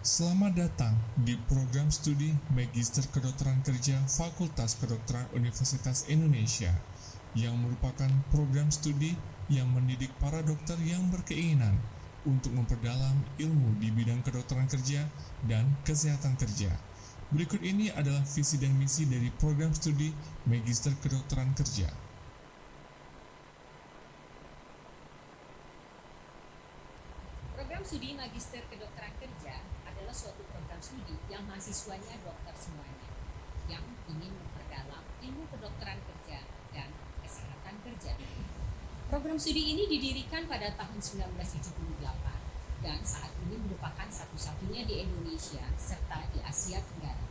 Selamat datang di program studi Magister Kedokteran Kerja Fakultas Kedokteran Universitas Indonesia, yang merupakan program studi yang mendidik para dokter yang berkeinginan untuk memperdalam ilmu di bidang kedokteran kerja dan kesehatan kerja. Berikut ini adalah visi dan misi dari program studi Magister Kedokteran Kerja. Program studi Magister Kedokteran Kerja adalah suatu program studi yang mahasiswanya dokter semuanya, yang ingin memperdalam ilmu kedokteran kerja dan kesehatan kerja. Program studi ini didirikan pada tahun 1978 dan saat ini merupakan satu-satunya di Indonesia serta di Asia Tenggara.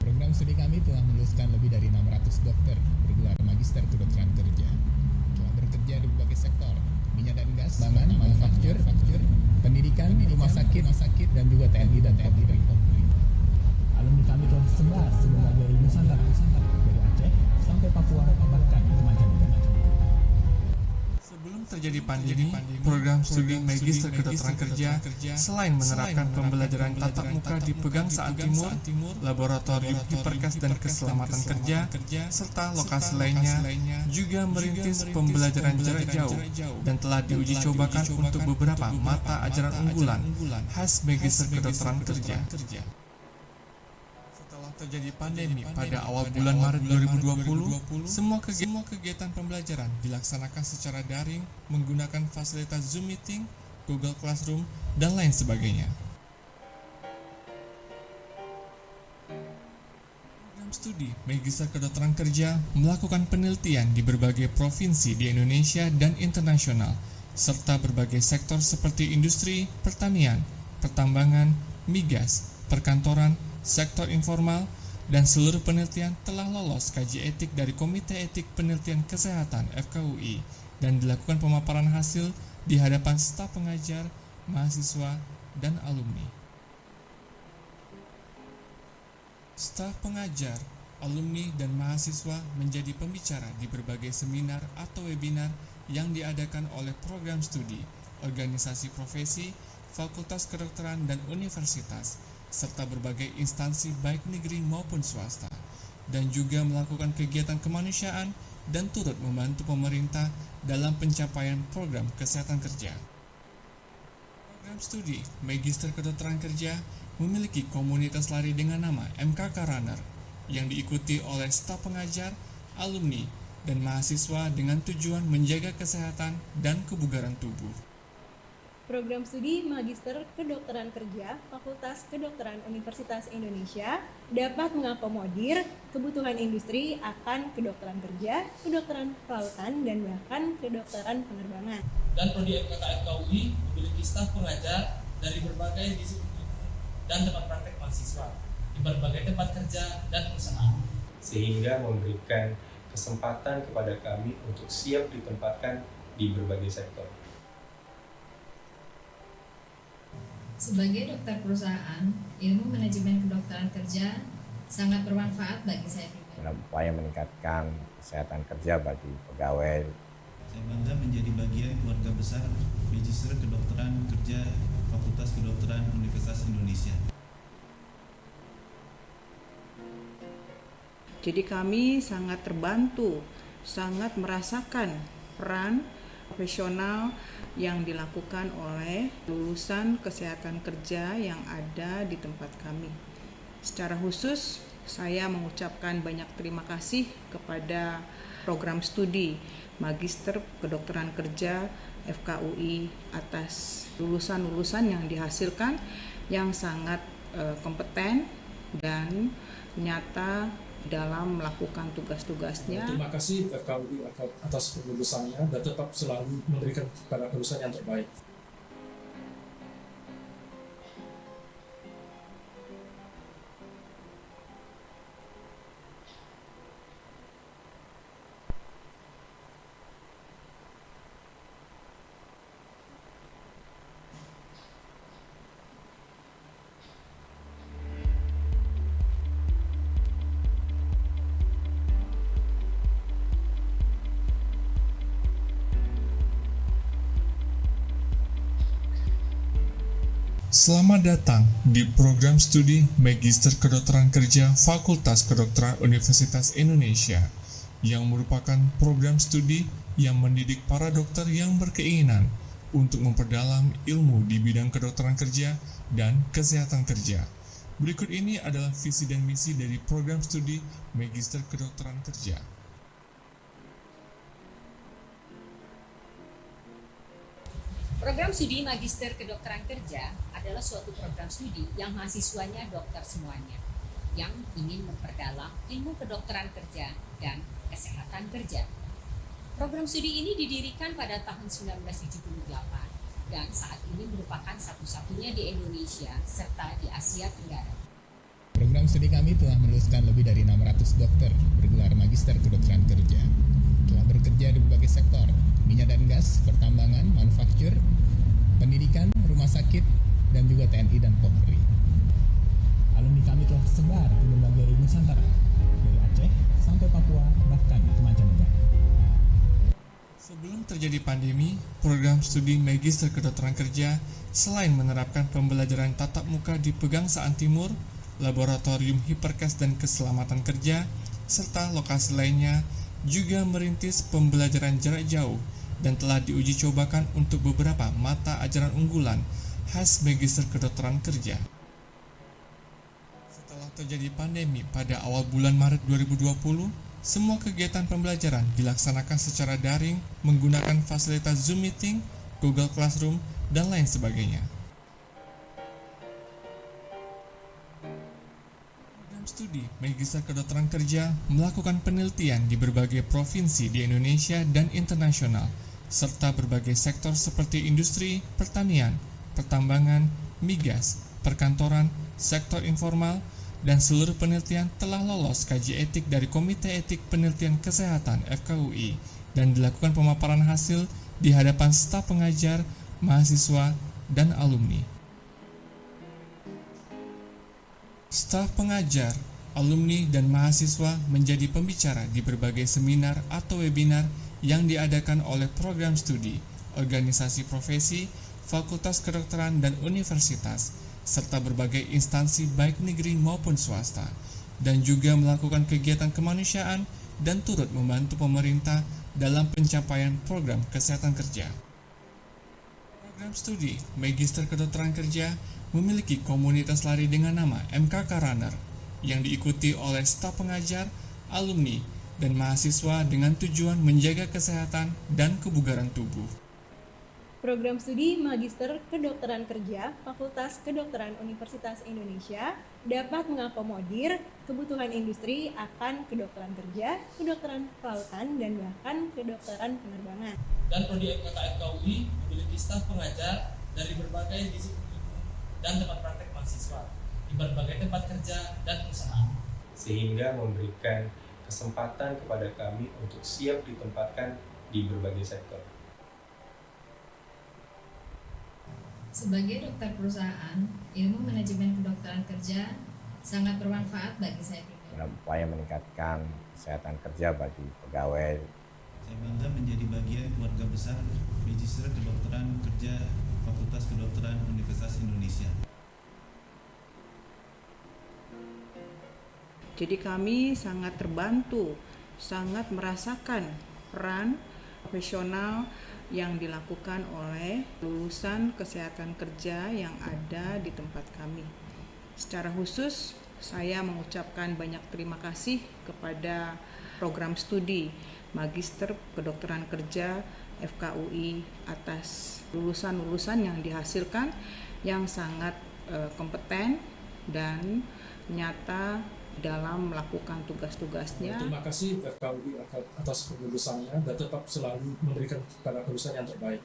Program studi kami telah meluluskan lebih dari 600 dokter bergelar Magister Kedokteran Kerja. Telah bekerja di berbagai sektor, minyak dan gas, pangan, manufaktur, pendidikan, rumah sakit, dan juga TNI dan Polri. Alumni kami telah tersebar di berbagai nusantara, dari Aceh sampai Papua, bahkan ke mancanegara. Sebelum terjadi pandemi, program studi Magister Kedokteran Kerja selain menerapkan pembelajaran tatap muka di Pegang Saat Timur, laboratorium hiperkes dan keselamatan kerja, serta lokasi lainnya, juga merintis pembelajaran jarak jauh dan telah diuji cobakan untuk beberapa mata ajaran unggulan khas Magister Kedokteran Kerja. Terjadi pandemi pada awal bulan Maret 2020, semua kegiatan pembelajaran dilaksanakan secara daring menggunakan fasilitas Zoom Meeting, Google Classroom, dan lain sebagainya. Program studi Magister Kedokteran Kerja melakukan penelitian di berbagai provinsi di Indonesia dan internasional, serta berbagai sektor seperti industri, pertanian, pertambangan, migas, perkantoran, sektor informal, dan seluruh penelitian telah lolos kaji etik dari Komite Etik Penelitian Kesehatan FKUI dan dilakukan pemaparan hasil di hadapan staf pengajar, mahasiswa, dan alumni. Staf pengajar, alumni, dan mahasiswa menjadi pembicara di berbagai seminar atau webinar yang diadakan oleh program studi, organisasi profesi, fakultas kedokteran, dan universitas, serta berbagai instansi baik negeri maupun swasta, dan juga melakukan kegiatan kemanusiaan dan turut membantu pemerintah dalam pencapaian program kesehatan kerja. Program studi Magister Kedokteran Kerja memiliki komunitas lari dengan nama MKK Runner yang diikuti oleh staf pengajar, alumni, dan mahasiswa dengan tujuan menjaga kesehatan dan kebugaran tubuh. Program studi Magister Kedokteran Kerja Fakultas Kedokteran Universitas Indonesia dapat mengakomodir kebutuhan industri akan kedokteran kerja, kedokteran kelautan, dan bahkan kedokteran penerbangan. Dan Prodi MKK FKUI memiliki staf pengajar dari berbagai disiplin dan tempat praktek mahasiswa di berbagai tempat kerja dan perusahaan, sehingga memberikan kesempatan kepada kami untuk siap ditempatkan di berbagai sektor. Sebagai dokter perusahaan, ilmu manajemen kedokteran kerja sangat bermanfaat bagi saya pribadi. Dalam upaya meningkatkan kesehatan kerja bagi pegawai. Saya bangga menjadi bagian keluarga besar Magister Kedokteran Kerja Fakultas Kedokteran Universitas Indonesia. Jadi kami sangat terbantu, sangat merasakan peran profesional yang dilakukan oleh lulusan kesehatan kerja yang ada di tempat kami. Secara khusus, saya mengucapkan banyak terima kasih kepada program studi Magister Kedokteran Kerja FKUI atas lulusan-lulusan yang dihasilkan yang sangat kompeten dan nyata dalam melakukan tugas-tugasnya. Terima kasih FKUI atas kelulusannya dan tetap selalu memberikan kepada lulusan yang terbaik. Selamat datang di program studi Magister Kedokteran Kerja Fakultas Kedokteran Universitas Indonesia, yang merupakan program studi yang mendidik para dokter yang berkeinginan untuk memperdalam ilmu di bidang kedokteran kerja dan kesehatan kerja. Berikut ini adalah visi dan misi dari program studi Magister Kedokteran Kerja. Program studi Magister Kedokteran Kerja adalah suatu program studi yang mahasiswanya dokter semuanya, yang ingin memperdalam ilmu kedokteran kerja dan kesehatan kerja. Program studi ini didirikan pada tahun 1978 dan saat ini merupakan satu-satunya di Indonesia serta di Asia Tenggara. Program studi kami telah meluluskan lebih dari 600 dokter bergelar Magister Kedokteran Kerja. Telah bekerja di berbagai sektor, minyak dan gas, pertambangan, manufaktur, pendidikan, rumah sakit, dan juga TNI dan Polri. Alumni kami telah tersebar di berbagai nusantara, dari Aceh sampai Papua, bahkan ke mancanegara. Sebelum terjadi pandemi, program studi Magister Kedokteran Kerja selain menerapkan pembelajaran tatap muka di Pegangsaan Timur, Laboratorium Hiperkes dan Keselamatan Kerja, serta lokasi lainnya, juga merintis pembelajaran jarak jauh dan telah diuji cobakan untuk beberapa mata ajaran unggulan khas Magister Kedokteran Kerja. Setelah terjadi pandemi pada awal bulan Maret 2020, semua kegiatan pembelajaran dilaksanakan secara daring menggunakan fasilitas Zoom Meeting, Google Classroom, dan lain sebagainya. Program studi Magister Kedokteran Kerja melakukan penelitian di berbagai provinsi di Indonesia dan internasional, serta berbagai sektor seperti industri, pertanian, pertambangan, migas, perkantoran, sektor informal, dan seluruh penelitian telah lolos kaji etik dari Komite Etik Penelitian Kesehatan FKUI dan dilakukan pemaparan hasil di hadapan staf pengajar, mahasiswa, dan alumni. Staf pengajar, alumni, dan mahasiswa menjadi pembicara di berbagai seminar atau webinar yang diadakan oleh program studi, organisasi profesi, fakultas kedokteran, dan universitas, serta berbagai instansi baik negeri maupun swasta, dan juga melakukan kegiatan kemanusiaan dan turut membantu pemerintah dalam pencapaian program kesehatan kerja. Program studi Magister Kedokteran Kerja memiliki komunitas lari dengan nama MKK Runner yang diikuti oleh staf pengajar, alumni, dan mahasiswa dengan tujuan menjaga kesehatan dan kebugaran tubuh. Program studi Magister Kedokteran Kerja Fakultas Kedokteran Universitas Indonesia dapat mengakomodir kebutuhan industri akan kedokteran kerja, kedokteran kelautan, dan bahkan kedokteran penerbangan. Dan Prodi MKK FKUI memiliki staf pengajar dari berbagai disiplin ilmu dan tempat praktek mahasiswa di berbagai tempat kerja dan perusahaan, sehingga memberikan kesempatan kepada kami untuk siap ditempatkan di berbagai sektor. Sebagai dokter perusahaan, ilmu manajemen kedokteran kerja sangat bermanfaat bagi saya pribadi. Dalam upaya meningkatkan kesehatan kerja bagi pegawai. Saya bangga menjadi bagian keluarga besar Magister Kedokteran Kerja Fakultas Kedokteran Universitas Indonesia. Jadi kami sangat terbantu, sangat merasakan peran profesional yang dilakukan oleh lulusan kesehatan kerja yang ada di tempat kami. Secara khusus, saya mengucapkan banyak terima kasih kepada program studi Magister Kedokteran Kerja FKUI atas lulusan-lulusan yang dihasilkan yang sangat kompeten dan nyata dalam melakukan tugas-tugasnya. Terima kasih FKUI atas kelulusannya dan tetap selalu memberikan kepada kelulusan yang terbaik.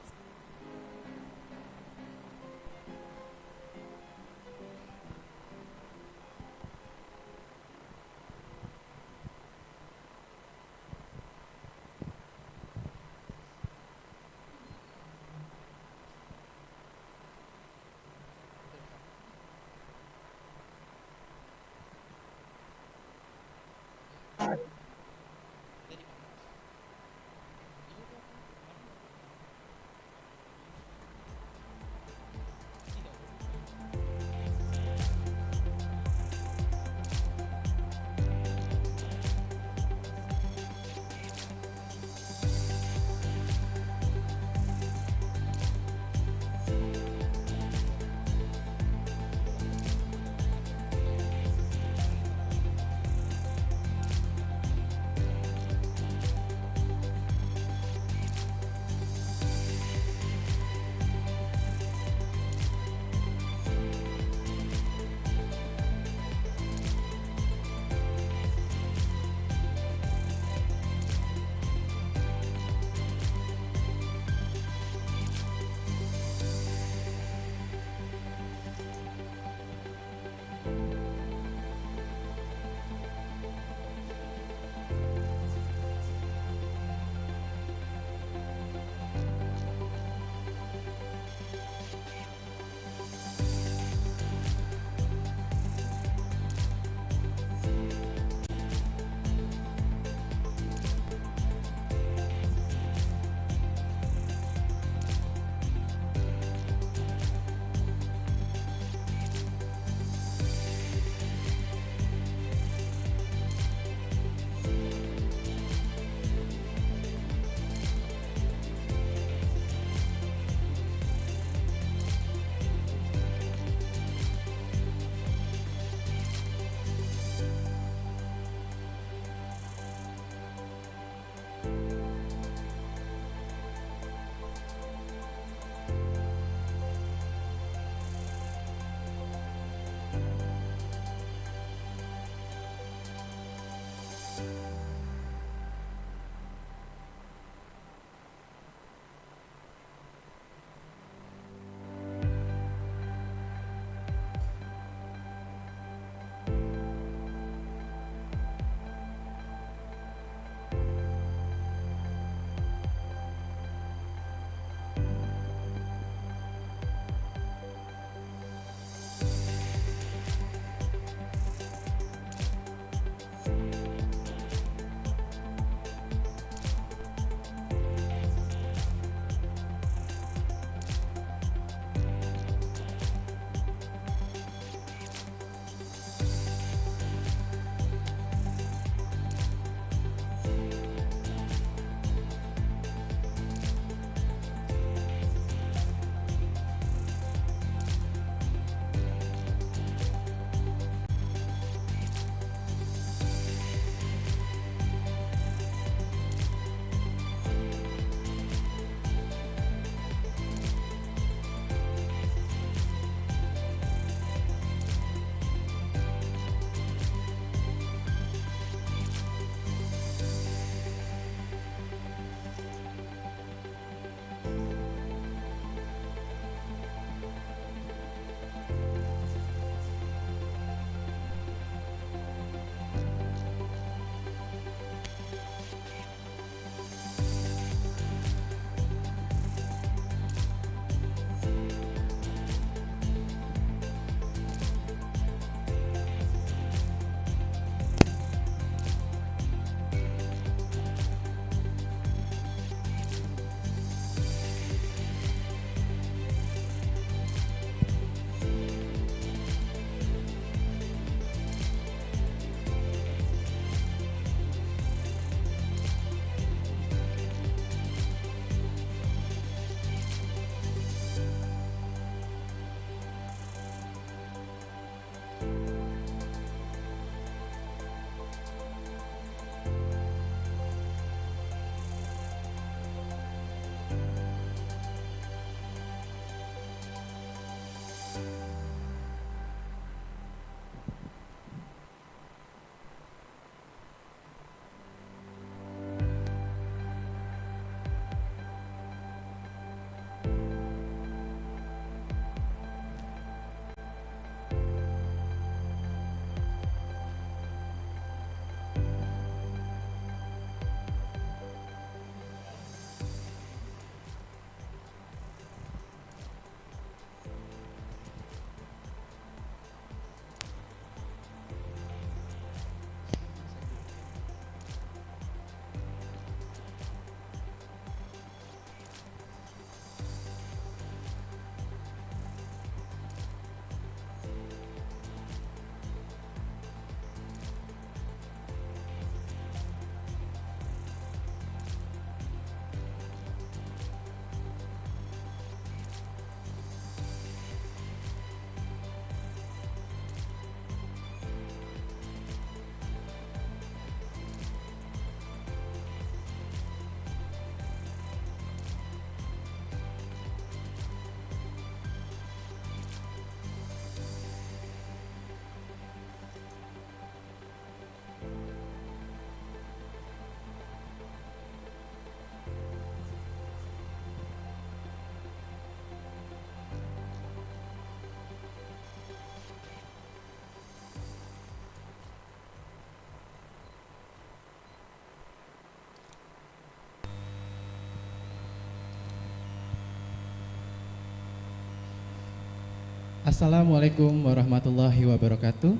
Assalamualaikum warahmatullahi wabarakatuh.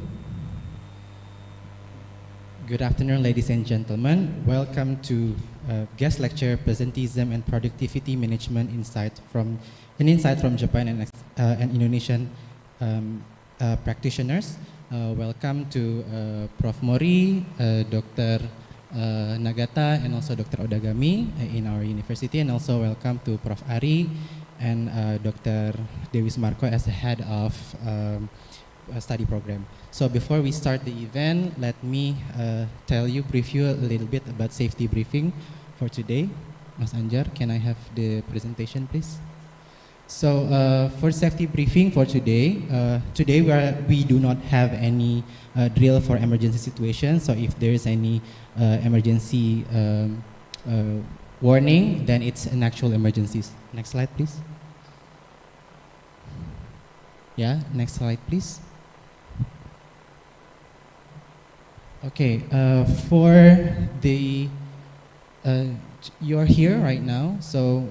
Good afternoon, ladies and gentlemen. Welcome to guest lecture, Presenteism and Productivity Management Insight from Japan and Indonesian practitioners. Welcome to Prof. Mori, Dr. Nagata, and also Dr. Odagami in our university, and also welcome to Prof. Ari and Dr. Dewi Soemarko as the head of a study program. So before we start the event, let me brief you a little bit about safety briefing for today. Mas Anjar, can I have the presentation, please? So for safety briefing for today, we do not have any drill for emergency situations. So if there is any emergency warning, then it's an actual emergency. Next slide, please. Yeah, next slide, please. Okay, for the you're here right now, so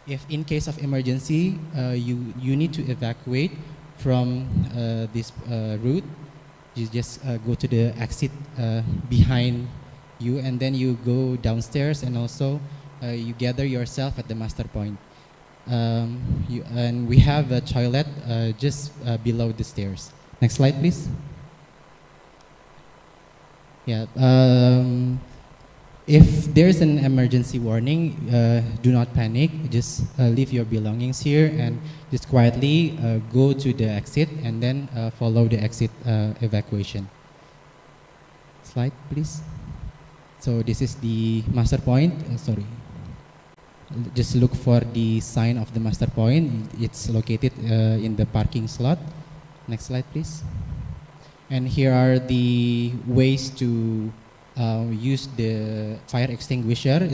if in case of emergency you need to evacuate from this route, you just go to the exit behind you, and then you go downstairs, and also you gather yourself at the master point. And we have a toilet just below the stairs. Next slide, please. Yeah. If there's an emergency warning, do not panic. Just leave your belongings here and just quietly go to the exit, and then follow the exit evacuation. Slide, please. So this is the master point. Sorry. Just look for the sign of the master point. It's located in the parking slot. Next slide, please. And here are the ways to use the fire extinguisher.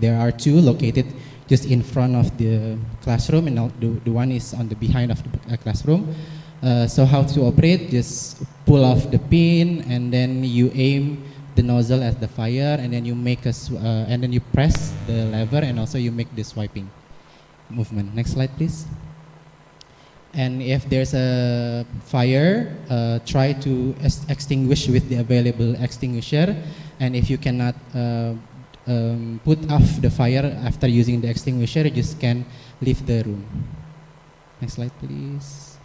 There are two located just in front of the classroom, and the one is on the behind of the classroom. So how to operate? Just pull off the pin, and then you aim the nozzle at the fire, and then you and then you press the lever, and also you make the swiping movement. Next slide, please. And if there's a fire, try to extinguish with the available extinguisher. And if you cannot put off the fire after using the extinguisher, you just can leave the room. Next slide, please.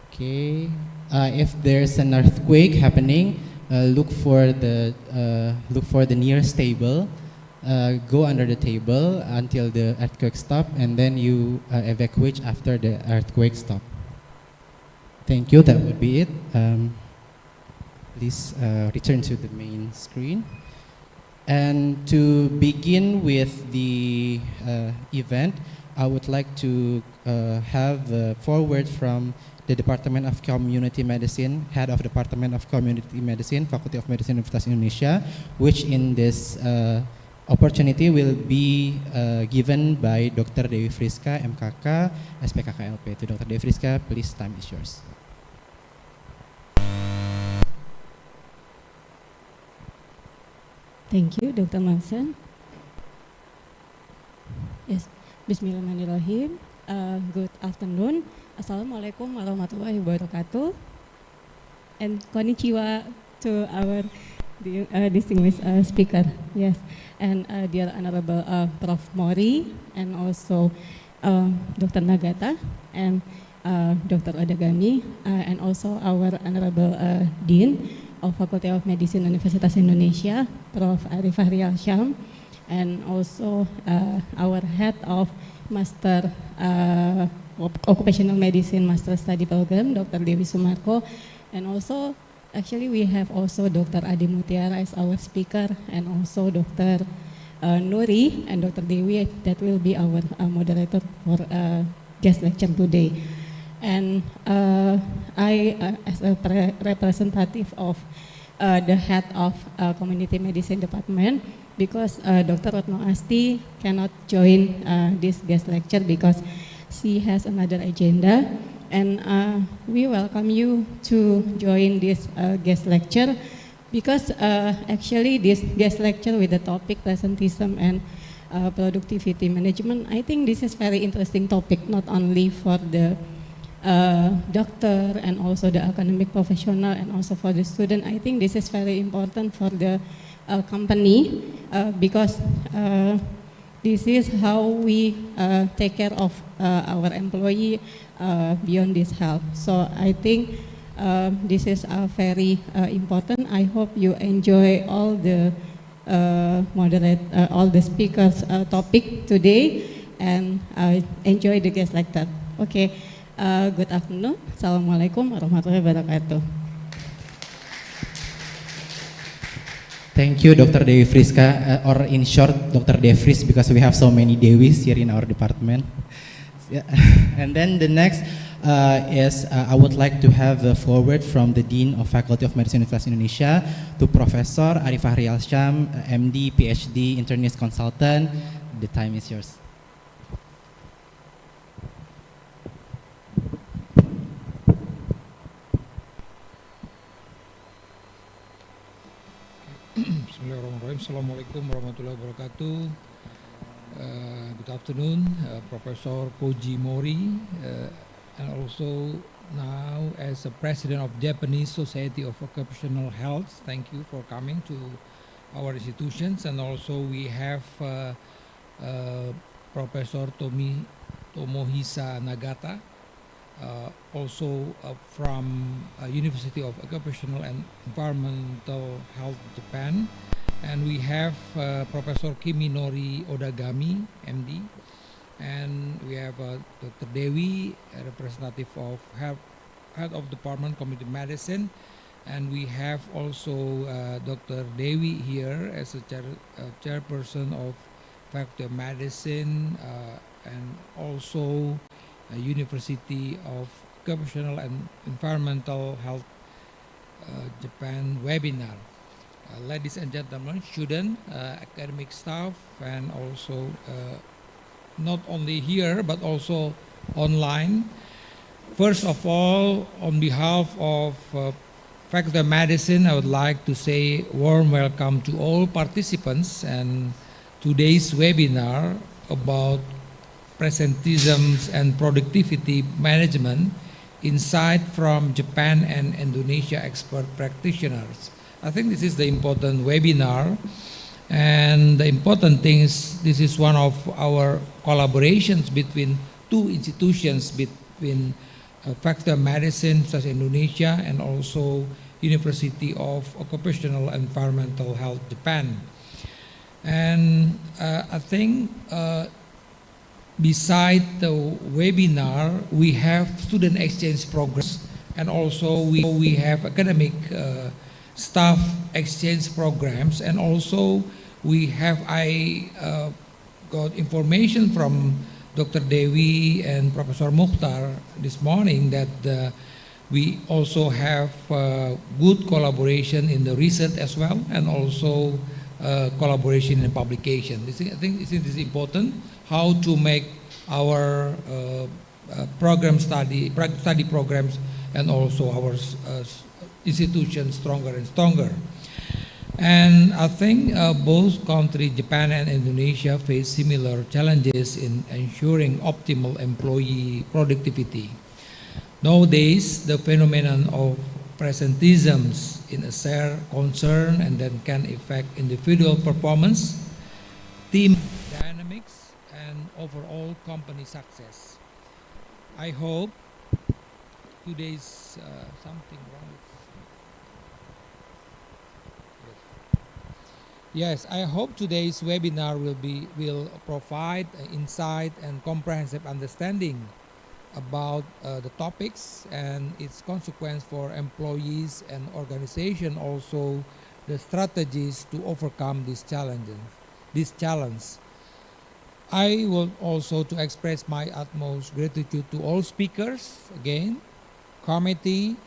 Okay. If there's an earthquake happening, look for the nearest table. Go under the table until the earthquake stops, and then you evacuate after the earthquake stops. Thank you, that would be it. Please return to the main screen. And to begin with the event, I would like to have a foreword from the Department of Community Medicine, Head of Department of Community Medicine, Faculty of Medicine, Universitas Indonesia, which in this opportunity will be given by Dr. Dewi Friska, MKK, SpKK-LP. To Dr. Dewi Friska, please, time is yours. Thank you, Dr. Mansen. Yes, Bismillahirrahmanirrahim. Good afternoon. Assalamualaikum warahmatullahi wabarakatuh. And konnichiwa to our distinguished speaker. Yes, and dear Honorable Prof. Mori, and also Dr. Nagata, and Dr. Odagami, and also our Honorable Dean of Faculty of Medicine, Universitas Indonesia, Prof. Arif Fahrial Syam, and also our head of Master Occupational Medicine Master Study Program, Dr. Dewi Soemarko, and also actually we have also Dr. Ade Mutiara as our speaker, and also Dr. Nuri and Dr. Dewi that will be our moderator for guest lecture today. And I as a representative of the head of Community Medicine Department, because Dr. Retno Asti cannot join this guest lecture because she has another agenda, and we welcome you to join this guest lecture, because actually this guest lecture with the topic Presenteism and productivity management. I think this is very interesting topic, not only for the doctor and also the academic professional and also for the student. I think this is very important for the company because this is how we take care of our employee beyond this health. So I think this is very important. I hope you enjoy all the all the speakers topic today and enjoy the guest lecture. Okay, good afternoon. Assalamualaikum warahmatullahi wabarakatuh. Thank you, Dr. Dewi Friska, or in short, Dr. Devris, because we have so many Dewis here in our department. Yeah. And then the next is I would like to have a forward from the Dean of Faculty of Medicine Universitas Indonesia to Professor Arif Fahrial Syam, MD, PhD, internist consultant. The time is yours. Bismillahirrahmanirrahim. Assalamualaikum warahmatullahi wabarakatuh. Good afternoon, Professor Koji Mori, and also now as the President of Japanese Society of Occupational Health. Thank you for coming to our institutions. And also we have Professor Tomohisa Nagata, also from University of Occupational and Environmental Health, Japan. And we have Professor Kiminori Odagami, MD. And we have Dr. Dewi, a representative of Head of Department Community Medicine. And we have also Dr. Dewi here as a chairperson of Faculty of Medicine and also University of Occupational and Environmental Health Japan webinar. Ladies and gentlemen, students, academic staff, and also not only here but also online. First of all, on behalf of Faculty of Medicine, I would like to say warm welcome to all participants and today's webinar about Presenteism and Productivity Management, Insight from Japan and Indonesia Expert Practitioners. I think this is the important webinar, and the important thing is this is one of our collaborations between two institutions, between Faculty of Medicine such as Indonesia and also University of Occupational and Environmental Health Japan. And I think beside the webinar, we have student exchange programs, and also we have academic staff exchange programs, and also we have got information from Dr. Dewi and Professor Mukhtar this morning that we also have good collaboration in the research as well, and also collaboration in publication. I think this is important, how to make our study programs and also our institutions stronger and stronger. And I think both countries, Japan and Indonesia, face similar challenges in ensuring optimal employee productivity. Nowadays, the phenomenon of presenteism in a shared concern and then can affect individual performance, team dynamics, and overall company success. I hope today's something wrong. Yes, I hope today's webinar will provide insight and comprehensive understanding about the topics and its consequence for employees and organization, also the strategies to overcome this challenge. I will also to express my utmost gratitude to all speakers, again, committee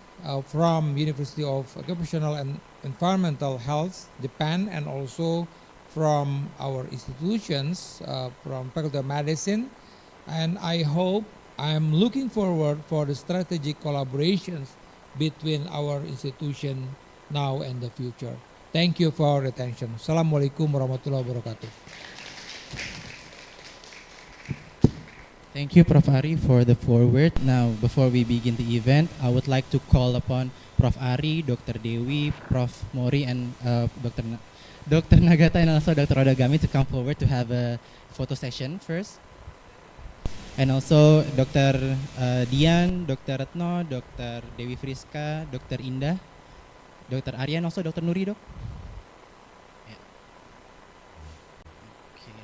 from University of Occupational and Environmental Health, Japan, and also from our institutions, from Faculty of Medicine. And I'm looking forward for the strategic collaborations between our institution now and the future. Thank you for your attention. Assalamualaikum warahmatullahi wabarakatuh. Thank you, Prof. Ari, for the foreword. Now, before we begin the event, I would like to call upon Prof. Ari, Dr. Dewi, Prof. Mori, and Dr. Nagata, and also Dr. Odagami to come forward to have a photo session first. And also Dr. Dian, Dr. Retno, Dr. Dewi Friska, Dr. Indah, Dr. Aryan, also Dr. Nuri, Dok. Yeah. Okay.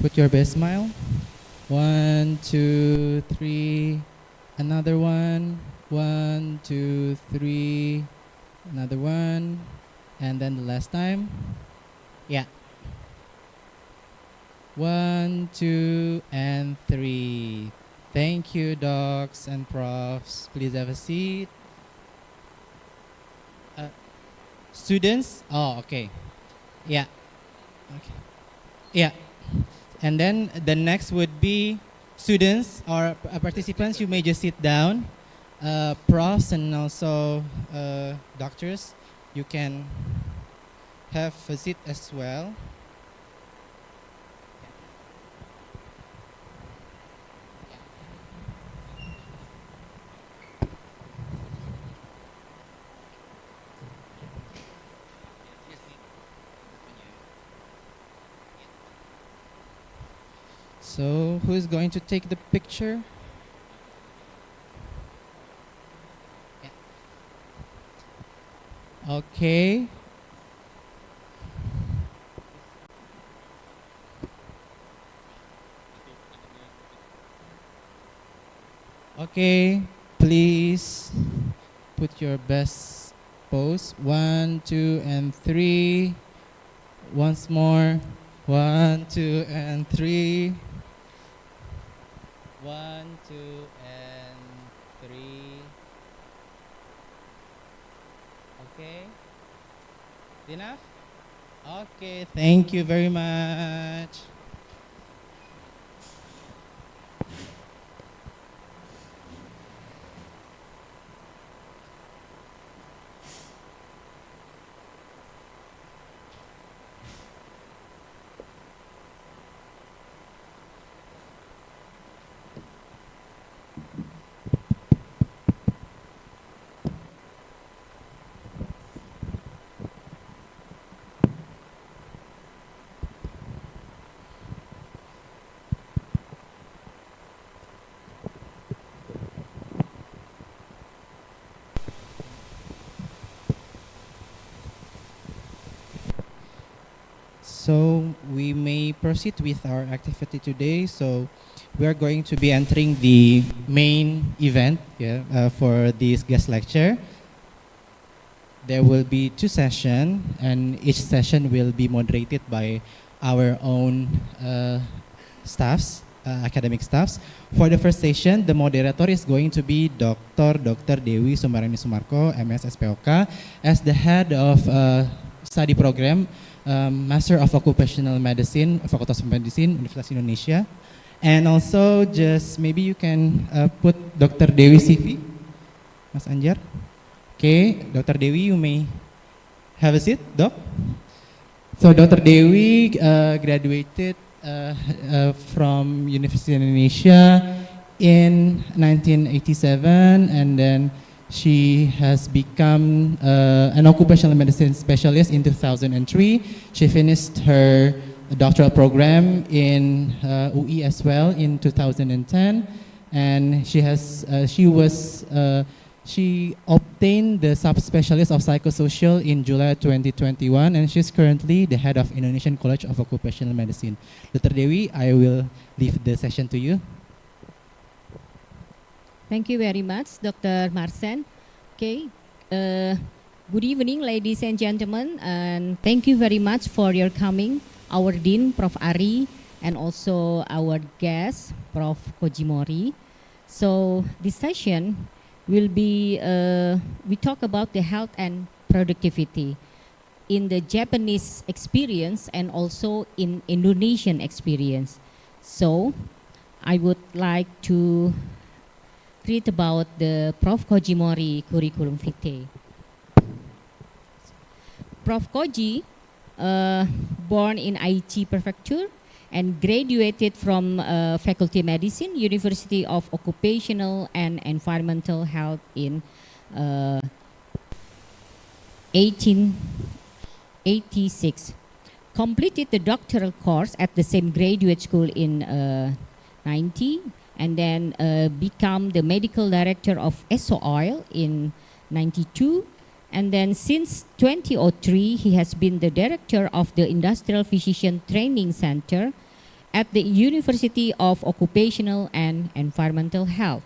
Put your best smile. 1, 2, 3. Another one. 1, 2, 3. Another one. And then the last time. Yeah. 1, 2, and 3. Thank you, docs and profs. Please have a seat. Students? Oh, okay. Yeah. Okay. Yeah. And then the next would be students or participants. You may just sit down. Profs and also doctors, you can have a seat as well. So, who is going to take the picture? Yeah. Okay. Okay, please put your best pose. 1, 2, and 3. Once more. 1, 2, and 3. 1, 2, and 3. Okay. Enough? Okay, thank you very much. So we may proceed with our activity today. So we are going to be entering the main event for this guest lecture. There will be 2 sessions, and each session will be moderated by our own staffs, academic staffs. For the first session, the moderator is going to be Dr. Dewi Soemarko, MS SpOk, as the head of study program, Master of Occupational Medicine, Fakultas Medicine, Universitas Indonesia. And also, just maybe you can put Dr. Dewi CV, Mas Anjar. Okay, Dr. Dewi, you may have a seat, Doc. So Dr. Dewi graduated from Universitas Indonesia in 1987, and then she has become an occupational medicine specialist in 2003. She finished her doctoral program in UI as well in 2010, and she obtained the subspecialist of psychosocial in July 2021, and she's currently the head of Indonesian College of Occupational Medicine. Dr. Dewi, I will leave the session to you. Thank you very much, Dr. Marsen. Okay, good evening, ladies and gentlemen, and thank you very much for your coming. Our Dean, Prof. Ari, and also our guest, Prof. Koji Mori. So this session will be, we talk about the health and productivity in the Japanese experience and also in Indonesian experience. So I would like to read about the Prof. Koji Mori curriculum vitae. Prof. Koji, born in Aichi Prefecture and graduated from Faculty Medicine, University of Occupational and Environmental Health in 1886. Completed the doctoral course at the same graduate school in 90, and then become the medical director of SpOk in 92. And then since 2003, he has been the director of the Industrial Physician Training Center at the University of Occupational and Environmental Health.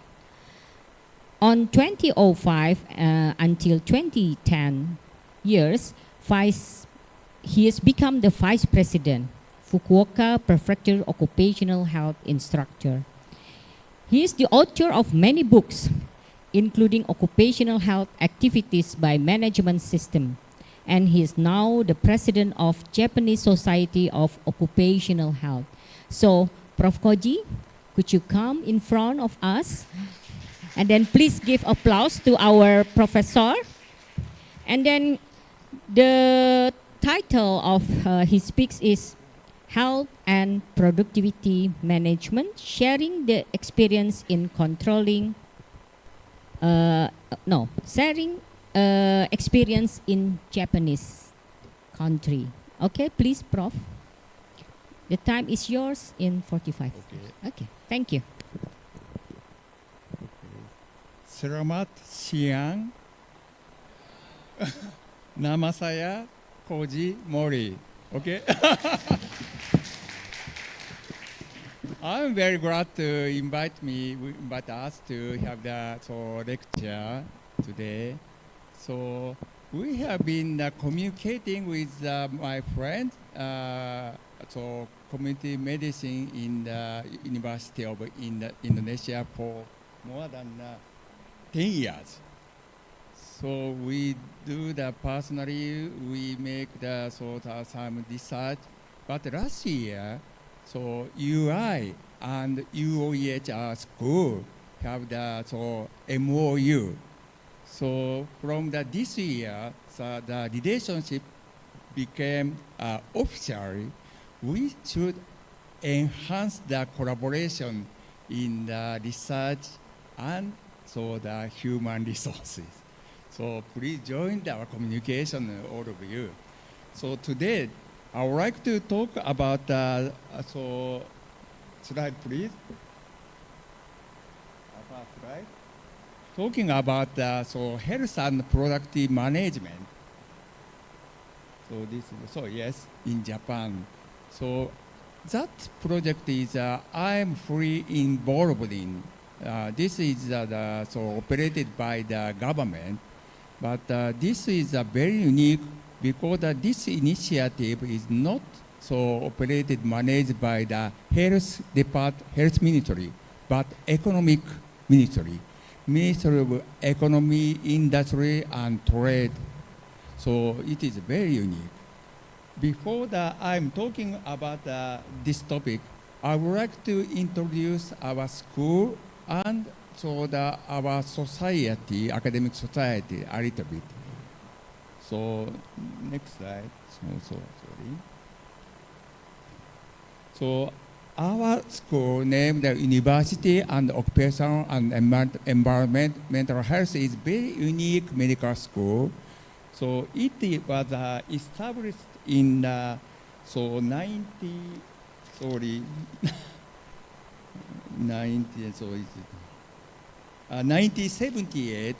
On 2005 until 2010 years, he has become the Vice President, Fukuoka Prefecture Occupational Health Instructor. He is the author of many books, including Occupational Health Activities by Management System, and he is now the President of Japanese Society of Occupational Health. So, Prof. Koji, could you come in front of us? And then please give applause to our professor. And then the title of his speech is Health and Productivity Management, Sharing the Experience in Controlling, sharing experience in Japanese country. Okay, please, Prof. The time is yours in 45. Okay, thank you. Selamat siang. Nama saya Koji Mori. Okay. I'm very glad to invite us to have the lecture today. So we have been communicating with my friend, community medicine in the University of Indonesia for more than 10 years. So we do the personally, we make the some research. But last year, UI and UOEH school have the MOU. So from this year, the relationship became official. We should enhance the collaboration in the research and the human resources. So please join our communication, all of you. So today, I would like to talk about, slide please. Slide. Talking about health and productive management. Yes, in Japan. So that project is I'm fully involved in. This is operated by the government, but this is very unique because this initiative is not managed by the health ministry, but economic ministry, Ministry of Economy, Industry and Trade. So it is very unique. Before I'm talking about this topic, I would like to introduce our school and our society, academic society, a little bit. So next slide. Sorry. So our school named the University and Occupational and Environmental Health is very unique medical school. So it was established in 1978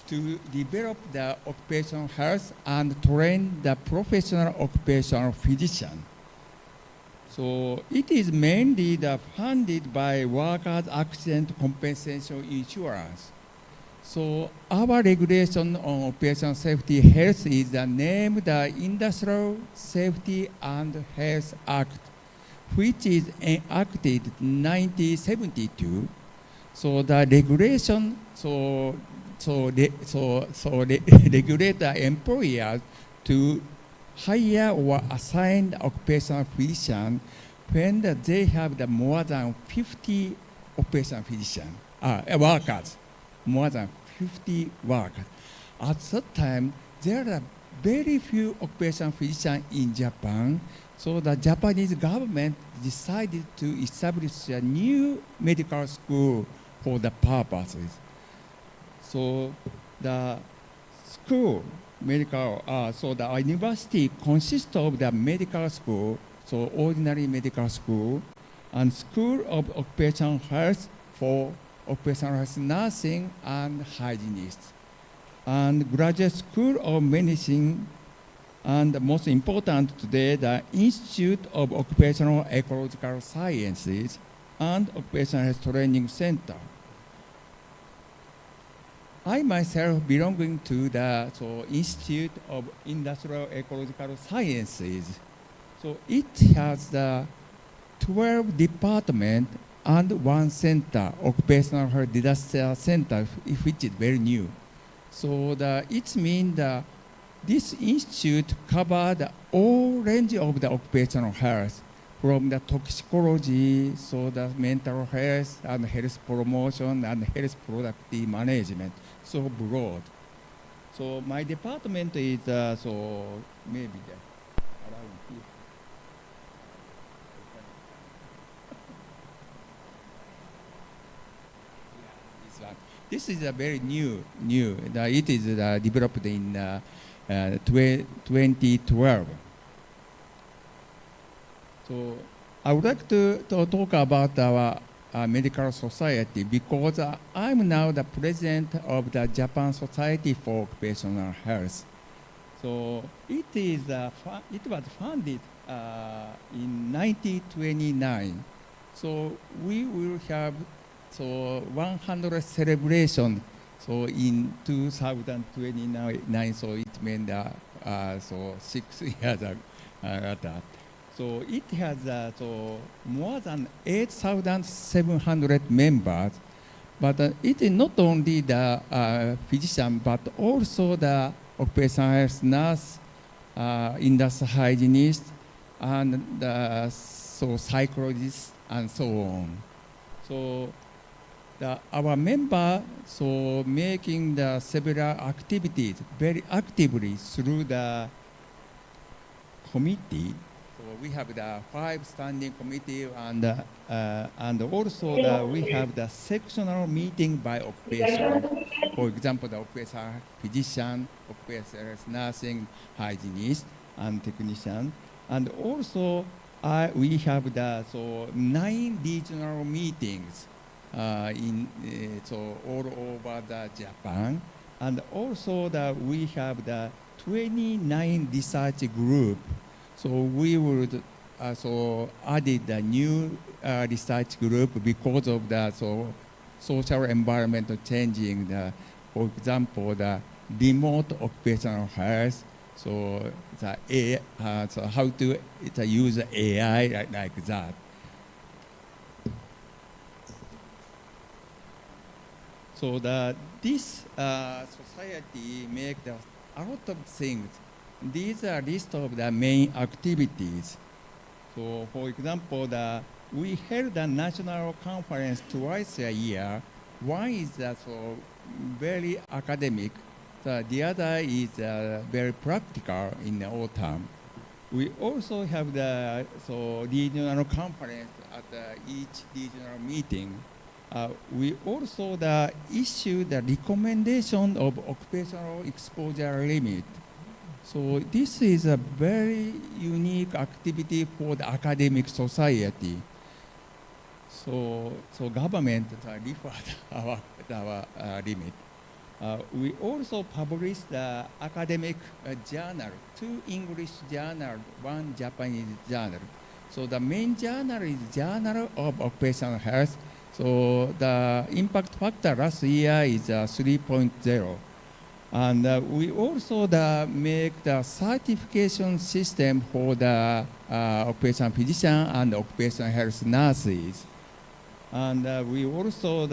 to develop the occupational health and train the professional occupational physician. So it is mainly funded by workers' accident compensation insurance. So our regulation on occupational safety health is named the Industrial Safety and Health Act, which is enacted 1972. So the regulation, regulator employers to hire or assign occupational physician when they have the more than 50 occupational physician workers, more than 50 workers. At that time, there are very few occupational physicians in Japan, so the Japanese government decided to establish a new medical school for the purposes. So the school, so the university consists of the medical school, so ordinary medical school, and School of Occupational Health for occupational health nursing and hygienists, and Graduate School of Medicine, and most important today, the Institute of Occupational Ecological Sciences and Occupational Health Training Center. I myself belonging to the Institute of Industrial Ecological Sciences. So it has the 12 departments and 1 center, Occupational Health Disaster Center, which is very new. So it means that this institute covers all range of the occupational health, from the toxicology, so the mental health and health promotion and health productive management, so broad. So my department is maybe around here. This is a very new. It is developed in 2012. So I would like to talk about our medical society because I'm now the president of the Japan Society for Occupational Health. So it was founded in 1929. So we will have 100 celebration in 2029. So it means 6 years ago. So it has more than 8,700 members, but it is not only the physician, but also the occupational health nurse, industrial hygienist, and psychologists, and so on. So our members making the several activities very actively through the committee. We have the 5 standing committee, and also we have the sectional meeting by occupation. For example, the occupational physician, occupational nursing, hygienist, and technician. And also we have the 9 regional meetings all over the Japan, and also we have the 29 research group. So we would added a new research group because of the social environment changing. For example, the remote occupational health. So how to use AI like that. So this society makes a lot of things. These are list of the main activities. So, for example, we held a national conference twice a year. One is very academic. The other is very practical in the autumn. We also have the regional conference at each regional meeting. We also issue the recommendation of occupational exposure limit. So this is a very unique activity for the academic society. So government referred our limit. We also publish the academic journal, 2 English journals, 1 Japanese journal. So the main journal is Journal of Occupational Health. So the impact factor last year is 3.0. And we also make the certification system for the occupational physician and occupational health nurses. And we also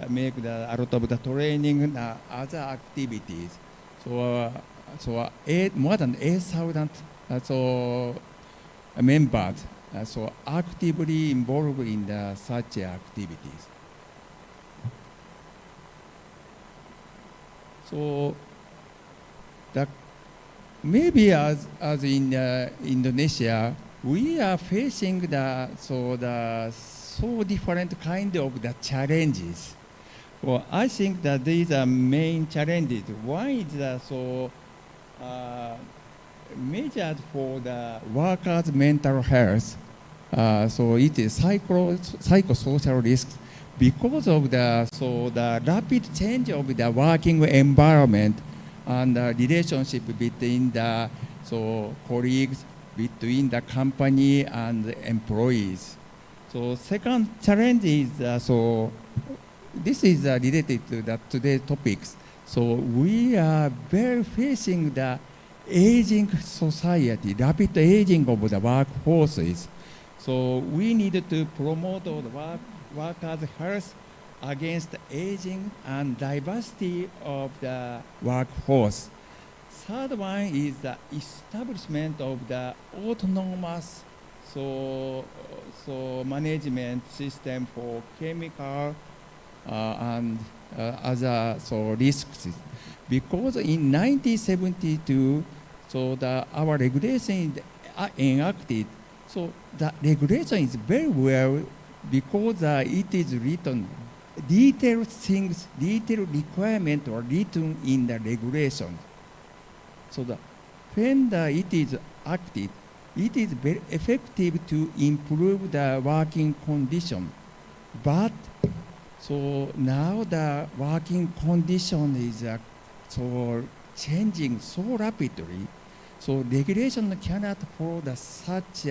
make a lot of the training, other activities. So, more than 8,000 members so actively involved in such activities. So, maybe as in Indonesia, we are facing so different kind of the challenges. Well, I think that these are main challenges. One is measured for the workers' mental health. So it is psychosocial risks because of the rapid change of the working environment and the relationship between the colleagues, between the company and the employees. So second challenge is this is related to today's topics. So we are very facing the aging society, rapid aging of the workforces. So we need to promote the workers' health against aging and diversity of the workforce. Third one is the establishment of the autonomous management system for chemical and other risks. Because in 1972, our regulation is enacted. So the regulation is very well because it is written, detailed things, detailed requirements are written in the regulation. So when it is acted, it is very effective to improve the working condition. But now the working condition is changing so rapidly. So regulation cannot follow such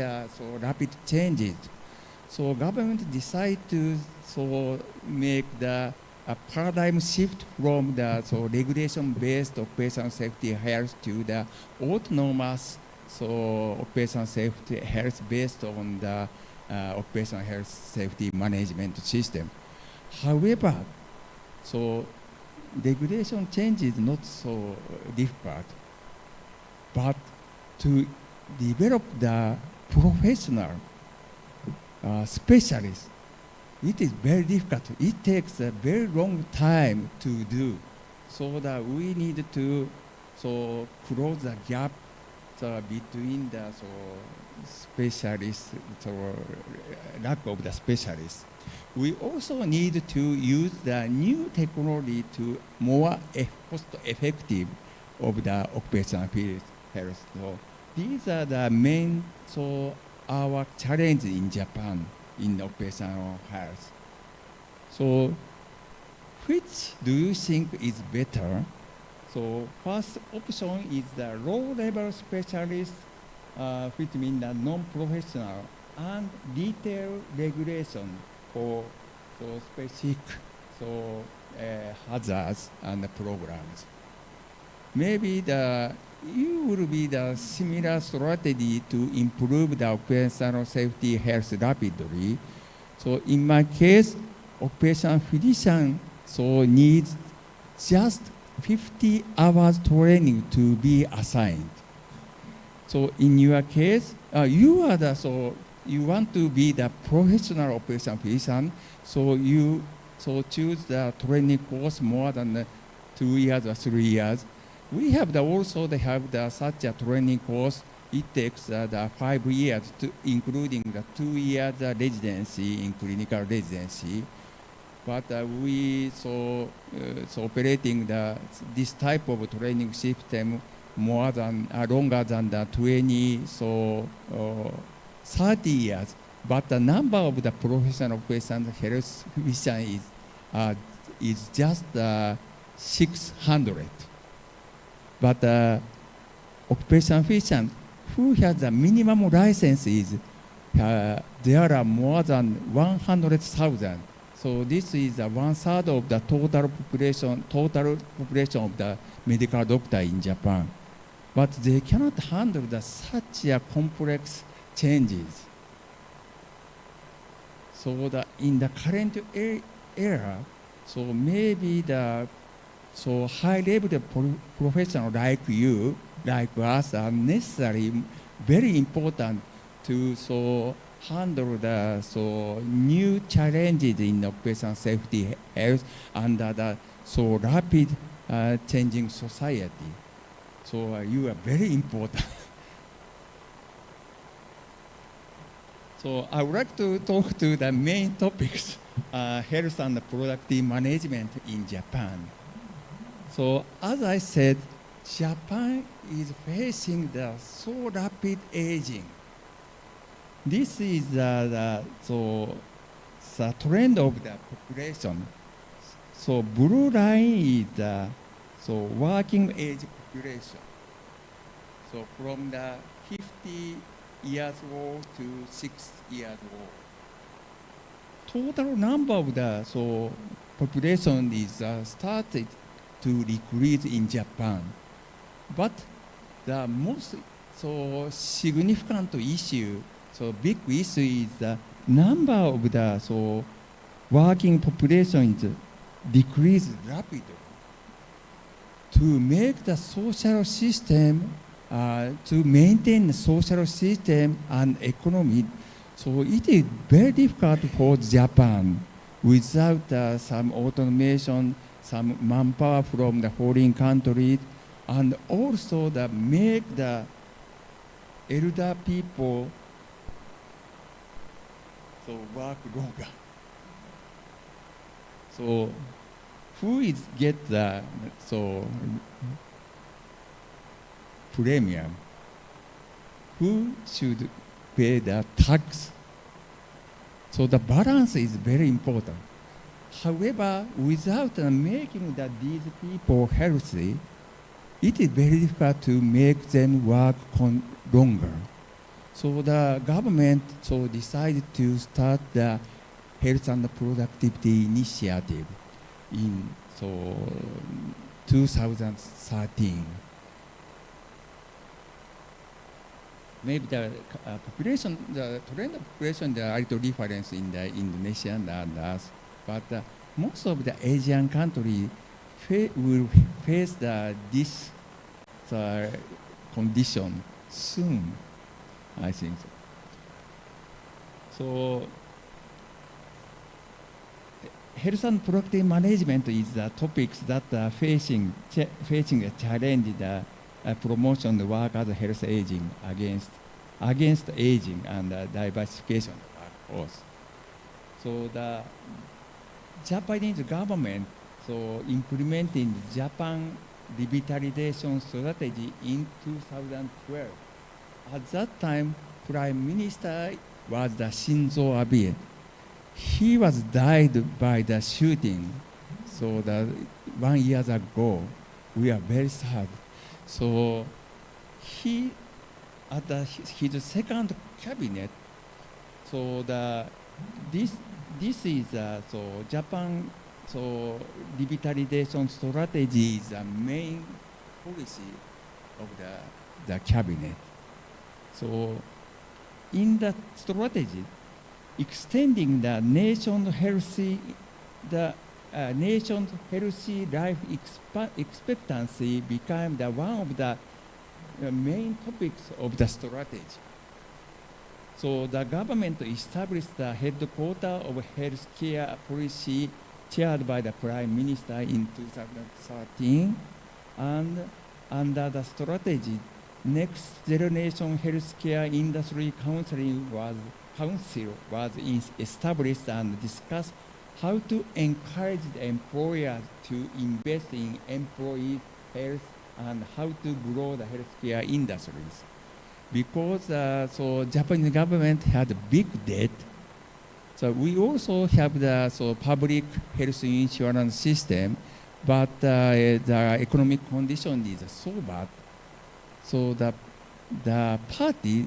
rapid changes. So government decide to make the paradigm shift from the regulation-based occupational safety health to the autonomous occupational safety health based on the occupational health safety management system. However, regulation change is not so difficult, but to develop the professional specialists, it is very difficult. It takes a very long time to do, so that we need to close the gap between the specialists, lack of the specialists. We also need to use the new technology to more cost-effective of the occupational health. So these are the main our challenge in Japan in occupational health. So which do you think is better? So first option is the low-level specialist, which means the non-professional, and detailed regulation for specific hazards and programs. Maybe you will be the similar strategy to improve the occupational safety health rapidly. So in my case, occupational physician needs just 50 hours training to be assigned. So in your case, you are you want to be the professional occupational physician, so you choose the training course more than 2 years or 3 years. We have such a training course. It takes the 5 years, including the 2 years residency in clinical residency. But we operating this type of training system longer than the 20 30 years. But the number of the professional occupational health physicians is just 600. But occupational physician who has the minimum licenses, there are more than 100,000. So this is 1/3 of the total population of the medical doctor in Japan. But they cannot handle such a complex changes. So in the current era, so maybe high level professional like you, like us, are necessary, very important to handle the new challenges in occupational safety health under the rapid changing society. So you are very important. So I would like to talk to the main topics, health and productive management in Japan. So as I said, Japan is facing the rapid aging. This is the trend of the population. So blue line is the working age population. So from the 50 years old to 6 years old. Total number of the population is started to decrease in Japan. But the most significant issue, big issue is the number of the working population is decreased rapidly. To make the social system, to maintain the social system and economy, so it is very difficult for Japan without some automation, some manpower from the foreign countries, and also make the elder people work longer. So who is get the premium? Who should pay the tax? So the balance is very important. However, without making these people healthy, it is very difficult to make them work longer. So the government decided to start the health and productivity initiative in 2013. Maybe the trend of population, there are a little difference in the Indonesia and us, but most of the Asian countries will face this condition soon, I think. So health and productive management is the topics that are facing a challenge, the promotion of workers' health aging against aging and diversification of workforce. So the Japanese government implementing Japan revitalization strategy in 2012. At that time, Prime Minister was Shinzo Abe. He was died by the shooting. So 1 year ago, we are very sad. So he, at his second cabinet, this is Japan revitalization strategy is the main policy of the cabinet. So in that strategy, extending the nation's healthy life expectancy became one of the main topics of the strategy. So the government established the headquarters of healthcare policy chaired by the Prime Minister in 2013, and under the strategy, Next Generation Healthcare Industry Council was established and discussed how to encourage the employers to invest in employees' health and how to grow the healthcare industries. Because Japanese government had a big debt, so we also have the public health insurance system, but the economic condition is so bad. So the party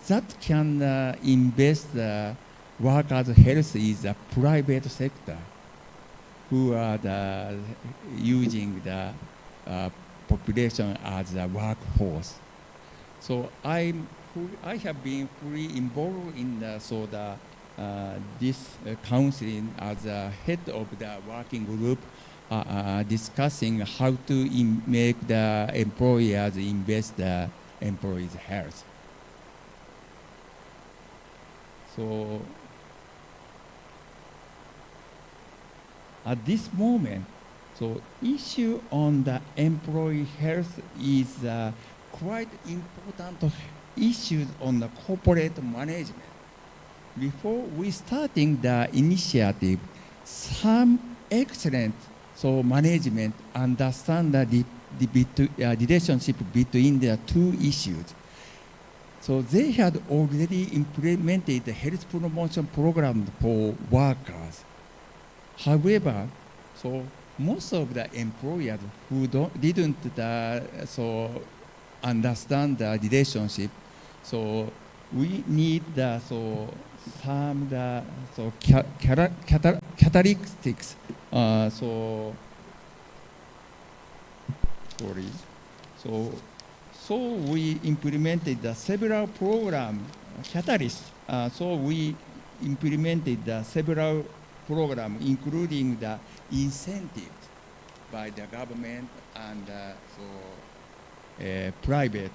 that can invest workers' health is the private sector who are using the population as a workforce. So I have been fully involved in this counseling as a head of the working group, discussing how to make the employers invest the employees' health. So at this moment, so issue on the employee health is quite important issues on the corporate management. Before we starting the initiative, some excellent management understand the relationship between the two issues. So they had already implemented the health promotion program for workers. However, so most of the employers who didn't understand the relationship, so we need some characteristics. So we implemented several program catalysts. So we implemented several programs, including the incentives by the government and private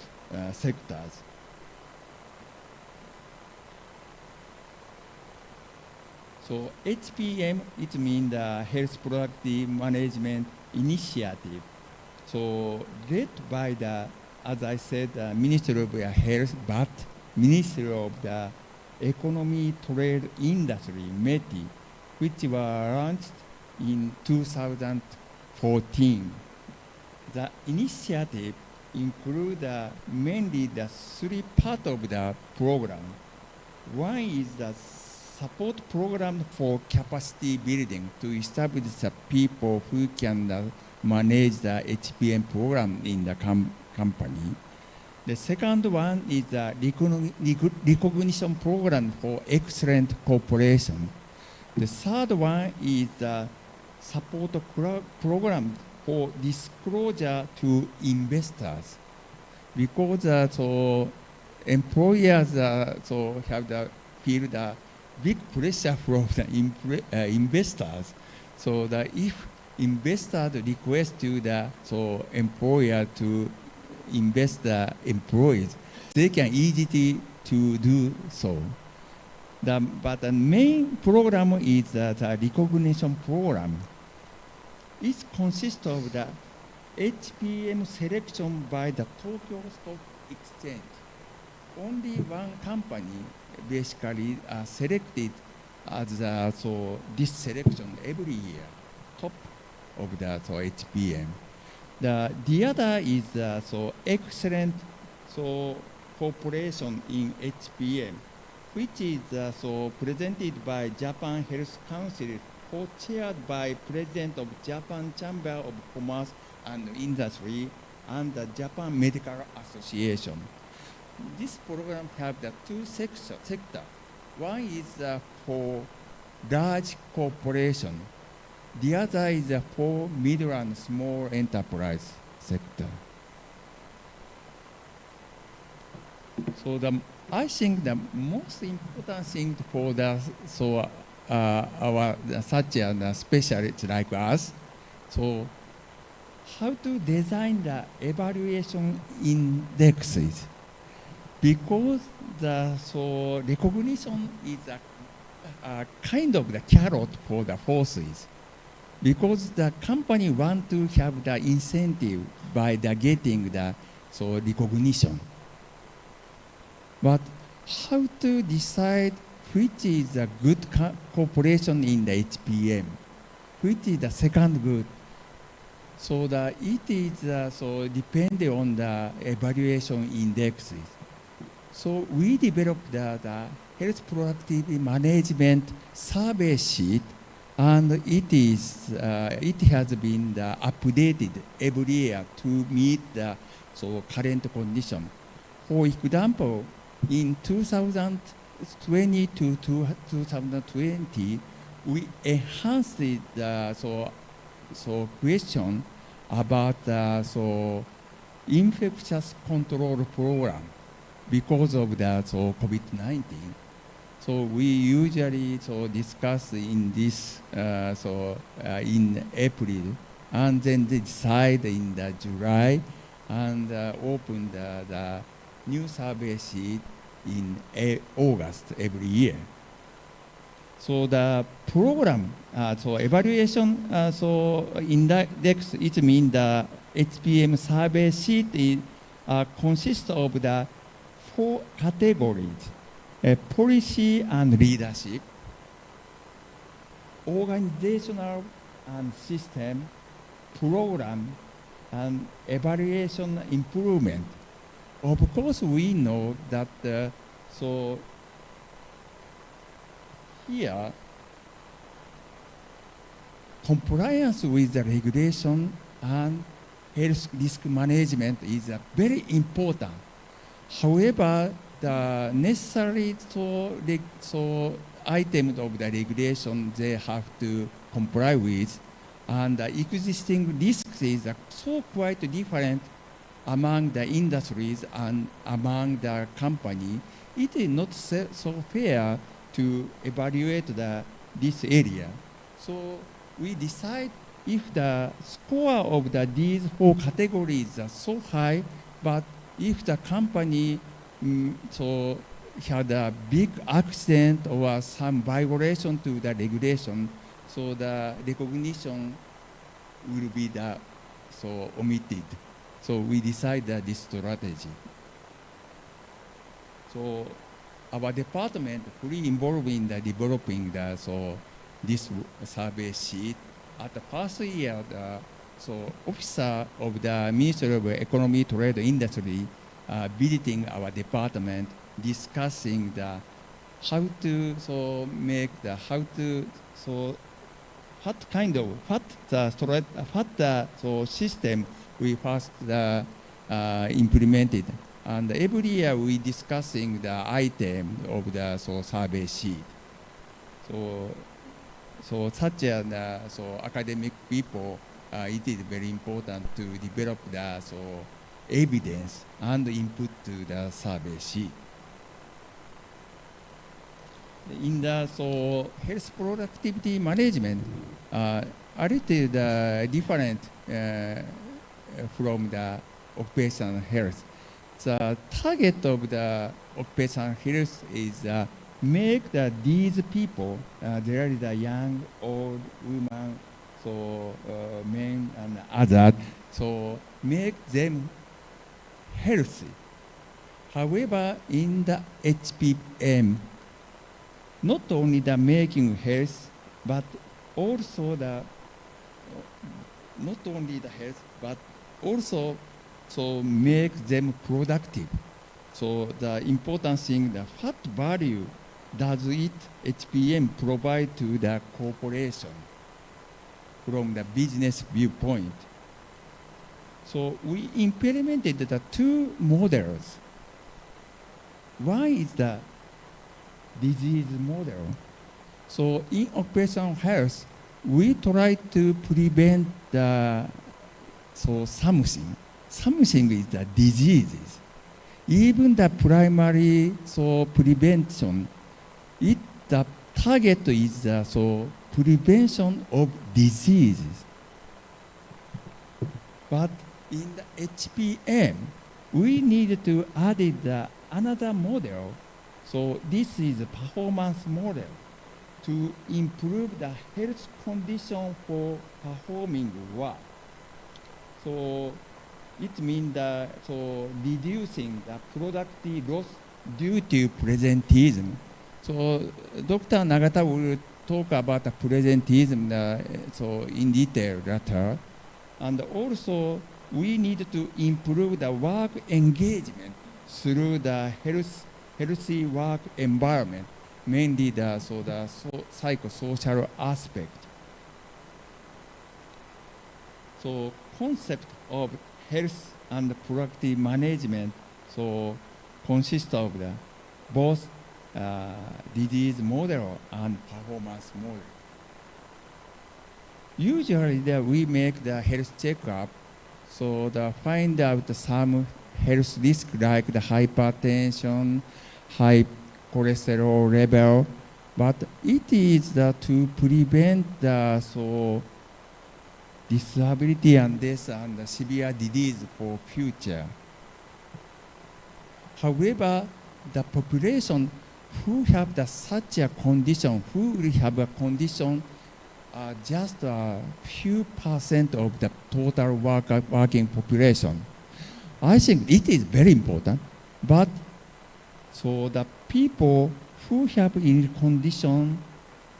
sectors. So HPM, it means the Health Productive Management Initiative. So led by the, as I said, Ministry of Health, but Ministry of the Economy, Trade, Industry, METI, which were launched in 2014. The initiative includes mainly the three parts of the program. One is the support program for capacity building to establish the people who can manage the HPM program in the company. The second one is the recognition program for excellent cooperation. The third one is the support program for disclosure to investors, because employers have feel the big pressure from the investors. So that if investors request to the employer to invest the employees, they can easily to do so. But the main program is the recognition program. It consists of the HPM selection by the Tokyo Stock Exchange. Only one company basically selected as this selection every year, top of the HPM. The other is excellent cooperation in HPM, which is presented by Japan Health Council, co-chaired by President of Japan Chamber of Commerce and Industry and the Japan Medical Association. This program has the two sectors. One is for large corporation. The other is for middle and small enterprise sector. So I think the most important thing for our such a specialist like us, so how to design the evaluation indexes, because the recognition is a kind of the carrot for the horses, because the company want to have the incentive by the getting the recognition. But how to decide which is a good cooperation in the HPM, which is the second good? So that it is depending on the evaluation indexes. So we developed the health productivity management survey sheet, and it has been updated every year to meet the current condition. For example, in 2018, 2020 to 2020, we enhanced the question about the infectious control program because of the COVID-19. So we usually discuss in this in April, and then they decide in the July, and open the new survey sheet in August every year. So the program, evaluation, index, it means the HPM survey sheet consists of the 4 categories: policy and leadership, organizational and system, program, and evaluation improvement. Of course, we know that here, compliance with the regulation and health risk management is very important. However, the necessary items of the regulation they have to comply with, and the existing risks is so quite different among the industries and among the company. It is not so fair to evaluate this area. So we decide if the score of these 4 categories are so high, but if the company had a big accident or some violation to the regulation, so the recognition will be omitted. So we decide this strategy. So our department fully involved in developing this survey sheet. At the first year, officer of the Ministry of Economy, Trade, Industry visiting our department, discussing how to system we first implemented. And every year we discussing the item of the survey sheet. So such an academic people, it is very important to develop the evidence and input to the survey sheet. In the health productivity management, a little different from the occupational health. The target of the occupational health is make these people, there is the young, old, women, men and others, make them healthy. However, in the HPM, not only the making health, but also not only the health, but also make them productive. So the important thing, the what value does HPM provide to the corporation from the business viewpoint? So we implemented the 2 models. One is the disease model. So in occupational health, we try to prevent something. Something is the diseases. Even the primary prevention, the target is prevention of diseases. But in the HPM, we need to add another model. So this is a performance model to improve the health condition for performing work. So it means reducing the productivity loss due to presenteism. So Dr. Nagata will talk about the presenteism in detail later. And also, we need to improve the work engagement through the healthy work environment, mainly the psychosocial aspect. So concept of health and productive management consists of both disease model and performance model. Usually we make the health checkup, so find out some health risk like the hypertension, high cholesterol level, but it is to prevent the disability and death and the severe disease for future. However, the population who have such a condition, who will have a condition, just a few percent of the total working population. I think it is very important, but so the people who have ill condition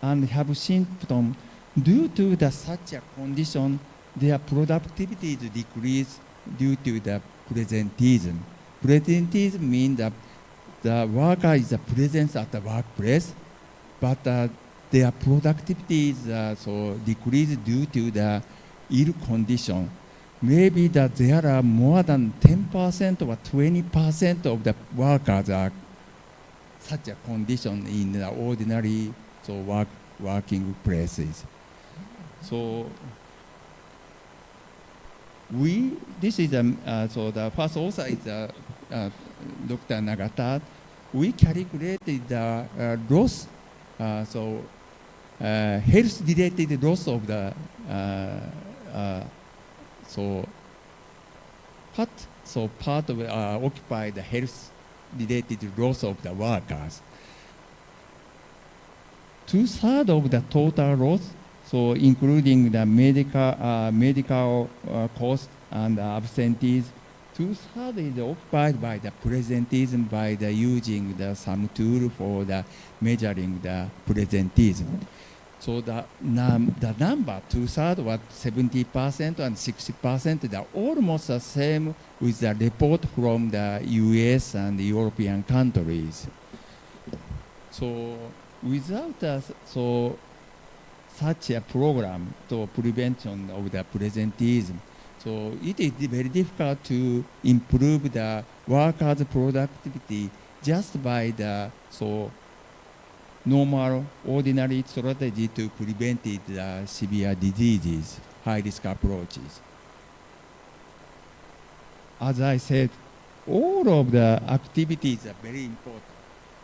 and have symptoms due to such a condition, their productivity is decreased due to the presenteism. Presenteism means that the worker is present at the workplace, but their productivity is decreased due to the ill condition. Maybe that there are more than 10% or 20% of the workers are such a condition in the ordinary working places. So this is so the first author is Dr. Nagata. We calculated the loss, health-related loss of the part of occupied health-related loss of the workers. 2/3 of the total loss, so including the medical cost and absentees, 2/3 is occupied by the presenteism by using some tool for measuring the presenteism. So the number 2/3 was 70% and 60%. They're almost the same with the report from the US and the European countries. So without such a program to prevention of the presenteism, so it is very difficult to improve the workers' productivity just by the normal, ordinary strategy to prevent the severe diseases, high-risk approaches. As I said, all of the activities are very important.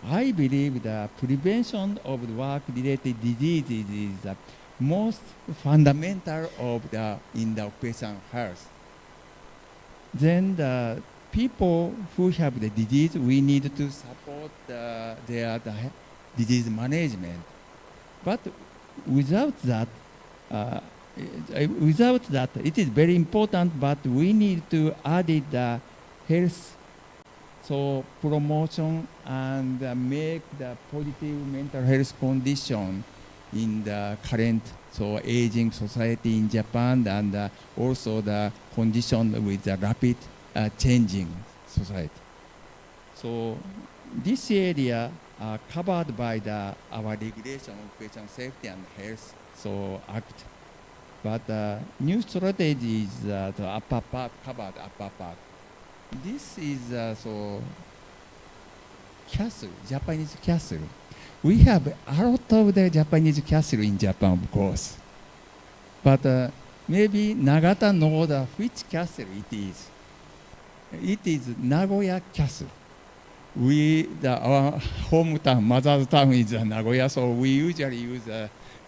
I believe the prevention of the work-related diseases is the most fundamental in the occupational health. Then the people who have the disease, we need to support their disease management. But without that, it is very important, but we need to add the health promotion and make the positive mental health condition in the current aging society in Japan, and also the condition with the rapid changing society. So this area are covered by our regulation of Occupational Safety and Health Act. But new strategy is the upper part, covered upper part. This is castle, Japanese castle. We have a lot of the Japanese castle in Japan, of course. But maybe Nagata knows which castle it is. It is Nagoya Castle. Our hometown, mother's town is Nagoya, so we usually use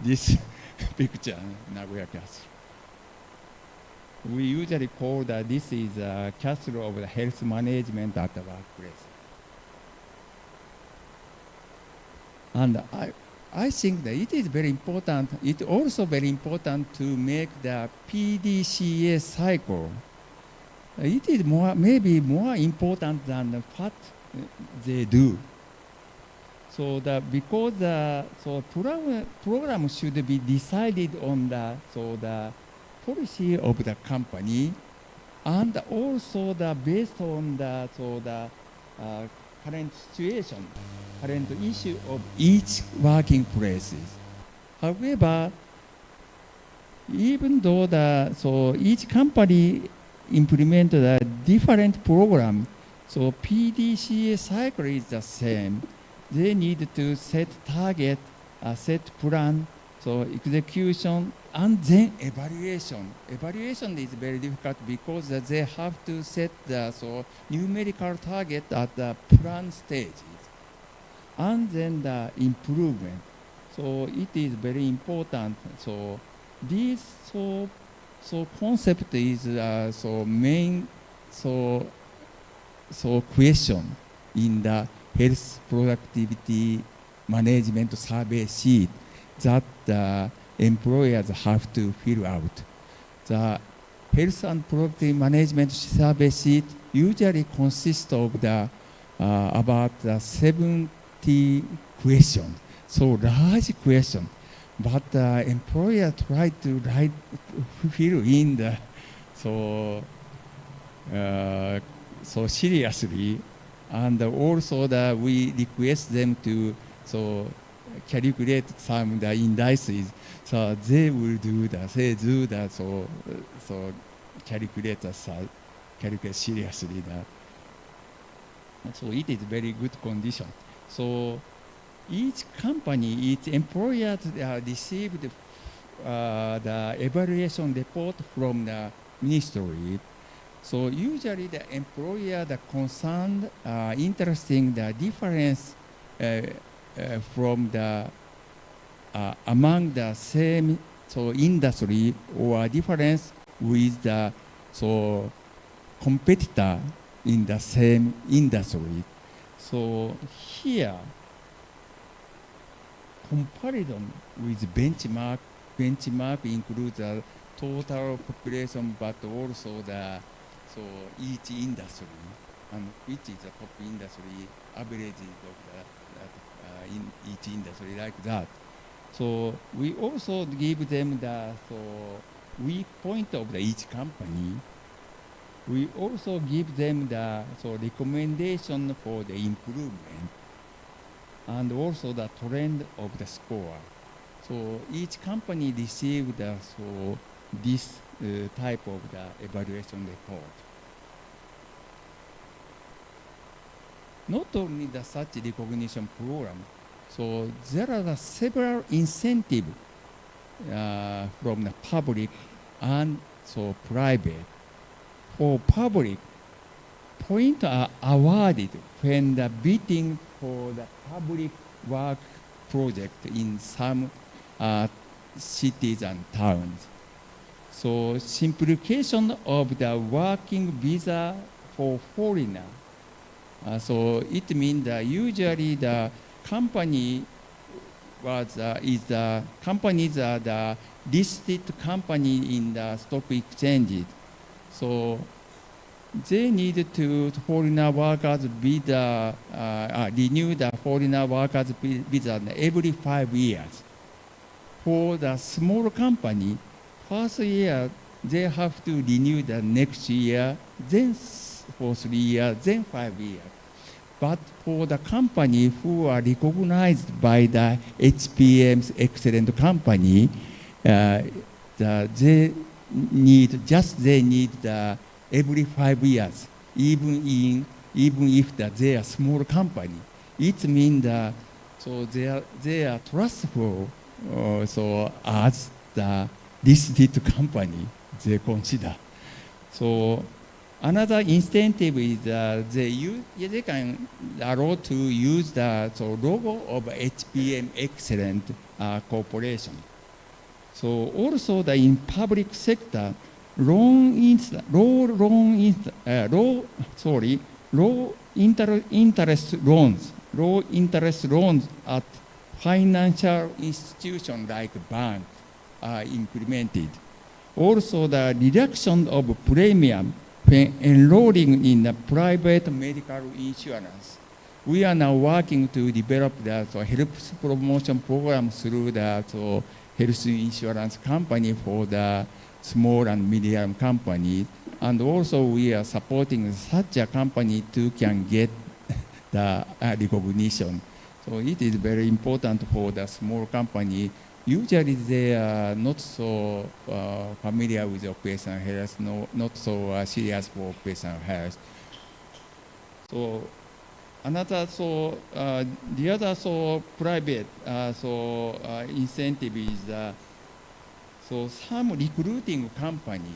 this picture, Nagoya Castle. We usually call this is a castle of the health management at the workplace. And I think that it is very important. It's also very important to make the PDCA cycle. It is maybe more important than what they do. So because the program should be decided on the policy of the company, and also based on the current situation, current issue of each working places. However, even though each company implemented a different program, so PDCA cycle is the same. they need to set target, set plan, so execution, and then evaluation. Evaluation is very difficult because they have to set the numerical target at the plan stages, and then the improvement. So it is very important. So this concept is main question in the health productivity management survey sheet that the employers have to fill out. The health and productivity management survey sheet usually consists of about 70 questions, so large question. But the employer try to fill in the so seriously, and also we request them to calculate some the indices. So they will do that. They do that. So calculate seriously that. So it is very good condition. So each company, each employer received the evaluation report from the ministry. So usually the employer, the concerned, interesting the difference from the among the same industry or difference with the competitor in the same industry. So here, comparison with benchmark includes the total population, but also the each industry, and which is the top industry averages of in each industry like that. So we also give them the weak point of each company. We also give them the recommendation for the improvement, and also the trend of the score. So each company received this type of the evaluation report. Not only the such recognition program, so there are several incentives from the public and private. For public, points are awarded when the bidding for the public work project in some cities and towns. So simplification of the working visa for foreigner. So it means that usually the company is the companies are the listed company in the stock exchanges. So they need to foreigner workers visa renew the foreigner workers visa every 5 years. For the small company, first year they have to renew the next year, then for 3 years, then 5 years. But for the company who are recognized by the HPM's excellent company, they need the every 5 years, even if they are small company. It means that they are trustful. So as the listed company, they consider. So another incentive is they can allow to use the logo of HPM Excellent Corporation. So also in public sector, low interest loans at financial institutions like bank are implemented. Also the reduction of premium when enrolling in a private medical insurance. We are now working to develop the health promotion program through the health insurance company for the small and medium companies. And also we are supporting such a company to can get the recognition. So it is very important for the small company. Usually they are not so familiar with occupational health, not so serious for occupational health. So another the other private incentive is some recruiting company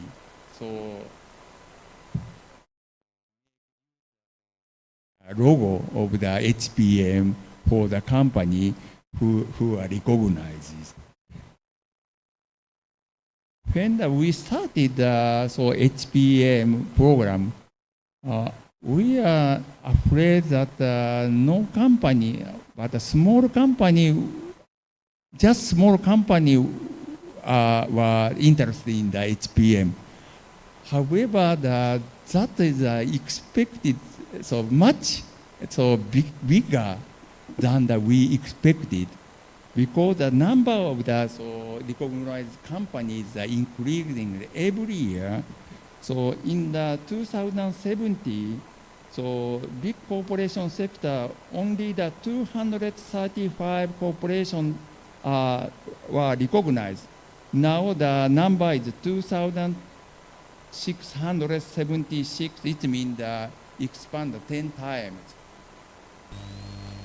logo of the HPM for the company who are recognized. When we started the HPM program, we are afraid that no company, but a small company, just small company were interested in the HPM. However, that is expected bigger than we expected, because the number of the recognized companies are increasing every year. So in the 2017, big corporation sector, only the 235 corporations were recognized. Now the number is 2,676. It means expand 10 times.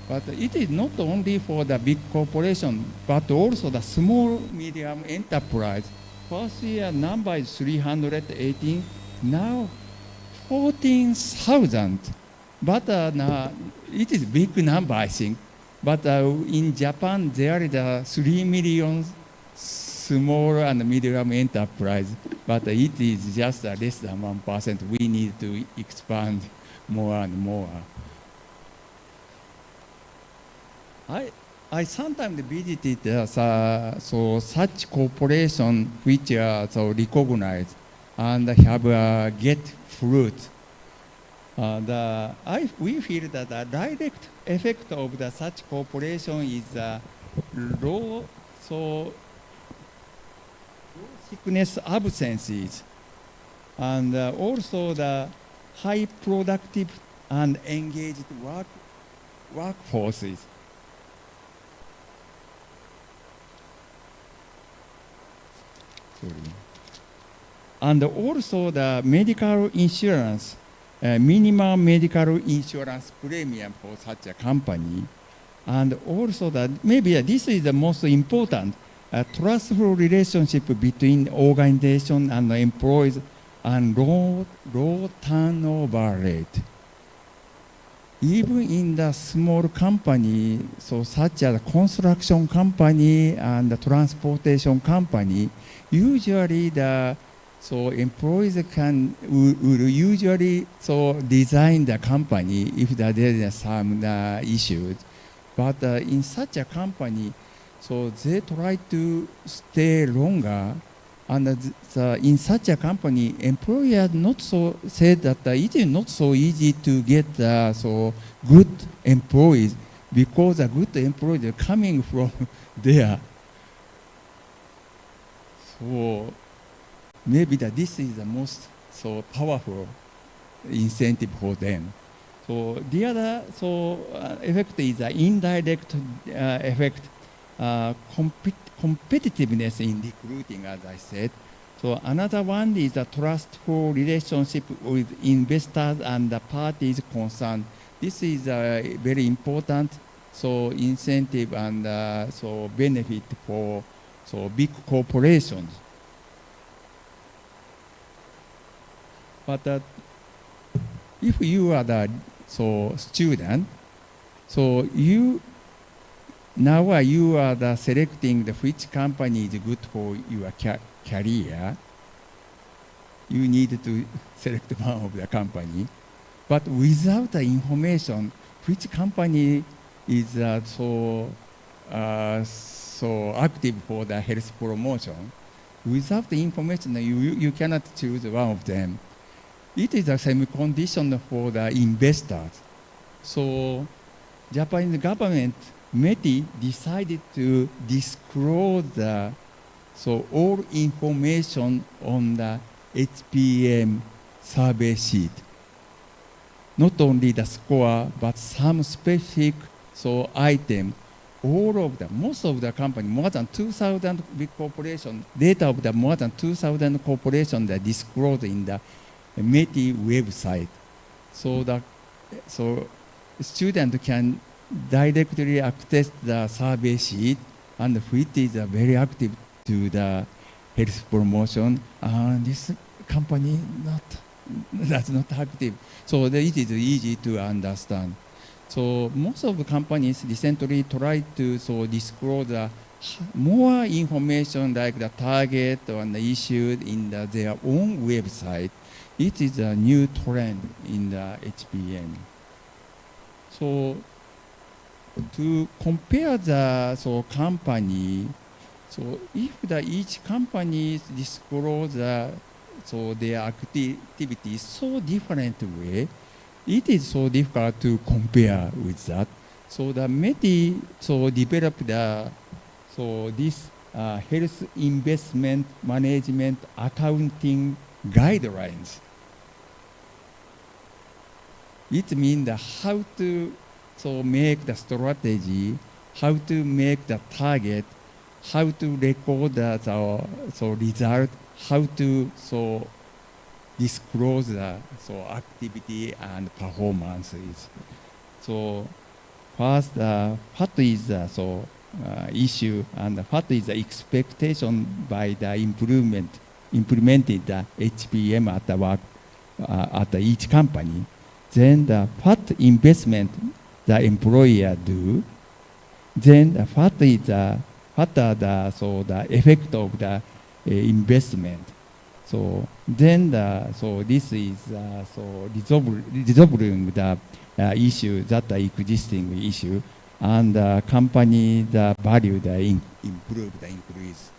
But it is not only for the big corporation, but also the small medium enterprise. First year number is 318, now 14,000. But it is big number, I think. But in Japan, there is 3 million small and medium enterprise, but it is just less than 1%. We need to expand more and more. I sometimes visited such corporations which are recognized and have get fruit. We feel that the direct effect of such corporation is low sickness absences, and also the high productive and engaged workforces. And also the medical insurance, minimum medical insurance premium for such a company. And also that maybe this is the most important, a trustful relationship between organization and employees, and low turnover rate. Even in the small company, such as construction company and the transportation company, usually employees will usually design the company if there is some issues. But in such a company, they try to stay longer. And in such a company, employers not said that it is not so easy to get good employees, because the good employees are coming from there. So maybe this is the most powerful incentive for them. So the other effect is the indirect effect, competitiveness in recruiting, as I said. So another one is a trustful relationship with investors and the parties concerned. This is a very important incentive and benefit for big corporations. But if you are the student, now you are selecting which company is good for your career. You need to select one of the company, but without the information, which company is so active for the health promotion, without the information, you cannot choose one of them. It is the same condition for the investors. So Japanese government METI decided to disclose all information on the HPM survey sheet. Not only the score, but some specific item. Most of the company, more than 2,000 big corporations, data of the more than 2,000 corporations are disclosed in the METI website. So student can directly access the survey sheet, and which is very active to the health promotion. And this company that's not active, so it is easy to understand. So most of the companies recently try to disclose more information like the target and the issue in their own website. It is a new trend in the HPM. So to compare the company, so if each company disclose their activity so different way, it is so difficult to compare with that. So the METI developed this health investment management accounting guidelines. It means how to make the strategy, how to make the target, how to record the result, how to disclose the activity and performances. So first, what is the issue and what is the expectation by the implemented the HPM at the work at each company. Then what investment the employer do. Then what are the effect of the investment. So then this is resolving the issue that the existing issue, and the company the value improve the increase.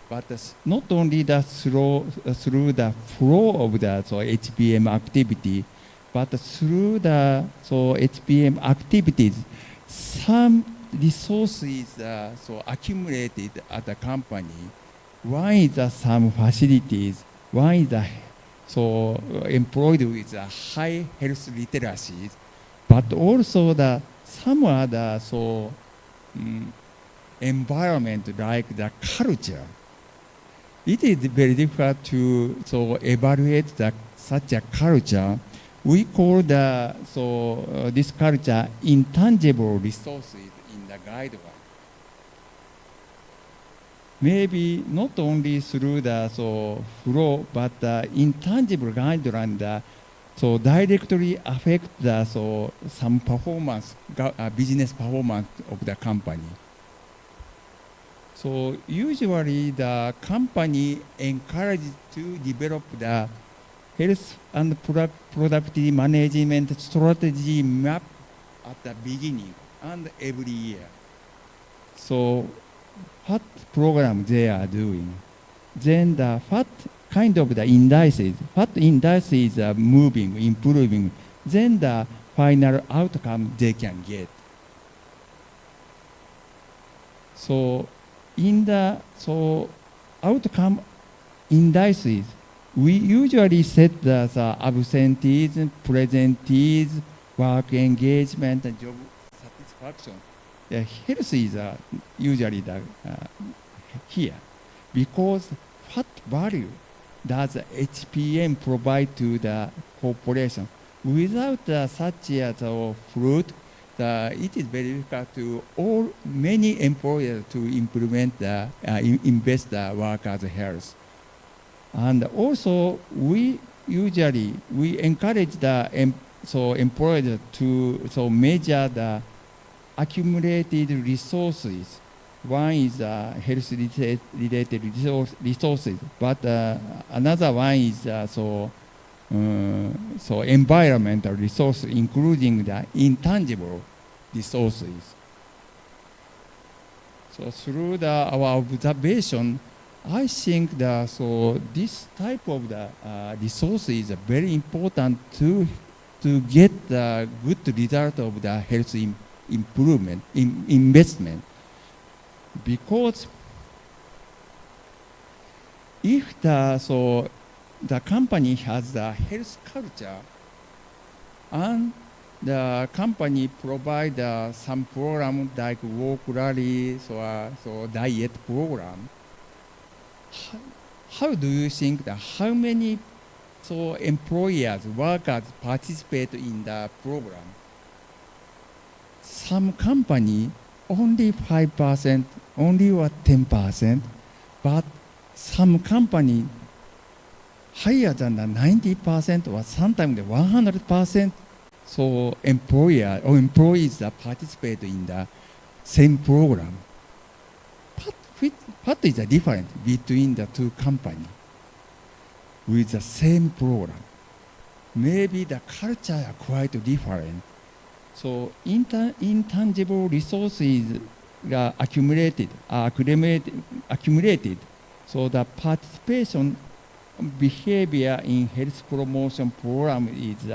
But not only through the flow of the HPM activity, but through the HPM activities, some resources accumulated at the company. One is some facilities, one is employed with high health literacy, but also some other environment like the culture. It is very difficult to evaluate such a culture. We call this culture intangible resources in the guideline. Maybe not only through the flow, but intangible guideline directly affect some performance, business performance of the company. So usually the company encourages to develop the health and productivity management strategy map at the beginning and every year. So what program they are doing, then what kind of the indices, what indices are moving, improving, then the final outcome they can get. So in the outcome indices, we usually set the absenteeism, presenteeism, work engagement, and job satisfaction. The health is usually here, because what value does HPM provide to the corporation? Without such a fruit, it is very difficult to many employers to implement invest the workers' health. And also, we encourage the employers to measure the accumulated resources. One is health-related resources, but another one is environmental resources, including the intangible resources. So through our observation, I think this type of the resources is very important to get the good result of the health improvement investment. Because if the company has a health culture and the company provide some program like work rallies or diet program, how do you think how many employers, workers participate in the program? some company only 5%, only or 10%, but some company higher than the 90% or sometimes the 100%. So employer or employees that participate in the same program. What is the difference between the two companies with the same program? Maybe the culture are quite different. So intangible resources are accumulated. So the participation behavior in health promotion program is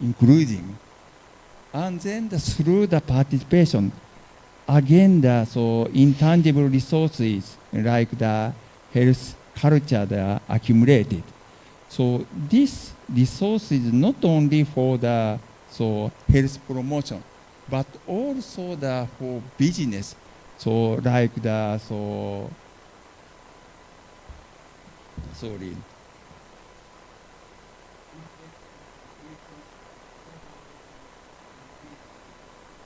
increasing. And then through the participation, again, so intangible resources like the health culture that are accumulated. So this resource is not only for the health promotion, but also for business. So like the sorry.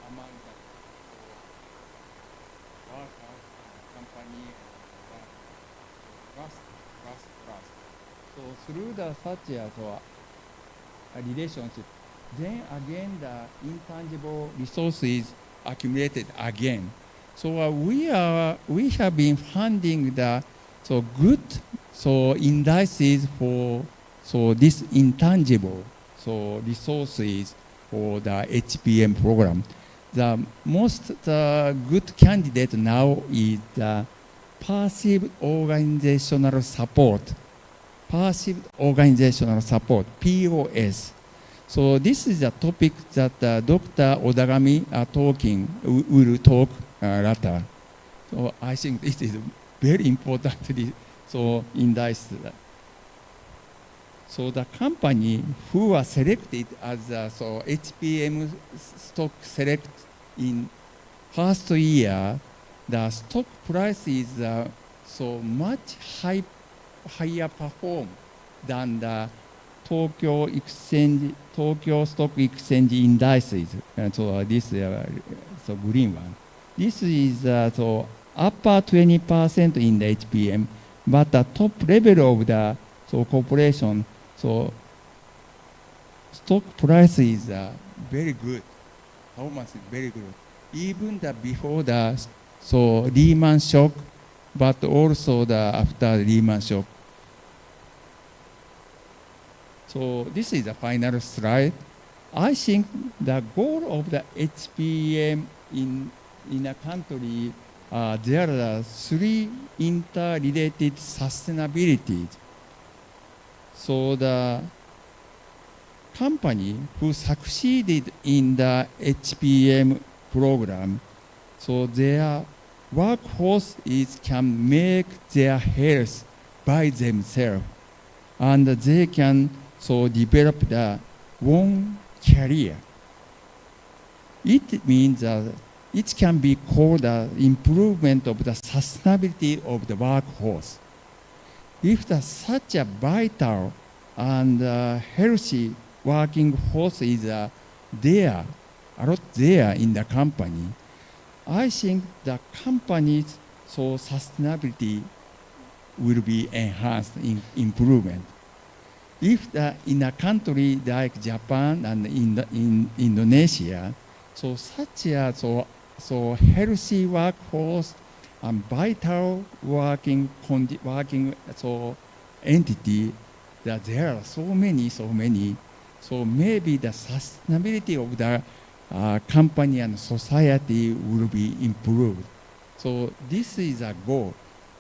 Among the workers, company, trust. So through the such a relationship, then again the intangible resources accumulated again. So we have been funding the good indices for this intangible resources for the HPM program. The most good candidate now is the perceived organizational support. Perceived organizational support, POS. So this is a topic that Dr. Odagami will talk later. So I think this is very important. Indice. So the company who are selected as HPM stock select in first year, the stock price is much higher perform than the Tokyo Stock Exchange indices. So this green one. This is upper 20% in the HPM, but the top level of the corporation, stock price is very good. How much is very good? Even before the Lehman shock, but also after Lehman shock. So this is the final slide. I think the goal of the HPM in a country, there are three interrelated sustainabilities. So the company who succeeded in the HPM program, so their workforce can make their health by themselves, and they can develop their own career. It means that it can be called the improvement of the sustainability of the workforce. If such a vital and healthy working force is a lot there in the company, I think the company's sustainability will be enhanced in improvement. If in a country like Japan and in Indonesia, such a healthy workforce and vital working entity, that there are so many. So maybe the sustainability of the company and society will be improved. So this is a goal,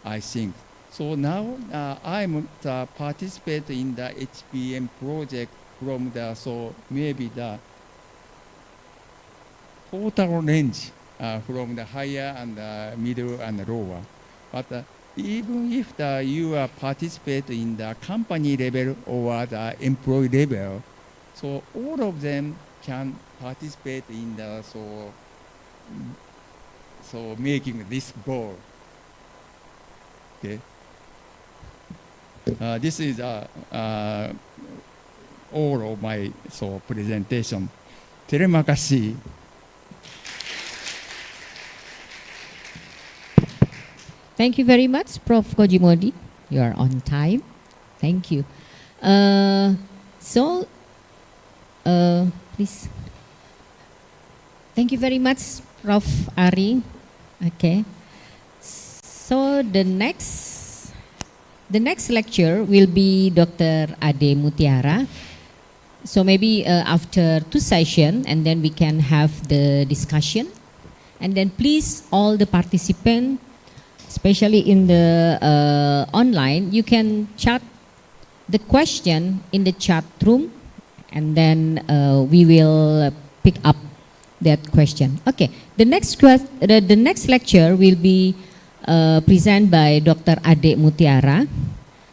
I think. So now I'm participate in the HPM project from maybe the total range from the higher and middle and lower. But even if you are participate in the company level or the employee level, so all of them can participate in the making this goal. Okay. This is all of my presentation. Terima kasih. Thank you very much, Prof. Koji Modi. You are on time. Thank you. Please. Thank you very much, Prof. Ari. Okay. So the next lecture will be Dr. Ade Mutiara. So maybe after 2 sessions, and then we can have the discussion. And then please, all the participants, especially in the online, you can chat the question in the chat room, and then we will pick up that question. Okay, the next lecture will be presented by Dr. Ade Mutiara.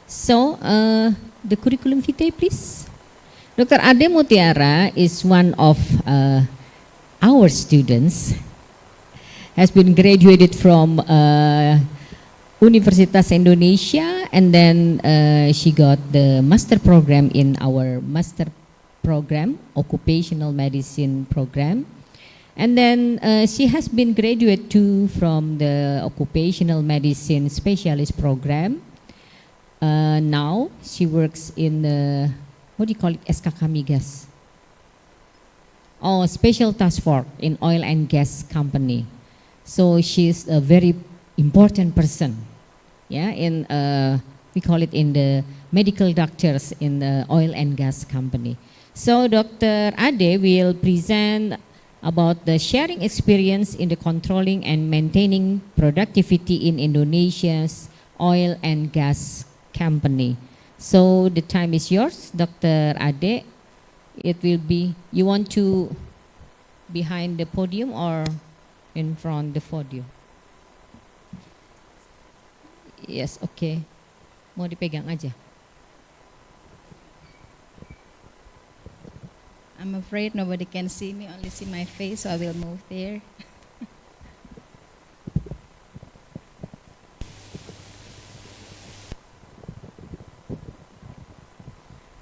So the curriculum vitae, please. Dr. Ade Mutiara is one of our students, has been graduated from Universitas Indonesia, and then she got the master program in our master program, Occupational Medicine program. And then she has been graduate too from the Occupational Medicine Specialist program. Now she works in the, what do you call it, SKK Migas? Oh, Special Task Force in Oil and Gas Company. So she's a very important person, yeah, in, we call it in the medical doctors in the oil and gas company. So Dr. Ade will present about the sharing experience in the controlling and maintaining productivity in Indonesia's oil and gas company. So the time is yours, Dr. Ade. It will be, you want to behind the podium or in front the podium? Yes, okay. Mau dipegang aja. I'm afraid nobody can see me, only see my face, so I will move there.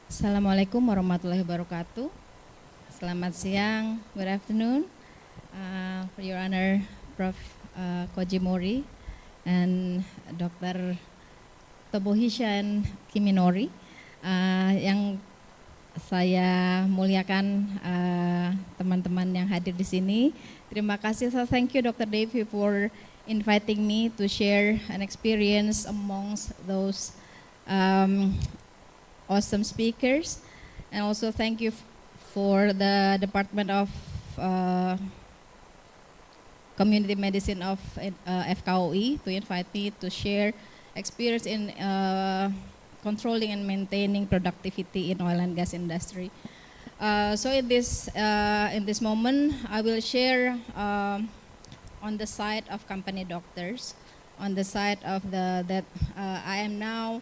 Assalamualaikum warahmatullahi wabarakatuh. Selamat siang, good afternoon. For your honor, Prof. Koji Mori and Dr. Tomohisa and Kiminori, yang saya muliakan teman-teman yang hadir di sini. Terima kasih. So thank you Dr. Dewi for inviting me to share an experience amongst those awesome speakers, and also thank you for the Department of Community Medicine of FKUI to invite me to share experience in controlling and maintaining productivity in oil and gas industry. So in this moment, I will share on the side of company doctors, on the side of that I am now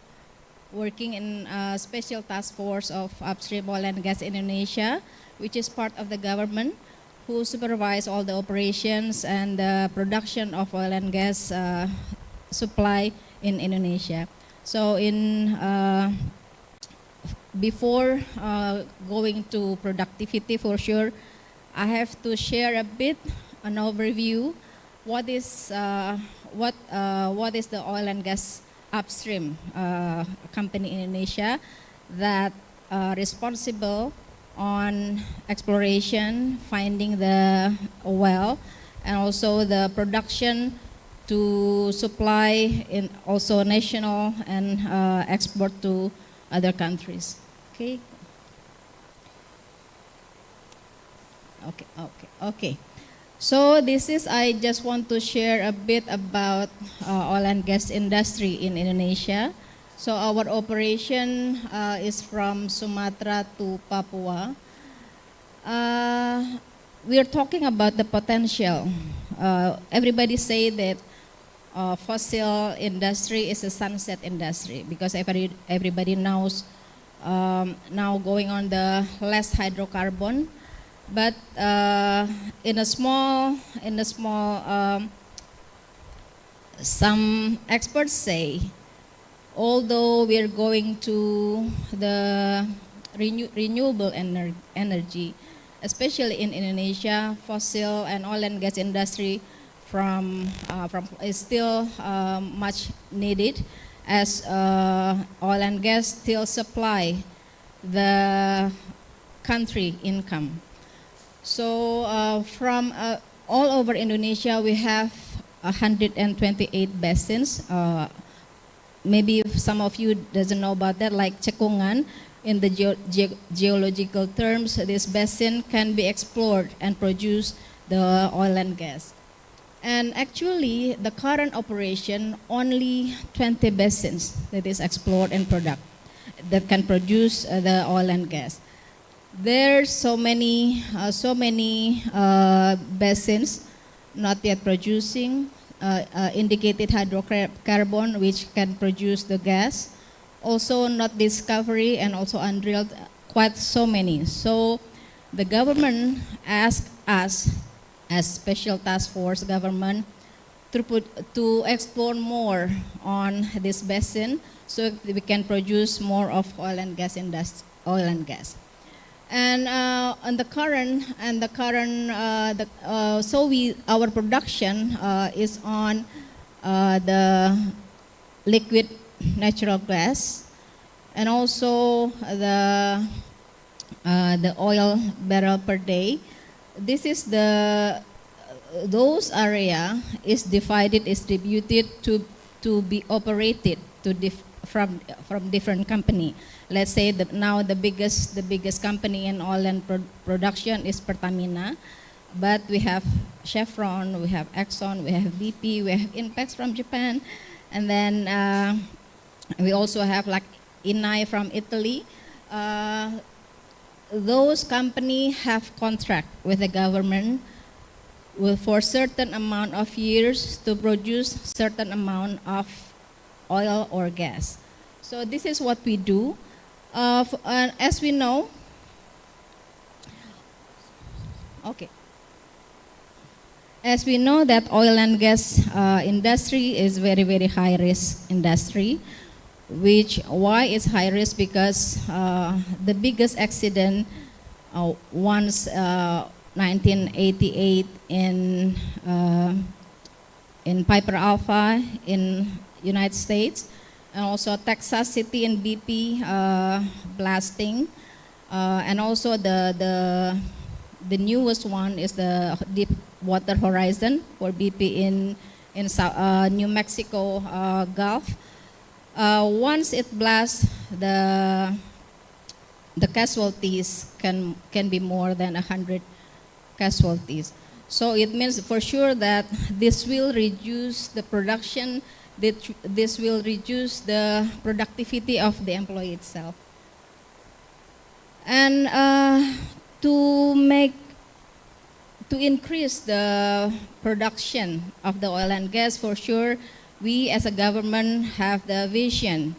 working in a special task force of upstream oil and gas Indonesia, which is part of the government, who supervise all the operations and the production of oil and gas supply in Indonesia. So before going to productivity, for sure, I have to share a bit an overview. What is the oil and gas upstream company in Indonesia that responsible on exploration, finding the well, and also the production to supply in also national and export to other countries. Okay. So I just want to share a bit about oil and gas industry in Indonesia. So our operation is from Sumatra to Papua. We are talking about the potential. Everybody say that fossil industry is a sunset industry because everybody knows now going on the less hydrocarbon. But in a small, some experts say, although we are going to the renewable energy, especially in Indonesia, fossil and oil and gas industry is still much needed, as oil and gas still supply the country income. So from all over Indonesia, we have 128 basins. Maybe some of you doesn't know about that, like cekungan. In the geological terms, this basin can be explored and produce the oil and gas. And actually, the current operation, only 20 basins that is explored and product that can produce the oil and gas. There's so many basins not yet producing indicated hydrocarbon, which can produce the gas. Also not discovery and also undrilled, quite so many. So the government asked us as special task force government to explore more on this basin so we can produce more of oil and gas And our production is on the liquid natural gas, and also the oil barrel per day. This is those area is distributed to be operated from different company. Let's say that now the biggest company in oil and production is Pertamina, but we have Chevron, we have Exxon, we have BP, we have Inpex from Japan, and then we also have like Eni from Italy. Those companies have contract with the government for certain amount of years to produce certain amount of oil or gas. So this is what we do. As we know, as we know that oil and gas industry is very, very high risk industry. Why it's high risk? Because the biggest accident once 1988 in Piper Alpha in United States, and also Texas City and BP blasting, and also the newest one is the Deepwater Horizon for BP in New Mexico Gulf. Once it blasts, the casualties can be more than 100 casualties. So it means for sure that this will reduce the production, this will reduce the productivity of the employee itself. And to increase the production of the oil and gas, for sure, we as a government have the vision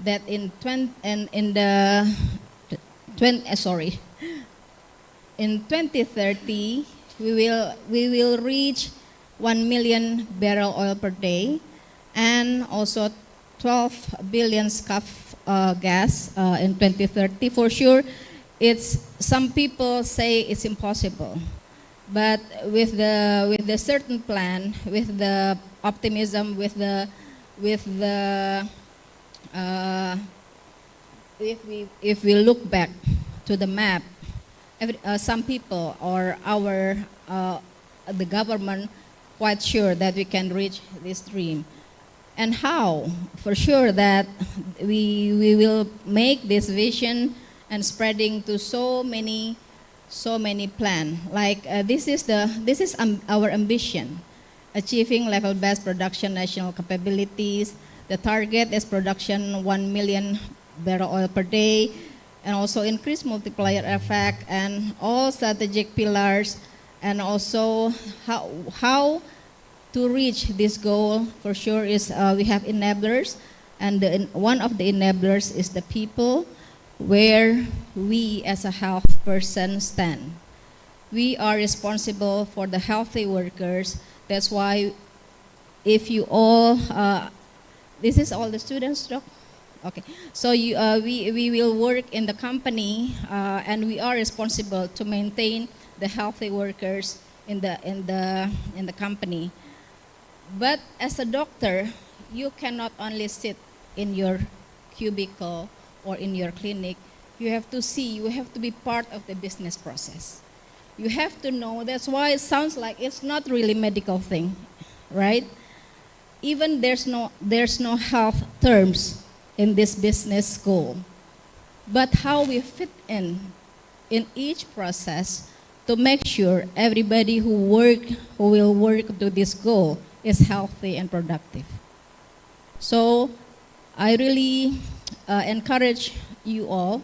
that in 2030 we will reach 1 million barrel oil per day, and also 12 billion scf gas in 2030. For sure, some people say it's impossible, but with the certain plan, with the optimism, if we look back to the map, some people or the government quite sure that we can reach this dream. And how? For sure that we will make this vision and spreading to so many plan. Like this is our ambition, achieving level-based production national capabilities. The target is production 1 million barrel oil per day, and also increase multiplier effect and all strategic pillars, and also how to reach this goal. For sure is we have enablers, and one of the enablers is the people, where we as a health person stand. We are responsible for the healthy workers. That's why if you all, this is all the students, Doc? Okay, so we will work in the company, and we are responsible to maintain the healthy workers in the company. But as a doctor, you cannot only sit in your cubicle or in your clinic. You have to see, you have to be part of the business process. You have to know, that's why it sounds like it's not really medical thing, right? Even there's no health terms in this business school. But how we fit in each process to make sure everybody who will work to this goal is healthy and productive. So I really encourage you all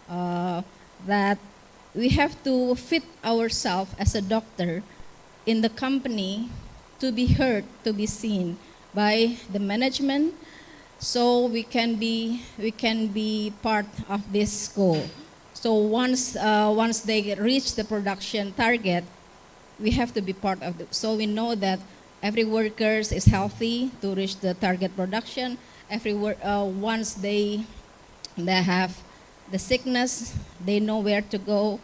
that we have to fit ourselves as a doctor in the company to be heard, to be seen by the management, so we can be part of this goal. So once they reach the production target, we have to be part of it. So we know that every worker is healthy to reach the target production. Once they have the sickness, they know where to go.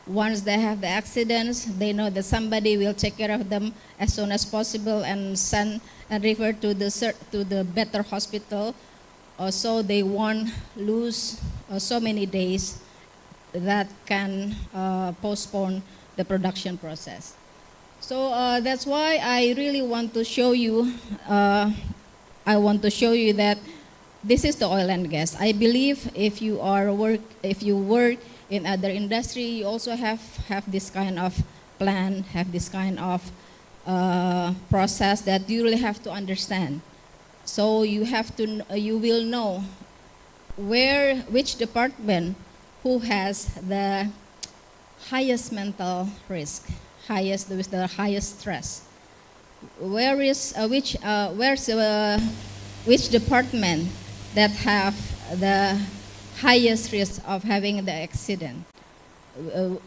Once they have the accidents, they know that somebody will take care of them as soon as possible and send and refer to the better hospital. So they won't lose so many days that can postpone the production process. So that's why I really want to show you. I want to show you that this is the oil and gas. I believe if you work in other industry, you also have this kind of plan, have this kind of process that you really have to understand. So you will know which department who has the highest mental risk, with the highest stress. Which department that have the highest risk of having the accident.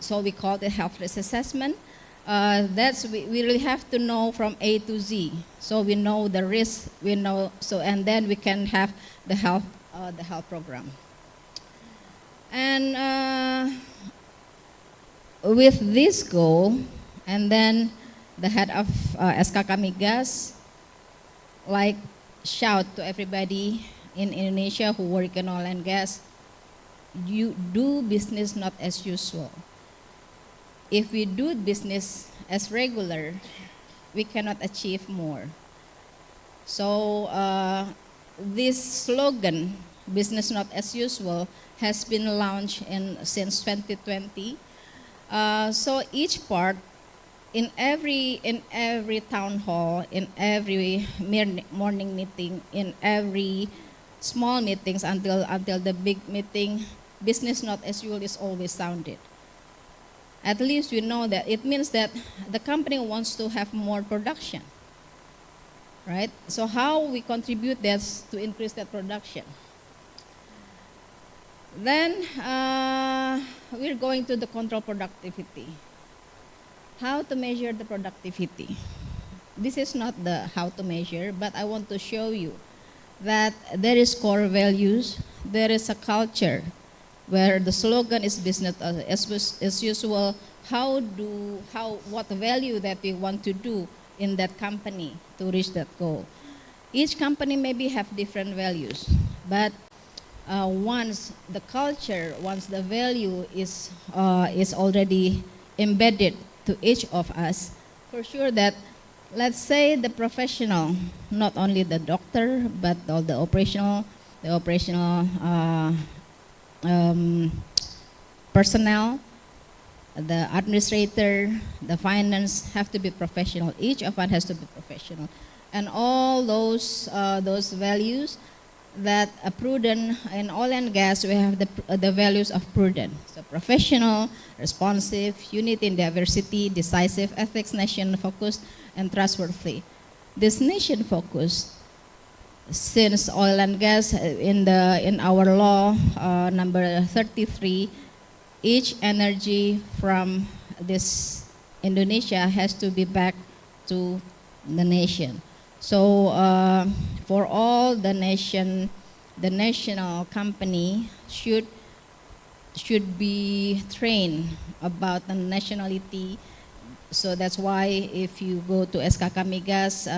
So we call it health risk assessment. We really have to know from A to Z. So we know the risk, and then we can have the health program. And with this goal, and then the head of SpOk Migas shout to everybody in Indonesia who work in oil and gas, you do business not as usual. If we do business as regular, we cannot achieve more. So this slogan, business not as usual, has been launched since 2020. So each part, in every town hall, in every morning meeting, in every small meetings until the big meeting, business not as usual is always sounded. At least you know that it means that the company wants to have more production, right? So how we contribute that to increase that production? Then we're going to the control productivity. How to measure the productivity? This is not the how to measure, but I want to show you that there is core values, there is a culture where the slogan is business as usual. What value that we want to do in that company to reach that goal. Each company maybe have different values, but once the culture, once the value is already embedded to each of us, for sure that, let's say the professional, not only the doctor, but all the operational personnel, the administrator, the finance have to be professional. Each of us has to be professional, and all those values that are prudent in oil and gas. We have the values of prudent, so professional, responsive, unity in diversity, decisive, ethics, nation focused, and trustworthy. This nation focused, since oil and gas in our law number 33, each energy from this Indonesia has to be back to the nation. So for all the national company should be trained about the nationality. So that's why if you go to SpOk Migas,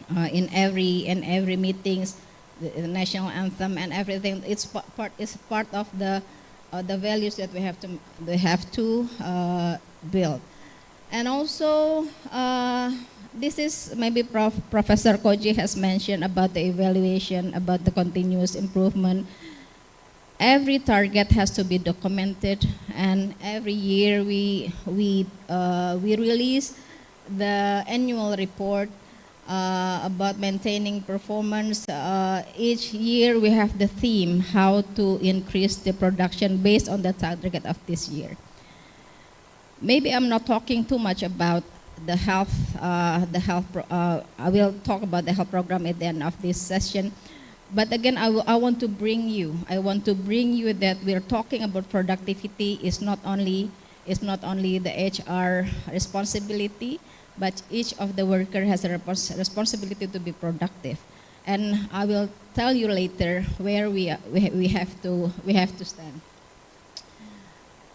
in every meetings, the national anthem and everything. It's part of the values that we have to build. And also, this is maybe Professor Koji has mentioned about the evaluation, about the continuous improvement. Every target has to be documented, and every year we release the annual report about maintaining performance. Each year we have the theme how to increase the production based on the target of this year. Maybe I'm not talking too much about the health. I will talk about the health program at the end of this session. But again, I want to bring you that we're talking about productivity is not only the HR responsibility, but each of the worker has a responsibility to be productive. And I will tell you later where we have to stand.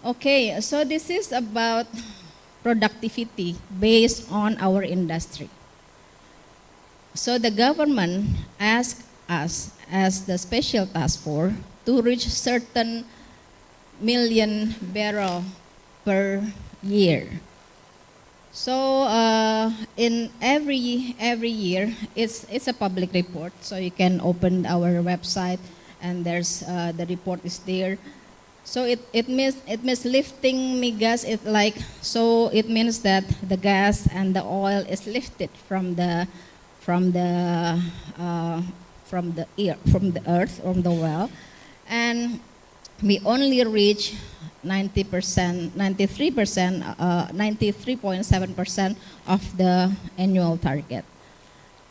Okay, so this is about productivity based on our industry. So the government asked us as the special task force to reach certain million barrel per year. So in every year, it's a public report. So you can open our website, and there's the report is there. So it means lifting migas. It means that the gas and the oil is lifted from the earth, from the well, and we only reach 90%, 93%, 93.7% of the annual target.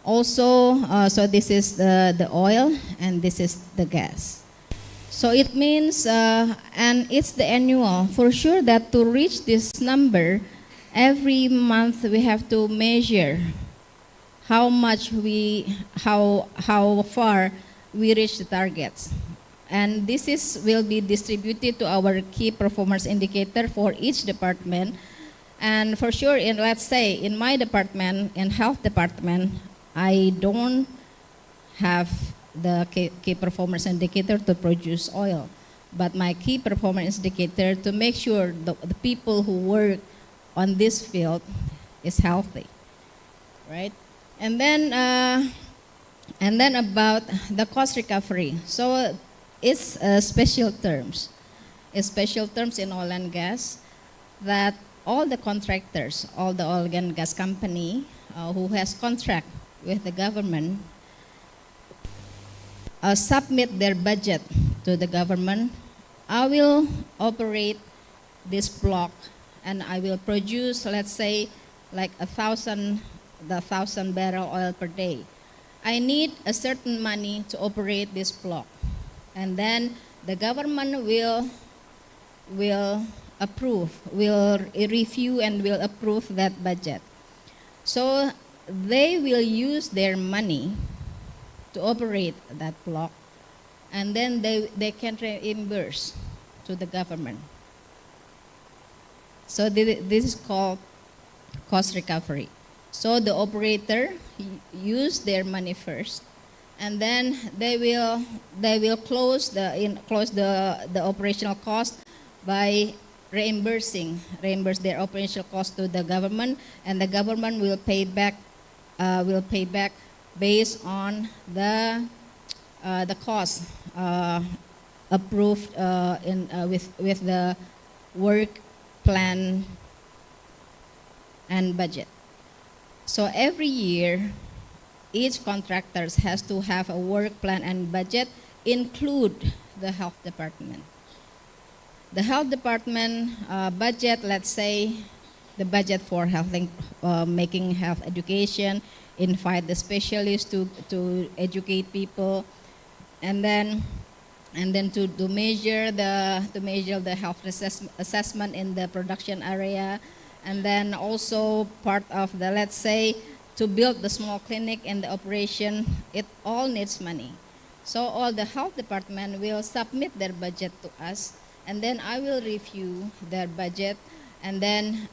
Also, so this is the oil and this is the gas. So it means, and it's the annual. For sure that to reach this number, every month we have to measure how far we reach the targets. And this will be distributed to our key performance indicator for each department. And for sure, let's say in my department, in health department, I don't have the key performance indicator to produce oil, but my key performance indicator to make sure the people who work on this field is healthy, right? And then about the cost recovery. So it's special terms. It's special terms in oil and gas that all the contractors, all the oil and gas company who has contract with the government submit their budget to the government. I will operate this block and I will produce, let's say, like 1,000 barrel oil per day. I need a certain money to operate this block. And then the government will approve, will review and will approve that budget. So they will use their money to operate that block, and then they can reimburse to the government. So this is called cost recovery. So the operator use their money first, and then they will close the operational cost by reimburse their operational cost to the government, and the government will pay back based on the cost approved with the work plan and budget. So every year, each contractor has to have a work plan and budget include the health department. The health department budget, let's say, the budget for health, making health education, invite the specialists to educate people, and then to measure the health assessment in the production area, and then also part of the, let's say, to build the small clinic and the operation. It all needs money. So all the health department will submit their budget to us, and then I will review their budget, and then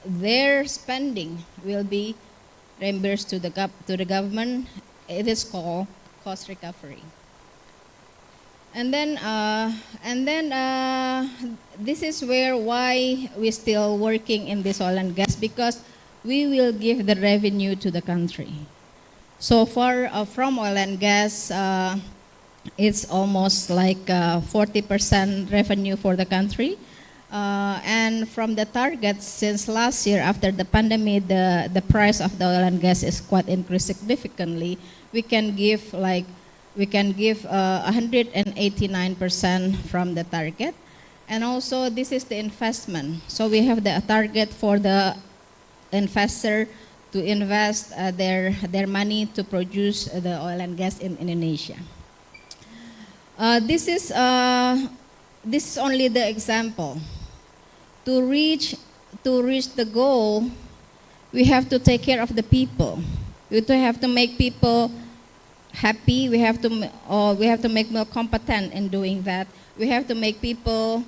their spending will be reimbursed to the government. It is called cost recovery. And then this is why we're still working in this oil and gas, because we will give the revenue to the country. So far from oil and gas, it's almost like 40% revenue for the country. And from the target, since last year after the pandemic, the price of the oil and gas is quite increased significantly. We can give 189% from the target. And also this is the investment. So we have the target for the investor to invest their money to produce the oil and gas in Indonesia. This is only the example. To reach the goal, we have to take care of the people. We have to make people happy. We have to make more competent in doing that. We have to make people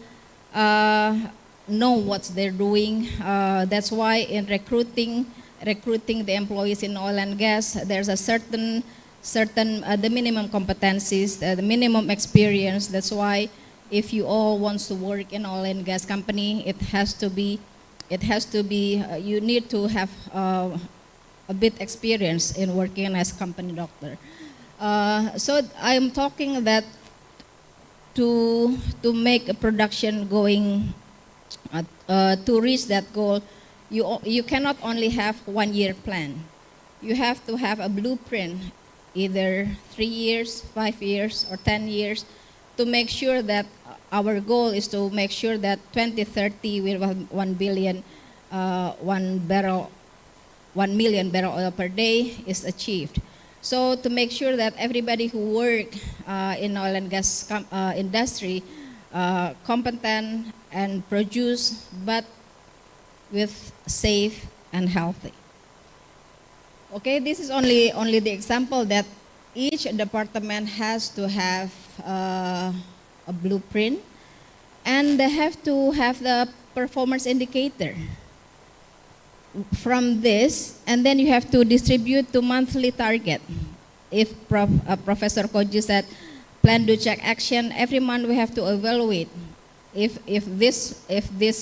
know what they're doing. That's why in recruiting the employees in oil and gas, there's a certain the minimum competencies, the minimum experience. That's why if you all want to work in oil and gas company, it has to be you need to have a bit experience in working as company doctor. So I'm talking that to make a production going to reach that goal, you cannot only have 1 year plan. You have to have a blueprint, either 3 years, 5 years, or 10 years, to make sure that our goal is to make sure that 2030 we will have 1 million barrel oil per day is achieved. So to make sure that everybody who work in oil and gas industry competent and produce, but with safe and healthy. Okay, this is only the example that each department has to have a blueprint, and they have to have the performance indicator from this, and then you have to distribute to monthly target. If Professor Koji said, plan, do, check, action, every month we have to evaluate. If this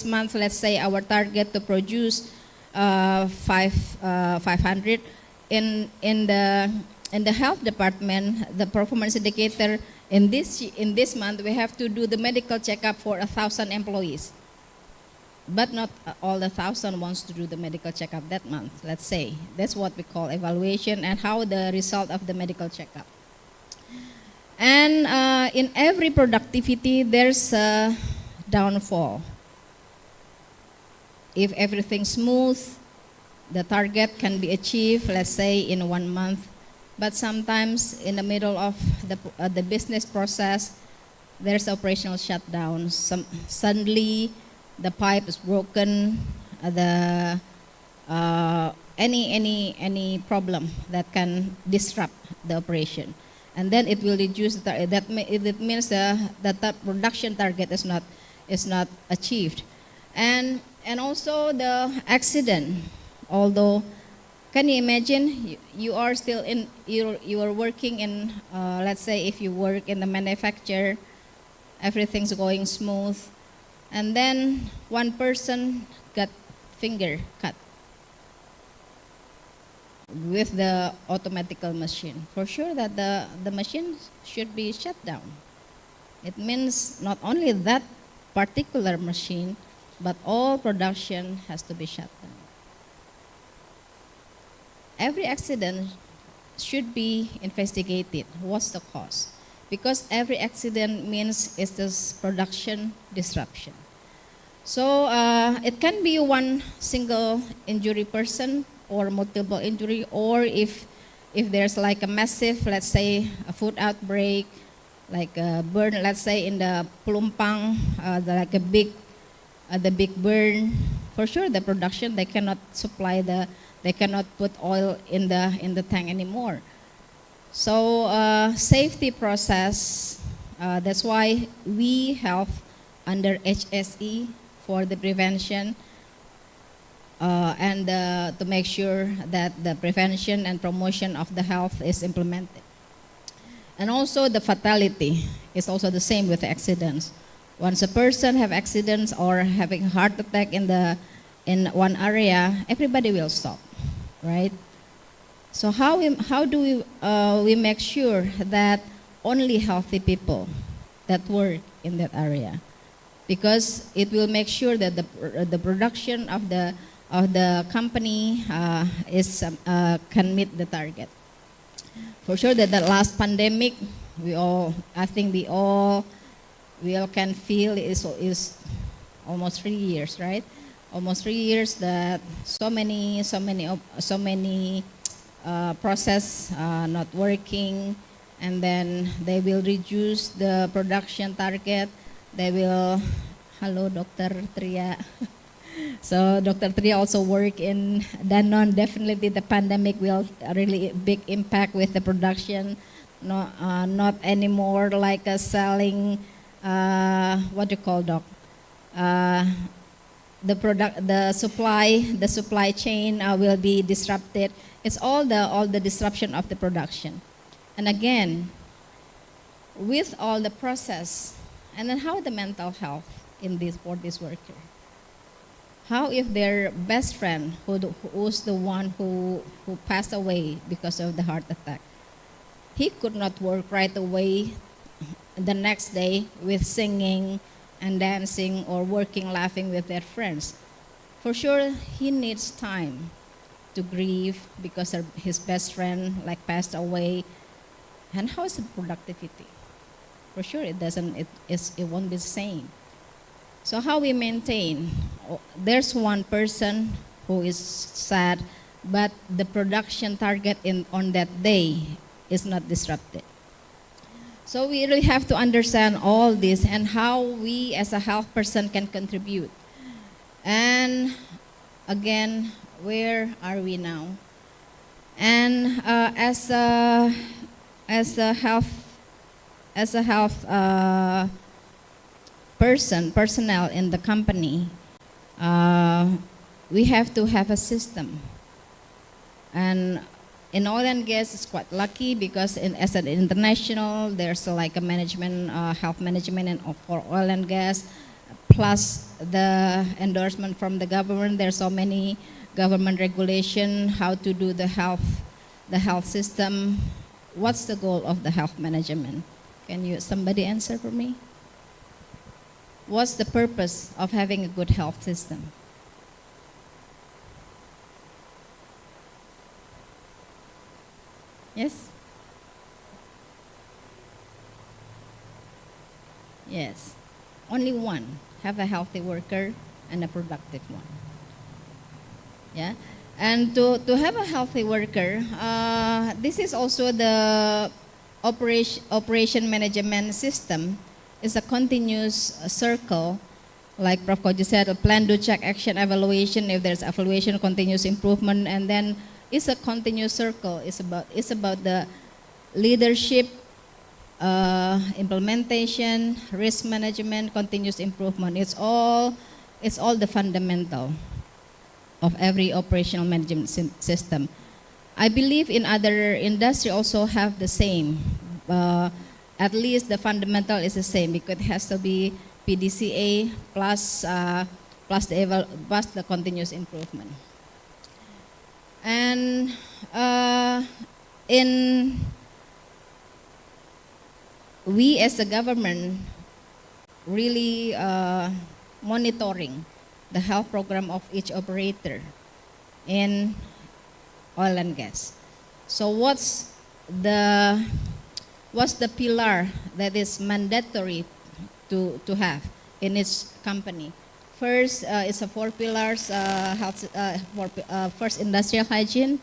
month, let's say our target to produce 500 in the health department, the performance indicator in this month we have to do the medical checkup for 1,000 employees, but not all the 1,000 wants to do the medical checkup that month. Let's say that's what we call evaluation and how the result of the medical checkup. And in every productivity there's a downfall. If everything's smooth, the target can be achieved, let's say in 1 month. But sometimes in the middle of the business process, there's operational shutdown. Suddenly, the pipe is broken. Any problem that can disrupt the operation, and then it will reduce it means that the production target is not achieved, and also the accident. Although, can you imagine you are still you are working in let's say if you work in the manufacture, everything's going smooth, and then one person got finger cut with the automatical machine. For sure that the machine should be shut down. It means not only that particular machine, but all production has to be shut down. Every accident should be investigated. What's the cause? Because every accident means it's this production disruption. So it can be one single injury person or multiple injury, or if there's like a massive, let's say a food outbreak, like a burn, let's say in the Pelumpang, like a big burn. For sure, the production they cannot they cannot put oil in the tank anymore. So safety process. That's why we have under HSE for the prevention. and to make sure that the prevention and promotion of the health is implemented. And also the fatality is also the same with accidents. Once a person have accidents or having heart attack in one area, everybody will stop, right? So how do we make sure that only healthy people that work in that area? Because it will make sure that the production of the company can meet the target. For sure that the last pandemic, we all can feel is almost 3 years, right? Almost 3 years that so many process not working, and then they will reduce the production target. They will, hello Dr. Tria. So Dr. Tria also work in Danone. Definitely the pandemic will really big impact with the production. No, not anymore like selling, what do you call, Doc? The supply chain will be disrupted. It's all the disruption of the production. And again, with all the process, and then how the mental health for this worker? How if their best friend who's the one who passed away because of the heart attack, he could not work right away the next day with singing and dancing or working, laughing with their friends. For sure, he needs time to grieve because his best friend passed away. And how is the productivity? For sure, it won't be the same. So how we maintain? There's one person who is sad, but the production target on that day is not disrupted. So we really have to understand all this and how we as a health person can contribute. And again, where are we now? And as a health personnel in the company, we have to have a system. And in oil and gas, it's quite lucky because as an international, there's like a management, health management for oil and gas, plus the endorsement from the government. There's so many government regulation how to do the health system. What's the goal of the health management? Can somebody answer for me? What's the purpose of having a good health system? Yes? Yes. Only one. Have a healthy worker and a productive one. Yeah? And to have a healthy worker, this is also the operation management system. It's a continuous circle. Like Prof. Koji said, a plan, do, check, action, evaluation. If there's evaluation, continuous improvement, and then it's a continuous circle. It's about the leadership, implementation, risk management, continuous improvement. It's all the fundamental of every operational management system. I believe in other industry also have the same. At least the fundamental is the same because it has to be PDCA plus the continuous improvement. And we as a government really monitoring the health program of each operator in oil and gas. So what's the pillar that is mandatory to have in each company? First, it's a 4 pillars, first, industrial hygiene.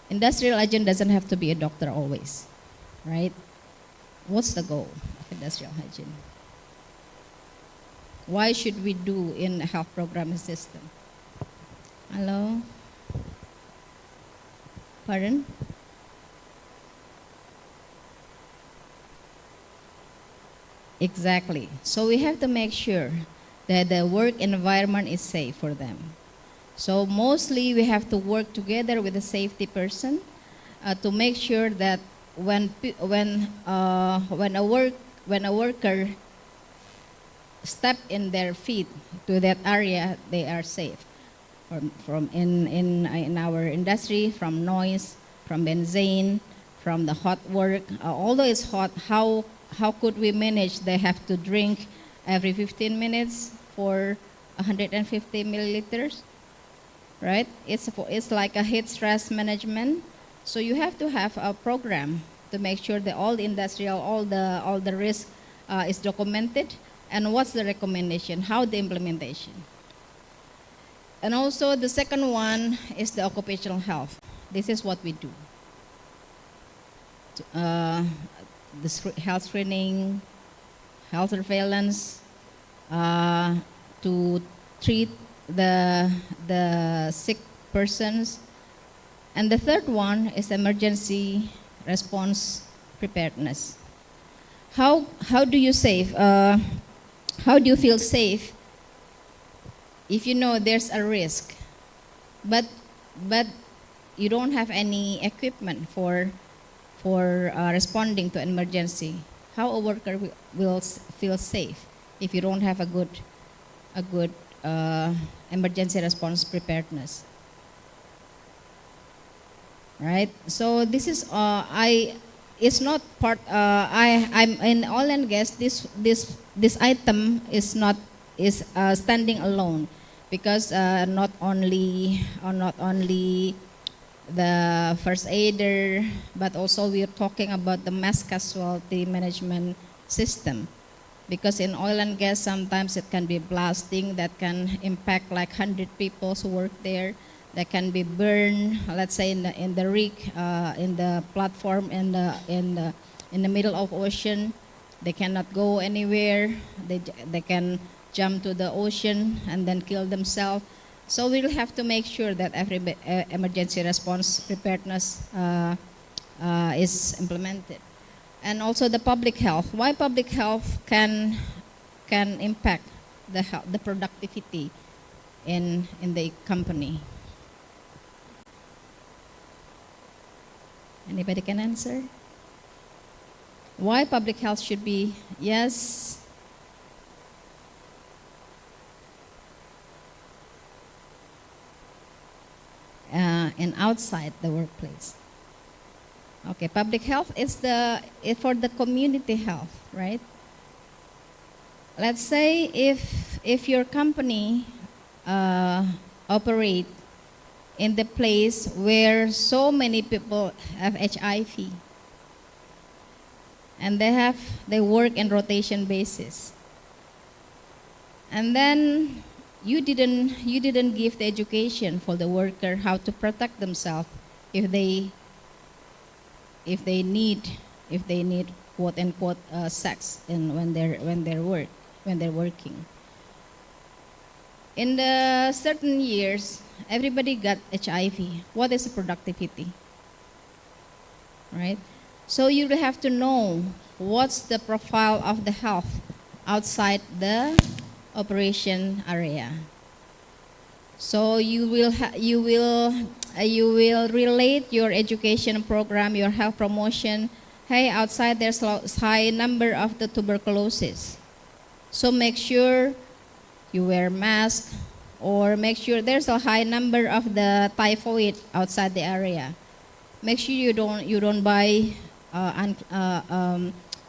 Industrial hygiene doesn't have to be a doctor always, right? What's the goal of industrial hygiene? Why should we do in a health program system? Hello? Pardon? Exactly. So we have to make sure that the work environment is safe for them. So mostly we have to work together with the safety person to make sure that when a worker step in their feet to that area, they are safe. From in our industry, from noise, from benzene, from the hot work. Although it's hot, how could we manage? They have to drink every 15 minutes for 150 milliliters, right? It's like a heat stress management. So you have to have a program to make sure that all the risk is documented, and what's the recommendation, how the implementation. And also the second one is the occupational health. This is what we do. The health screening, health surveillance, to treat the sick persons. And the third one is emergency response preparedness. How do you save? How do you feel safe if you know there's a risk, but you don't have any equipment for responding to an emergency? How a worker will feel safe if you don't have a good emergency response preparedness? Right. So this is it's not part. I'm in oil and gas. This item is standing alone, because not only the first aider, but also we're talking about the mass casualty management system. Because in oil and gas, sometimes it can be blasting that can impact like 100 people who work there. That can be burned, let's say in the rig, in the platform, in the middle of ocean. They cannot go anywhere. They can jump to the ocean and then kill themselves. So we'll have to make sure that every emergency response preparedness is implemented. And also the public health. Why public health can impact the productivity in the company? Anybody can answer? Why public health should be, yes? And outside the workplace. Okay, public health is for the community health, right? Let's say if your company operate in the place where so many people have HIV, and they work in rotation basis, and then you didn't give the education for the worker how to protect themselves if they need quote unquote sex when they're working. In the certain years, everybody got HIV. What is the productivity? Right? So you will have to know what's the profile of the health outside the operation area. So you will relate your education program, your health promotion. Hey, outside there's a high number of the tuberculosis. So make sure you wear mask, or make sure there's a high number of the typhoid outside the area. Make sure you don't buy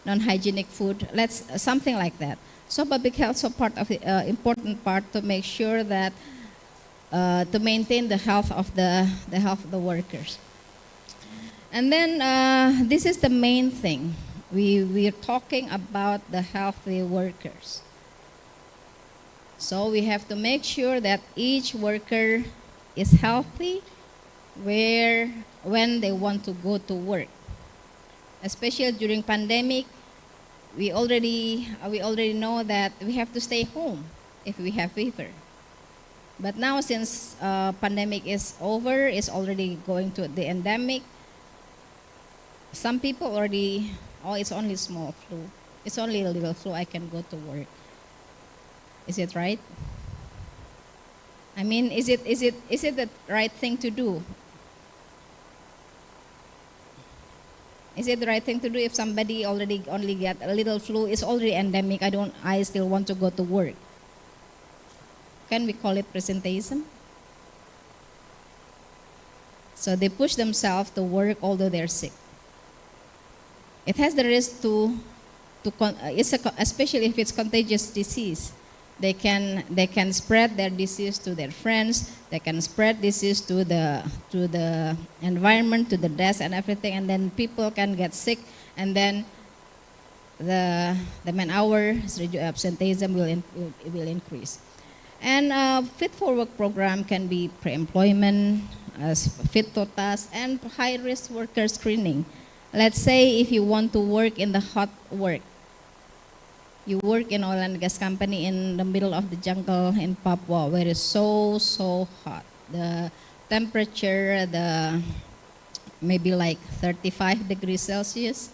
non-hygienic food. Something like that. So public health is part of the important part to make sure that to maintain the health of the workers. And then this is the main thing. We're talking about the healthy workers. So we have to make sure that each worker is healthy when they want to go to work. Especially during pandemic, we already know that we have to stay home if we have fever. But now, since pandemic is over, it's already going to the endemic. Some people already, it's only small flu. It's only a little flu, I can go to work. Is it right? I mean, is it the right thing to do? Is it the right thing to do if somebody already only get a little flu, it's already endemic, I still want to go to work? Can we call it presenteism? So they push themselves to work although they're sick. It has the risk especially if it's contagious disease. They can spread their disease to their friends. They can spread disease to the environment, to the desk and everything, and then people can get sick, and then the man-hour absenteeism will increase. And fit for work program can be pre-employment, fit to task, and high-risk worker screening. Let's say if you want to work in the hot work, you work in oil and gas company in the middle of the jungle in Papua, where it's so hot. The temperature, maybe like 35 degrees Celsius,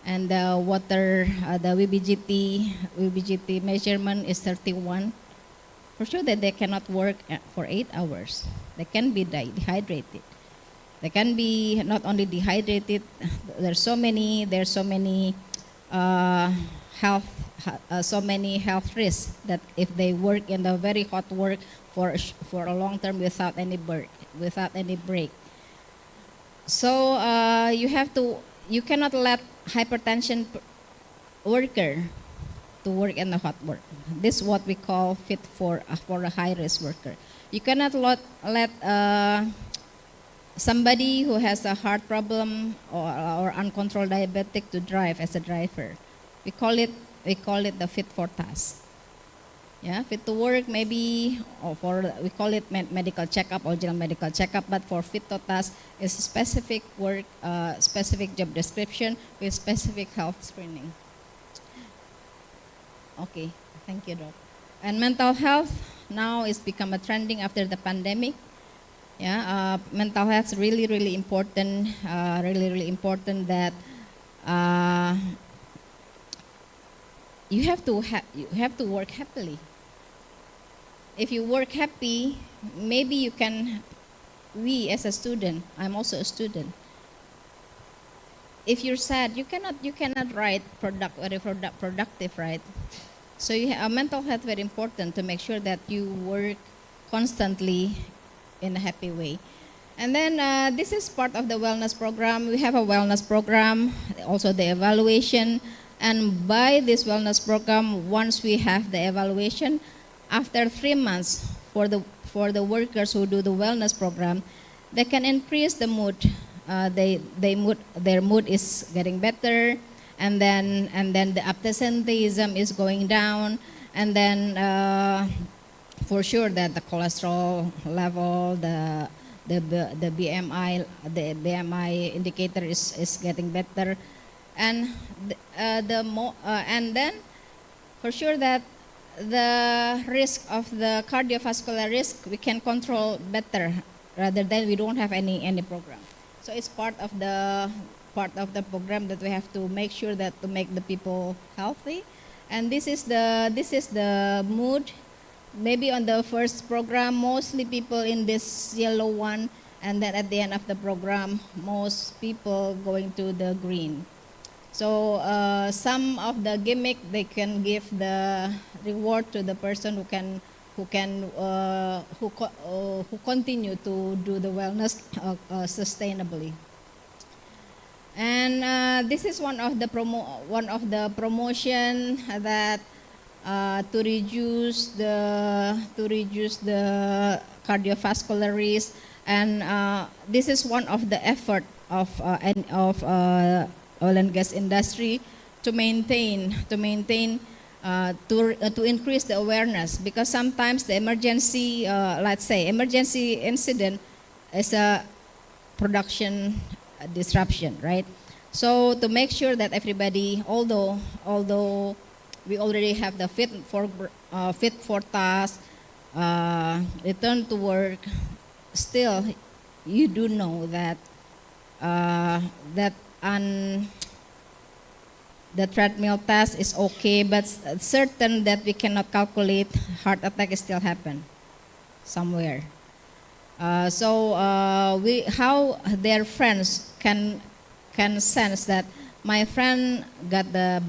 and the water, the VBGT measurement is 31. For sure that they cannot work for 8 hours. They can be dehydrated. They can be not only dehydrated. There's so many health risks that if they work in the very hot work for a long term without any break. So you cannot let hypertension worker to work in the hot work. This is what we call fit for a high risk worker. You cannot let somebody who has a heart problem or uncontrolled diabetic to drive as a driver. We call it the fit for task. Yeah, fit to work maybe, we call it medical checkup or general medical checkup, but for fit to task is specific work, specific job description with specific health screening. Okay, thank you, Doc. And mental health now is become a trending after the pandemic. Yeah, mental health is really important. Really important that you have to work happily. If you work happy, maybe you can. We as a student, I'm also a student. If you're sad, you cannot write very productive, right? So mental health very important to make sure that you work constantly in a happy way. And then this is part of the wellness program. We have a wellness program, also the evaluation. And by this wellness program, once we have the evaluation, after 3 months for the workers who do the wellness program, they can increase the mood. Their mood is getting better, and then the absenteeism is going down, and then for sure that the cholesterol level, the BMI indicator is getting better, and and then for sure that the risk of the cardiovascular risk we can control better rather than we don't have any program. So it's part of the program that we have to make sure that to make the people healthy, and this is the mood. Maybe on the first program, mostly people in this yellow one, and then at the end of the program, most people going to the green. So some of the gimmick, they can give the reward to the person who continue to do the wellness sustainably. And this is one of the promotion that to reduce the cardiovascular risk, and this is one of the effort of oil and gas industry to increase the awareness, because sometimes the emergency, let's say emergency incident is a production disruption, right? So to make sure that everybody, although we already have the fit for task, return to work, still you do know that the treadmill task is okay, but certain that we cannot calculate, heart attack still happen. somewhere. How their friends can sense that my friend got the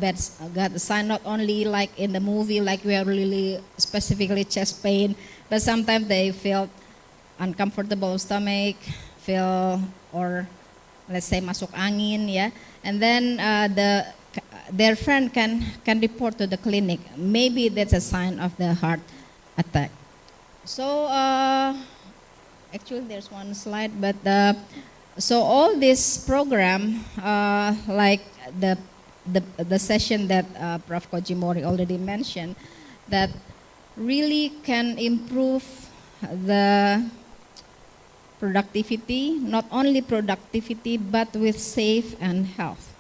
sign not only like in the movie, like we are really specifically chest pain, but sometimes they feel uncomfortable stomach, or let's say masuk angin, yeah, and then their friend can report to the clinic. Maybe that's a sign of the heart attack. So actually there's one slide, but so all this program, like the session that Prof. Koji Mori already mentioned, that really can improve the productivity, not only productivity, but with safe and health.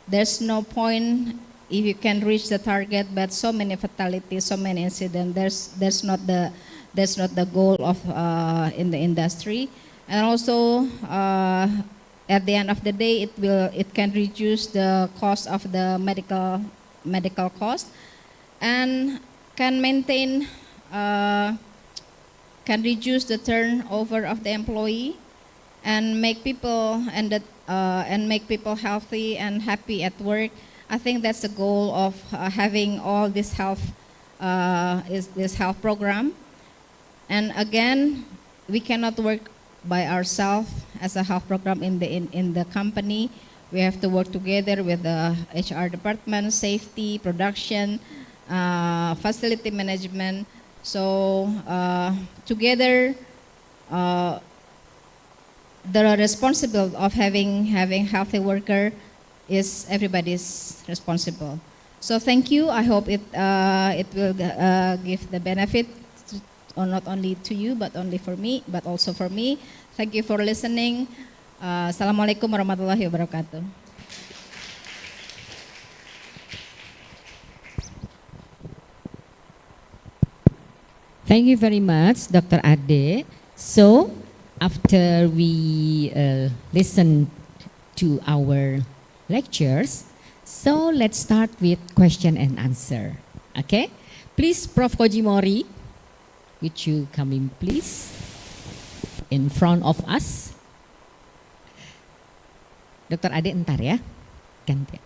There's no point if you can reach the target, but so many fatalities, so many incidents. There's not the goal of in the industry. And also, at the end of the day, it can reduce the cost of the medical cost, and can maintain, can reduce the turnover of the employee, and make people make people healthy and happy at work. I think that's the goal of having all this health program. And again, we cannot work by ourselves as a health program in the company. We have to work together with the HR department, safety, production, facility management. So together, the responsibility of having healthy worker is everybody's responsible. So thank you. I hope it will give the benefit, or not only to you, but also for me. Thank you for listening. Assalamualaikum warahmatullahi wabarakatuh. Thank you very much, Dr. Ade. So, after we listen to our lectures, so let's start with question and answer. Okay? Please, Prof. Koji Mori, would you come in, please, in front of us? Dr. Ade entar ya. Gantian.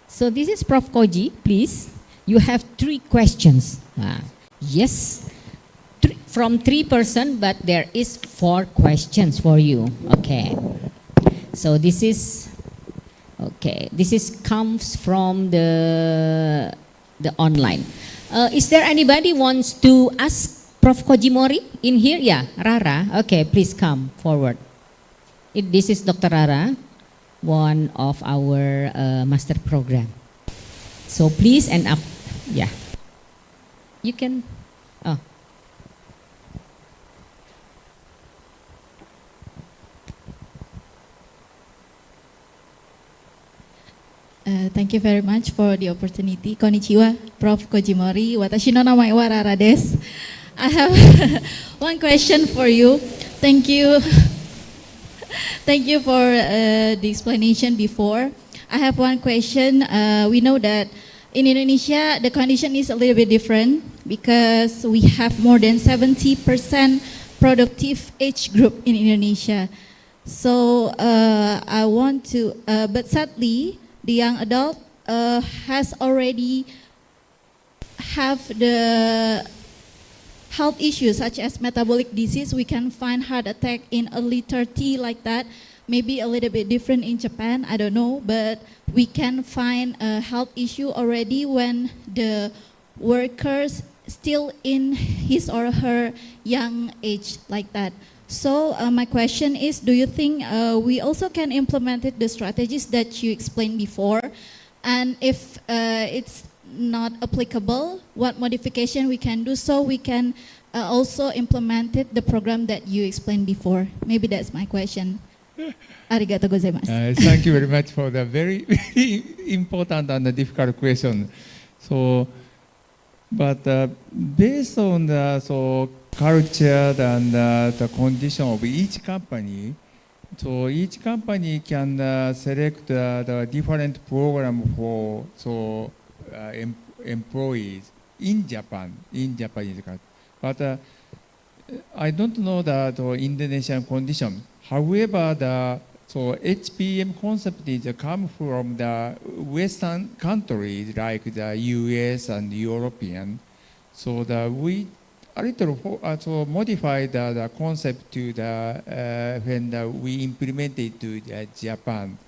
So this is Prof. Koji, please. You have 3 questions. Yes. From 3 person, but there is 4 questions for you. Okay. So this is comes from the online. Is there anybody wants to ask Prof. Koji Mori in here? Yeah, Rara. Okay, please come forward. This is Dr. Rara, one of our master program. So please, and up, yeah. You can, oh. Thank you very much for the opportunity. Konnichiwa, Prof. Koji Mori. Watashi no namae wa Rara desu. I have one question for you. Thank you. Thank you for the explanation before. I have one question. We know that in Indonesia, the condition is a little bit different because we have more than 70% productive age group in Indonesia. So I want to, but sadly, the young adult has already have the health issues such as metabolic disease. We can find heart attack in early 30 like that. Maybe a little bit different in Japan, I don't know, but we can find a health issue already when the workers still in his or her young age like that. So my question is, do you think we also can implement the strategies that you explained before? And if it's not applicable, what modification we can do so we can also implement the program that you explained before? Maybe that's my question. Arigatou gozaimasu. Thank you very much for the very, very important and difficult question. So, but based on the culture and the condition of each company, so each company can select the different program for employees in Japan, in Japanese culture. But I don't know the Indonesian condition. However, so HPM concept is come from the Western countries like the US and European. So we a little so modify the concept to when we implemented to Japan,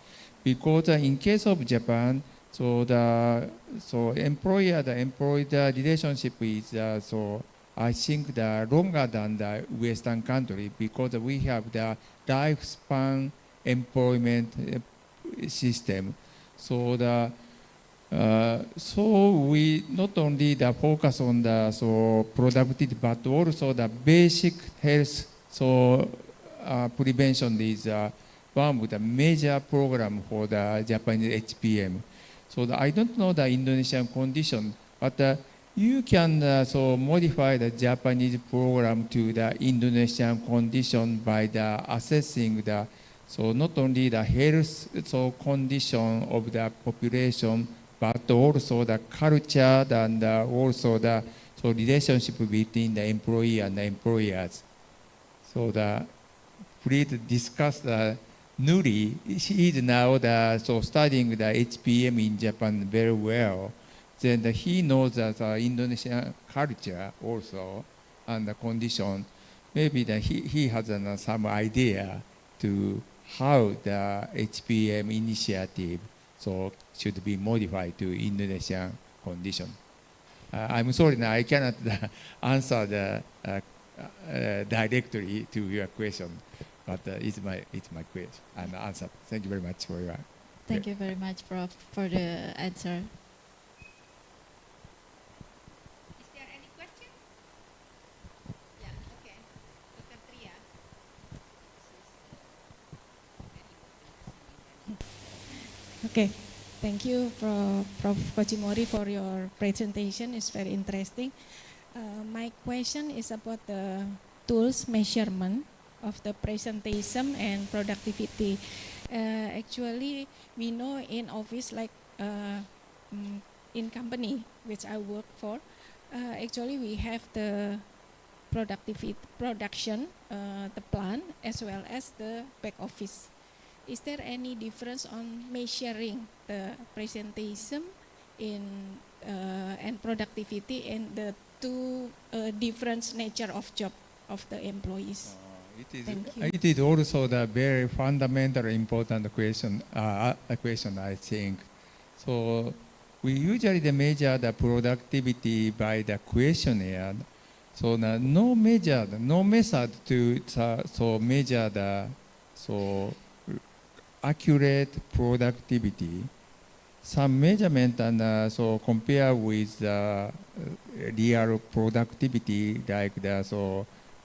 because in case of Japan, so employee relationship is so I think the longer than the Western country, because we have the lifespan employment system. So so we not only focus on the productivity, but also the basic health prevention is one of the major program for the Japanese HPM. So I don't know the Indonesian condition, but you can modify the Japanese program to the Indonesian condition by assessing not only the health condition of the population, but also the culture and also the relationship between the employee and the employers. So please discuss Nuri. He is now studying the HPM in Japan very well. Then he knows the Indonesian culture also and the condition. Maybe he has some idea to how the HPM initiative should be modified to Indonesian condition. I'm sorry, now I cannot answer directly to your question, but it's my question and answer. Thank you very much for your. Thank you very much, Prof, for the answer. Is there any question? Yeah, okay. Dr. Tria. Okay, thank you, Prof. Koji Mori, for your presentation. It's very interesting. My question is about the tools measurement of the presenteism and productivity. Actually, we know in office, like in company which I work for, actually we have the production, the plan, as well as the back office. Is there any difference on measuring the presenteism and productivity in the two different nature of job of the employees? It is also the very fundamental important question, I think. So we usually measure the productivity by the questionnaire. So no method to measure the accurate productivity. Some measurement and compare with the real productivity, like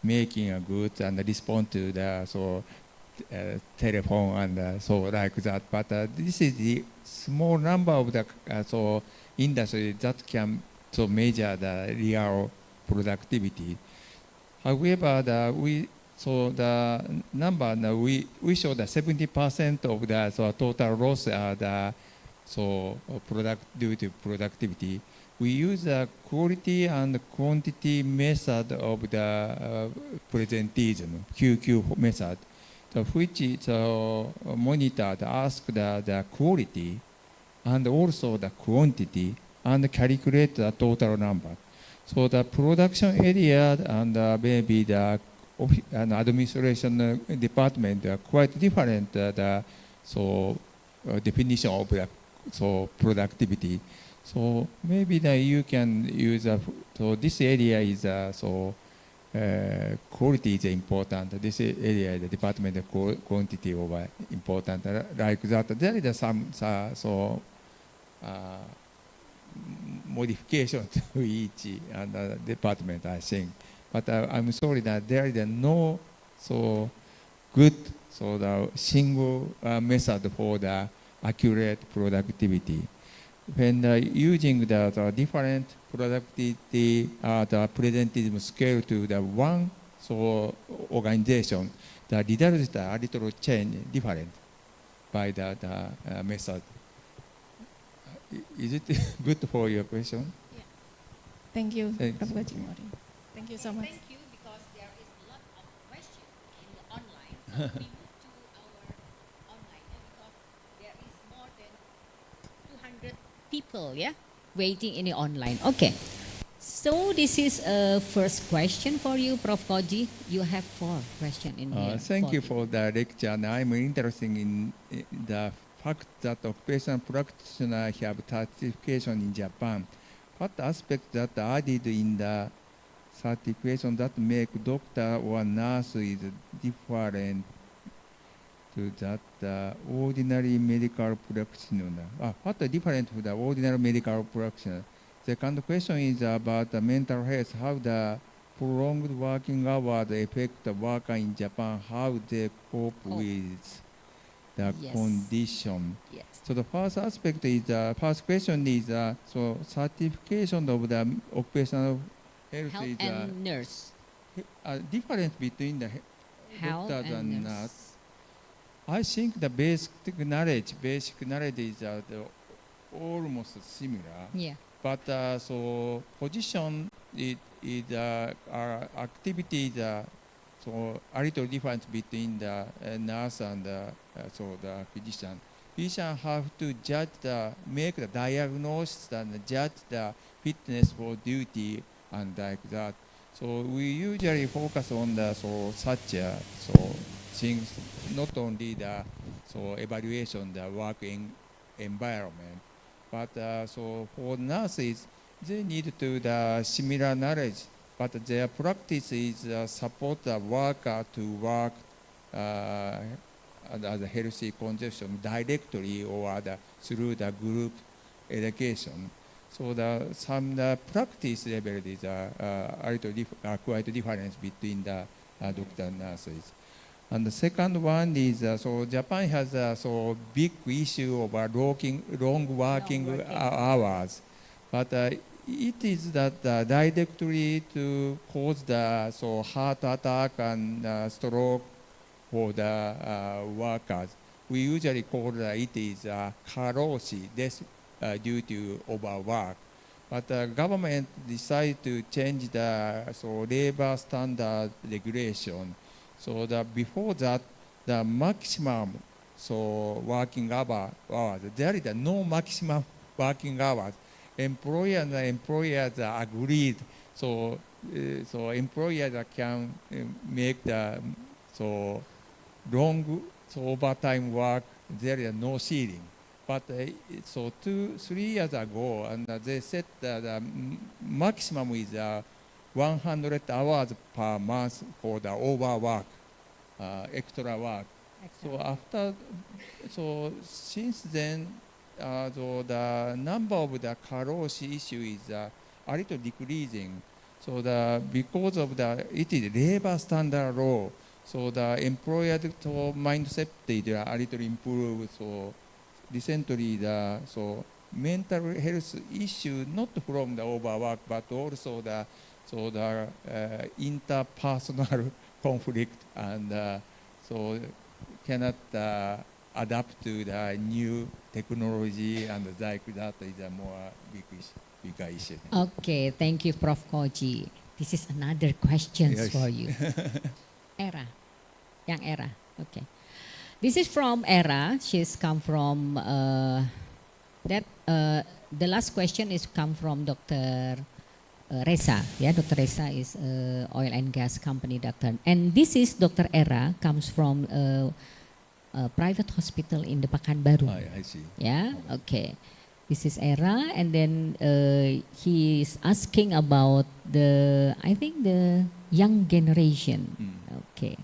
making a goods and respond to the telephone and like that. But this is the small number of the industry that can measure the real productivity. However, the number we show the 70% of the total loss are the due to productivity. We use the quality and quantity method of the presenteism, QQ method, which is monitored, ask the quality and also the quantity and calculate the total number. So the production area and maybe the administration department are quite different. Definition of the productivity. So maybe you can use this area is quality is important. This area, the department quantity over important. Like that, there is some modification to each department, I think. But I'm sorry that there is no good the single method for the accurate productivity. When using the different productivity, the presenteism scale to the one organization, the results are a little change different by the method. Is it good for your question? Yeah. Thank you, Prof. Koji Mori. Thank you so much. Thank you, because there is we move to our online, because there is more than 200 people, waiting in the online. Okay. So this is a first question for you, Prof. Koji. You have 4 questions in here. Thank you for the lecture. And I'm interested in the fact that occupational practitioners have certification in Japan. What aspects that are added in the certification that make doctor or nurse is different to that ordinary medical practitioner? What is different to the ordinary medical practitioner? Second question is about the mental health, how the prolonged working hours affect the worker in Japan, how they cope with the condition. Yes. So the first aspect is, first question is, so certification of the occupational health is and nurse. Difference between the Health doctors and and nurse. nurse. I think the basic knowledge is almost similar. Yeah. But so position is activities so a little difference between the nurse and so the physician. Physician have to judge make the diagnosis and judge the fitness for duty and like that. So we usually focus on the such so things, not only the evaluation the working environment. But so for nurses, they need to the similar knowledge, but their practice is support the worker to work as a healthy condition directly or through the group education. So the practice level is a little quite difference between the doctor and nurses. And the second one is, so Japan has a big issue of long working hours, but it is that directly to cause the heart attack and stroke for the workers. We usually call it is karoshi, death due to overwork. But the government decided to change the labor standard regulation. So before that, the maximum working hours, there is no maximum working hours. Employer and employers agreed. So employers can make the long overtime work. There is no ceiling. But 2-3 years ago, and they said that the maximum is 100 hours per month for the overwork, extra work. Since then, the number of the karoshi issue is a little decreasing. So because of it is labor standard law, so the employer mindset is a little improved. So recently, mental health issue not from the overwork, but also the interpersonal conflict, and cannot adapt to the new technology, and like that is a more bigger issue. Okay, thank you, Prof. Koji. This is another question for you. Era, young Era. Okay, this is from Era. She's come from the last question is come from Dr. Reza. Dr. Reza is oil and gas company doctor, and this is Dr. Era comes from a private hospital in the Pekanbaru. I see. Yeah, okay. This is Era, and then he is asking about I think the young generation. Okay,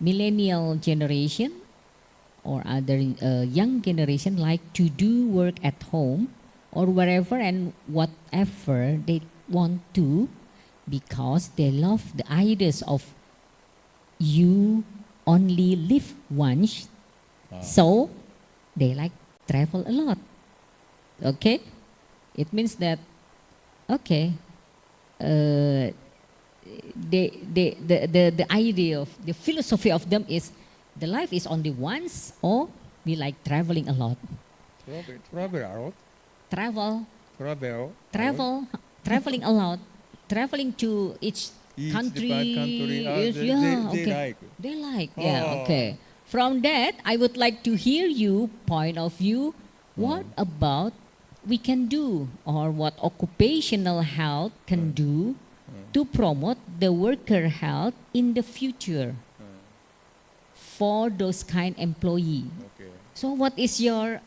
millennial generation or other young generation like to do work at home or wherever and whatever they want to, because they love the ideas of you only live once, so they like travel a lot. Okay, it means that okay, the idea of the philosophy of them is the life is only once, or we like traveling a lot. Travel a lot. Traveling a lot, traveling to each each country, country they like. They like, yeah, Oh. okay. From that, I would like to hear you point of view. What about we can do, or what occupational health can do to promote the worker health in the future for those kind employee? Okay. So what is your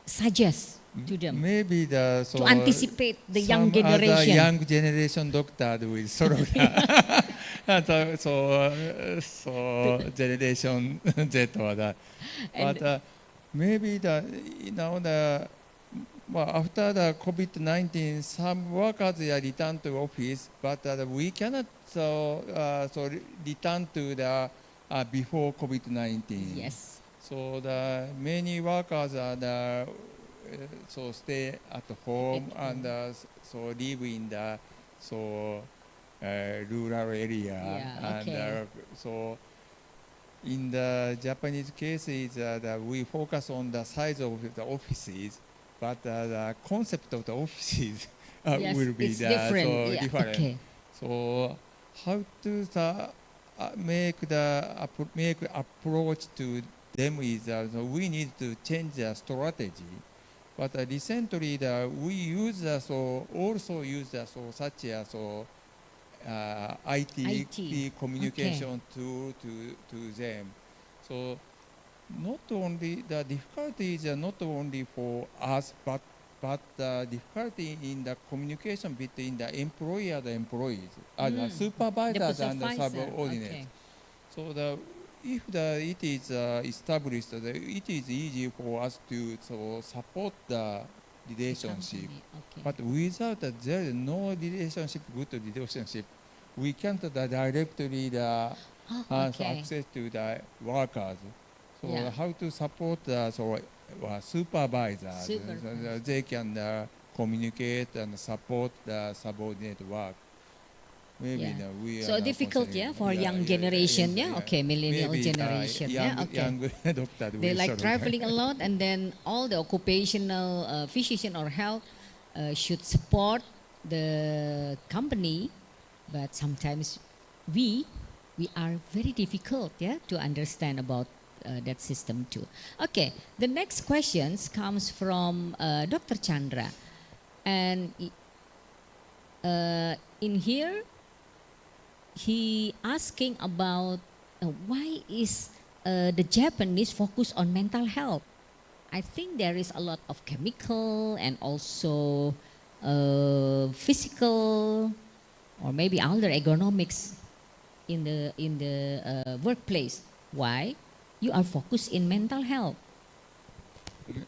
suggest to them? Maybe the To anticipate the young some other generation. young generation doctor will sort of so generation Z or that. And- But maybe after the COVID-19, some workers are returned to office, but we cannot return to the before COVID-19. Yes. So the many workers are stay at home and so live in the rural area. Yeah, And okay. so in the Japanese cases, we focus on the size of the offices, but the concept of the offices Yes, will be it's different. Yeah, different. okay. So how to make approach to them is we need to change the strategy. But recently, we use also use such as IT communication tool to them. So not only the difficulty is not only for us, but the difficulty in the communication between the employer and the employees, the supervisors and the subordinates. Okay. So if it is established, it is easy for us to support the relationship. Okay. But without that, there is no relationship, good relationship. We can't directly have okay. access to the workers. So Yeah. how to support the supervisors? So they can communicate and support the subordinate work. Maybe Yeah. we are So now difficult, considering- yeah, for young generation, yeah? Okay, millennial Maybe, generation, yeah, okay. young doctor They will like sort of- traveling a lot, and then all the occupational physician or health should support the company, but sometimes we are very difficult, yeah, to understand about that system too. Okay, the next questions comes from Dr. Chandra, and in here he asking about why is the Japanese focus on mental health. I think there is a lot of chemical and also physical or maybe other ergonomics in the workplace. Why you are focused in mental health?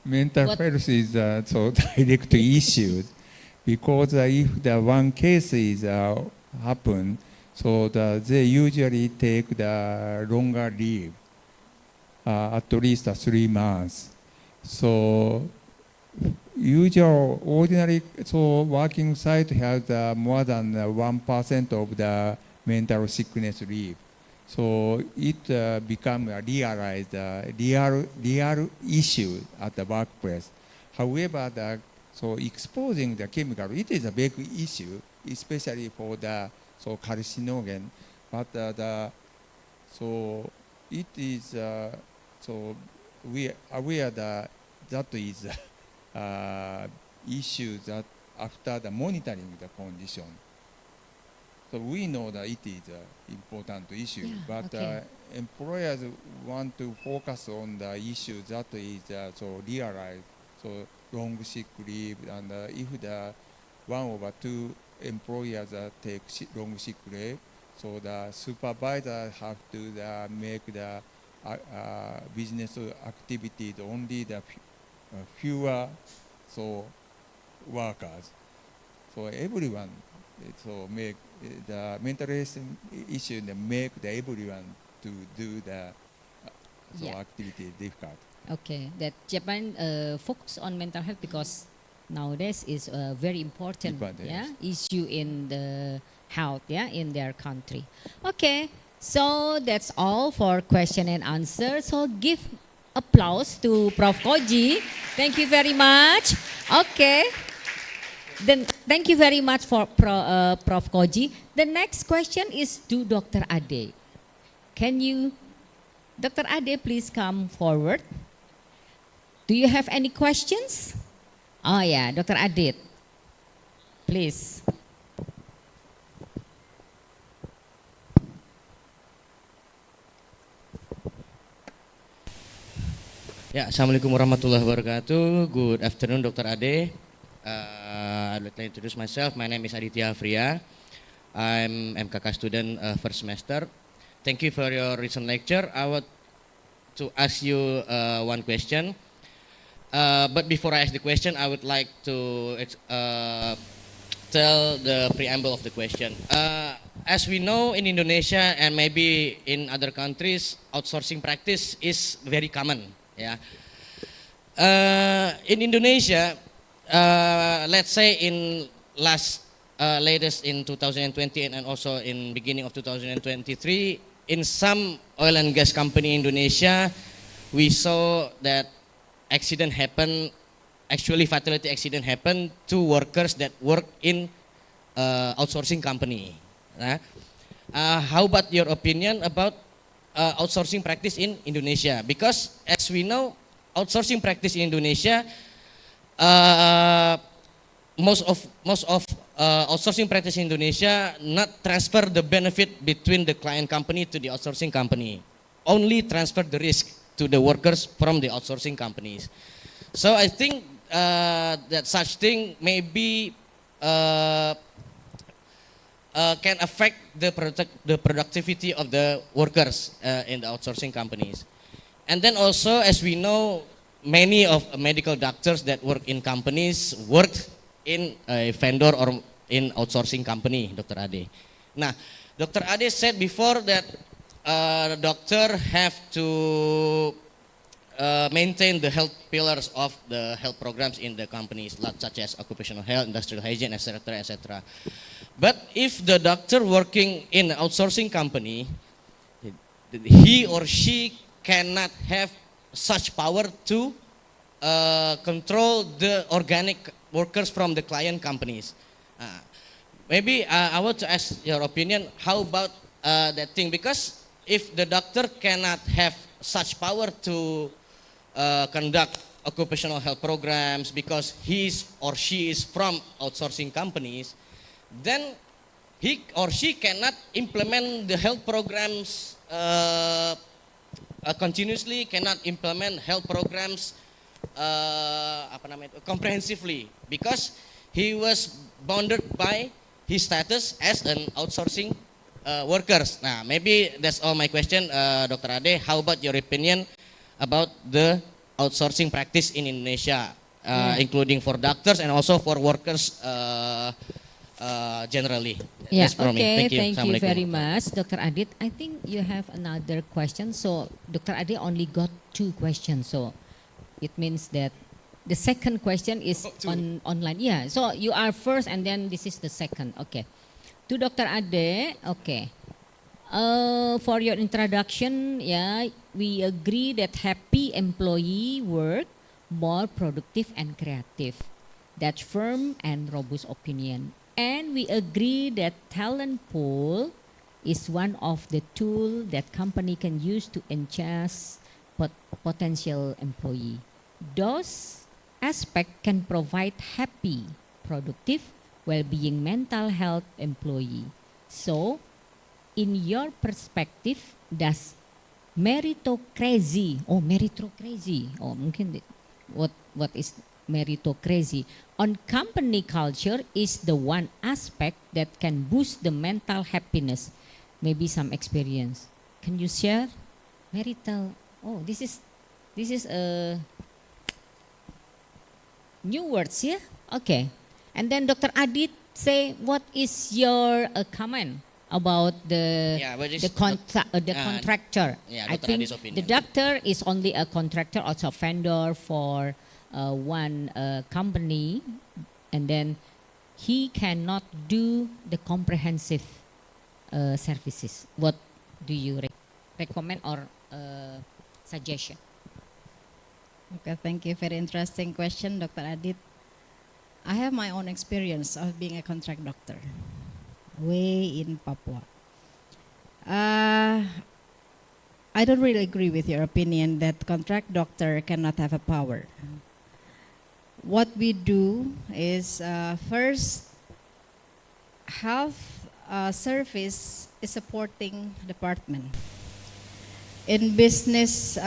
Mental What- health is so direct issues because if the one case is happen, so they usually take the longer leave, at least 3 months. So usual ordinary working site has more than 1% of the mental sickness leave. So it become a realized real issue at the workplace. However, exposing the chemical, it is a big issue, especially for the carcinogen. But it is we are aware that is issue that after the monitoring the condition. So we know that it is an important issue, Yeah, but okay. employers want to focus on the issue that is realized, long sick leave, and if the 1/2 employers take long sick leave, so the supervisor have to make the business activities only the fewer workers. So everyone make the mental health issue and make everyone to do the Yeah. activity difficult. Okay, that Japan focus on mental health because nowadays is a very important issue in the health, in their country. Okay, so that's all for question and answer. So give applause to Prof. Koji. Thank you very much. Okay, then Thank you very much for Prof. Koji. The next question is to Dr. Ade. Can you, Dr. Ade, please come forward. Do you have any questions? Oh yeah, Dr. Ade, please. Ya, Assalamualaikum warahmatullahi wabarakatuh. Good afternoon, Dr. Ade. I'd like to introduce myself. My name is Aditya Afria. I'm MKK student first semester. Thank you for your recent lecture. I want to ask you one question. But before I ask the question, I would like to tell the preamble of the question. As we know, in Indonesia and maybe in other countries, outsourcing practice is very common. Yeah. In Indonesia, let's say in latest in 2020 and also in beginning of 2023, in some oil and gas company in Indonesia, we saw that accident happen. Actually, fatality accident happened to workers that work in outsourcing company. How about your opinion about outsourcing practice in Indonesia? Because as we know, outsourcing practice in Indonesia, most of outsourcing practice in Indonesia not transfer the benefit between the client company to the outsourcing company, only transfer the risk to the workers from the outsourcing companies. So I think that such thing maybe can affect the productivity of the workers in the outsourcing companies. And then also, as we know, many of medical doctors that work in companies worked in a vendor or in outsourcing company, Dr. Ade. Now, Dr. Ade said before that the doctor have to maintain the health pillars of the health programs in the companies, such as occupational health, industrial hygiene, etc., etc. But if the doctor working in an outsourcing company, he or she cannot have such power to control the organic workers from the client companies. Maybe I want to ask your opinion, how about that thing? Because if the doctor cannot have such power to conduct occupational health programs because he or she is from outsourcing companies, then he or she cannot implement the health programs continuously, cannot implement health programs comprehensively because he was bounded by his status as an outsourcing workers. Nah, maybe that's all my question, Dr. Ade. How about your opinion about the outsourcing practice in Indonesia, including for doctors and also for workers generally? Yeah, That's for me. okay, Thank you. thank you very much, Dr. Adit. I think you have another question. So Dr. Adit only got 2 questions. So it means that the second question is online. Yeah, so you are first and then this is the second. Okay. To Dr. Ade, okay. For your introduction, yeah, we agree that happy employee work more productive and creative. That's firm and robust opinion. And we agree that talent pool is one of the tools that company can use to enhance potential employee. Those aspects can provide happy, productive, well-being, mental health employee. So, in your perspective, does meritocracy, mungkin what is meritocracy on company culture is the one aspect that can boost the mental happiness? Maybe some experience. Can you share? Marital. Oh, this is a new words, yeah? Okay. And then Dr. Adit say, what is your comment about the contractor? Yeah, I Dr. think Adit's opinion. the doctor is only a contractor, also a vendor for one company, and then he cannot do the comprehensive services. What do you recommend or suggestion? Okay, thank you. Very interesting question, Dr. Adit. I have my own experience of being a contract doctor way in Papua. I don't really agree with your opinion that contract doctor cannot have a power. What we do is first, health service is supporting department. In business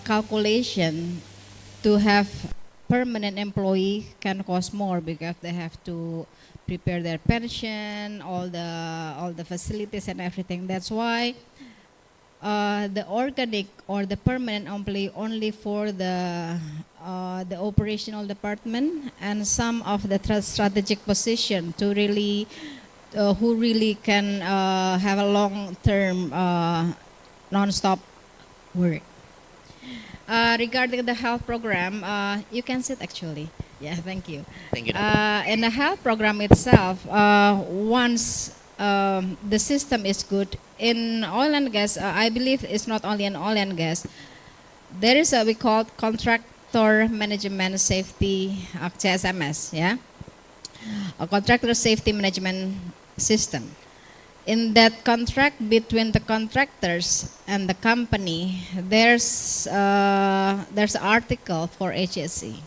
calculation, to have permanent employee can cost more because they have to prepare their pension, all the facilities and everything. That's why the organic or the permanent employee only for the operational department and some of the strategic position to really who really can have a long-term non-stop work. Regarding the health program, you can sit actually. Yeah, thank you. Thank you. In the health program itself, once the system is good, in oil and gas, I believe it's not only in oil and gas, there is a we call contractor management safety, CSMS, yeah? A contractor safety management system. In that contract between the contractors and the company, there's an article for HSE.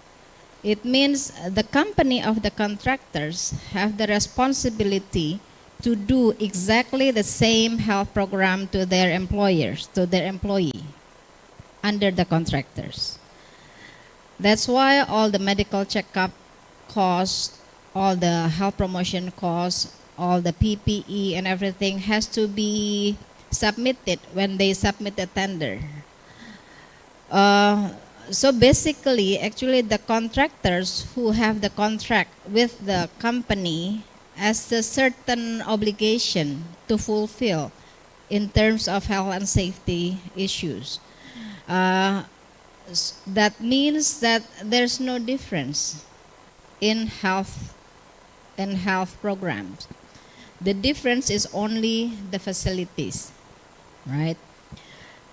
It means the company of the contractors have the responsibility to do exactly the same health program to their employers, to their employee, under the contractors. That's why all the medical checkup costs, all the health promotion costs, all the PPE and everything has to be submitted when they submit a tender. So basically, actually the contractors who have the contract with the company has a certain obligation to fulfill in terms of health and safety issues. That means that there's no difference in health programs. The difference is only the facilities, right?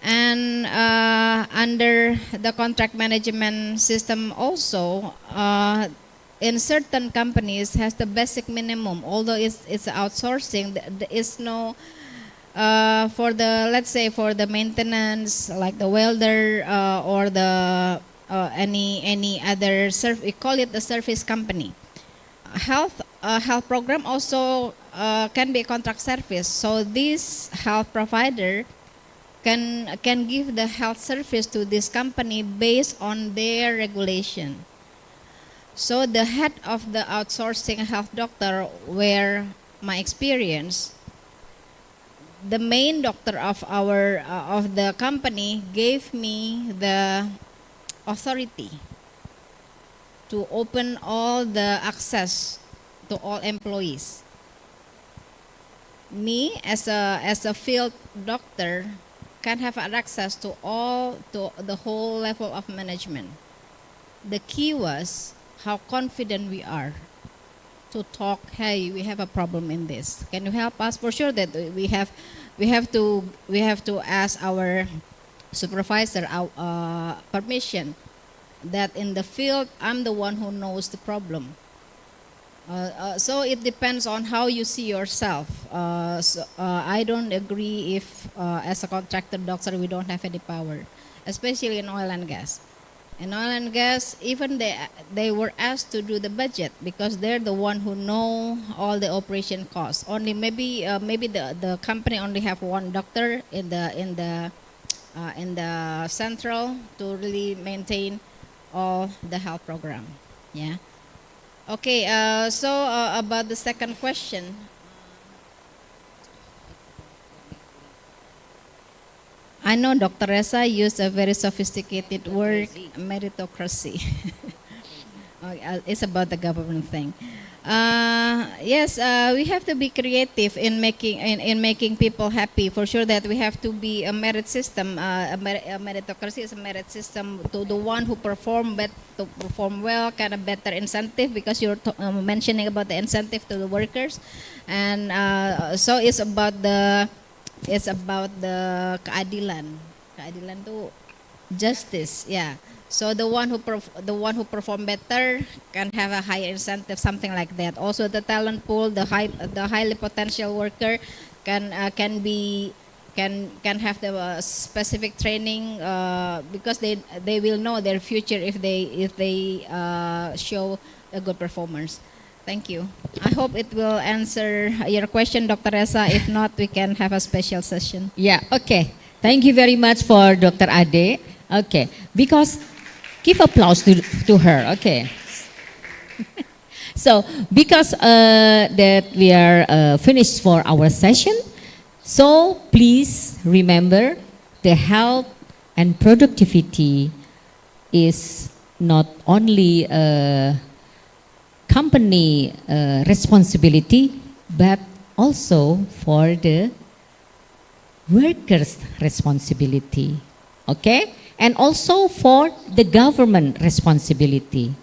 And under the contract management system also, in certain companies has the basic minimum, although it's outsourcing, there is no, for the, let's say for the maintenance, like the welder or the any other, we call it the service company. Health program also can be a contract service. So this health provider can give the health service to this company based on their regulation. So the head of the outsourcing health doctor, where my experience, the main doctor of our of the company gave me the authority to open all the access to all employees. Me as a field doctor can have access to the whole level of management. The key was how confident we are to talk. Hey, we have a problem in this. Can you help us? For sure that we have to ask our supervisor permission. That in the field, I'm the one who knows the problem. So it depends on how you see yourself. I don't agree if as a contractor doctor we don't have any power, especially in oil and gas. In oil and gas, even they were asked to do the budget because they're the one who know all the operation costs. Only maybe the company only have one doctor in the central to really maintain all the health program. Yeah. Okay. So about the second question. I know Dr. Reza used a very sophisticated word, meritocracy. It's about the government thing. Yes, we have to be creative in making people happy. For sure that we have to be a merit system. A meritocracy is a merit system to the one who perform well, kind of better incentive because you're mentioning about the incentive to the workers, and so it's about the keadilan. Keadilan to justice, yeah. So the one who perform better can have a higher incentive, something like that. Also, the talent pool, the highly potential worker can have the specific training because they will know their future if they show a good performance. Thank you. I hope it will answer your question, Dr. Esa. If not, we can have a special session. Yeah, okay. Thank you very much for Dr. Ade. Okay, because give applause to her. Okay. So, because that we are finished for our session, so please remember the health and productivity is not only a company responsibility, but also for the workers' responsibility. Okay? And also for the government responsibility.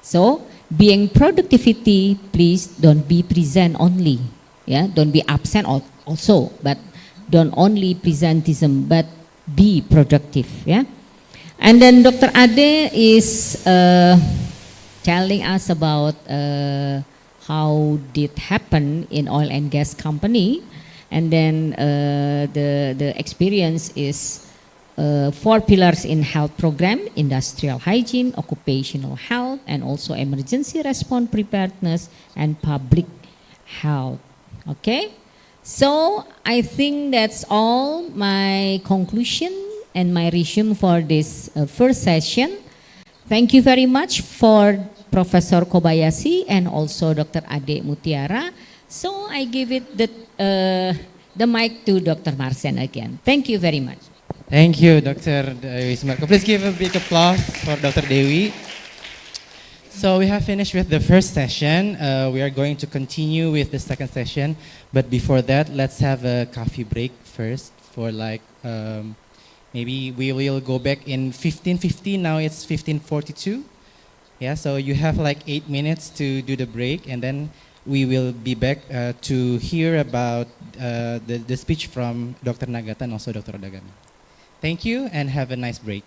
So, being productivity, please don't be present only. Yeah, don't be absent also, but don't only presentism, but be productive. Yeah, and then Dr. Ade is telling us about how did happen in oil and gas company, and then the experience is 4 pillars in health program: industrial hygiene, occupational health, and also emergency response preparedness and public health. Okay, so I think that's all my conclusion and my resume for this first session. Thank you very much for Professor Kobayashi and also Dr. Ade Mutiara. So I give it the mic to Dr. Marsen again. Thank you very much. Thank you, Dr. Dewi Soemarko. Please give a big applause for Dr. Dewi. So we have finished with the first session. We are going to continue with the second session. But before that, let's have a coffee break first for like, maybe we will go back in 15:50. Now it's 15:42. Yeah, so you have like 8 minutes to do the break, and then we will be back to hear about the speech from Dr. Nagata and also Dr. Odagami. Thank you and have a nice break.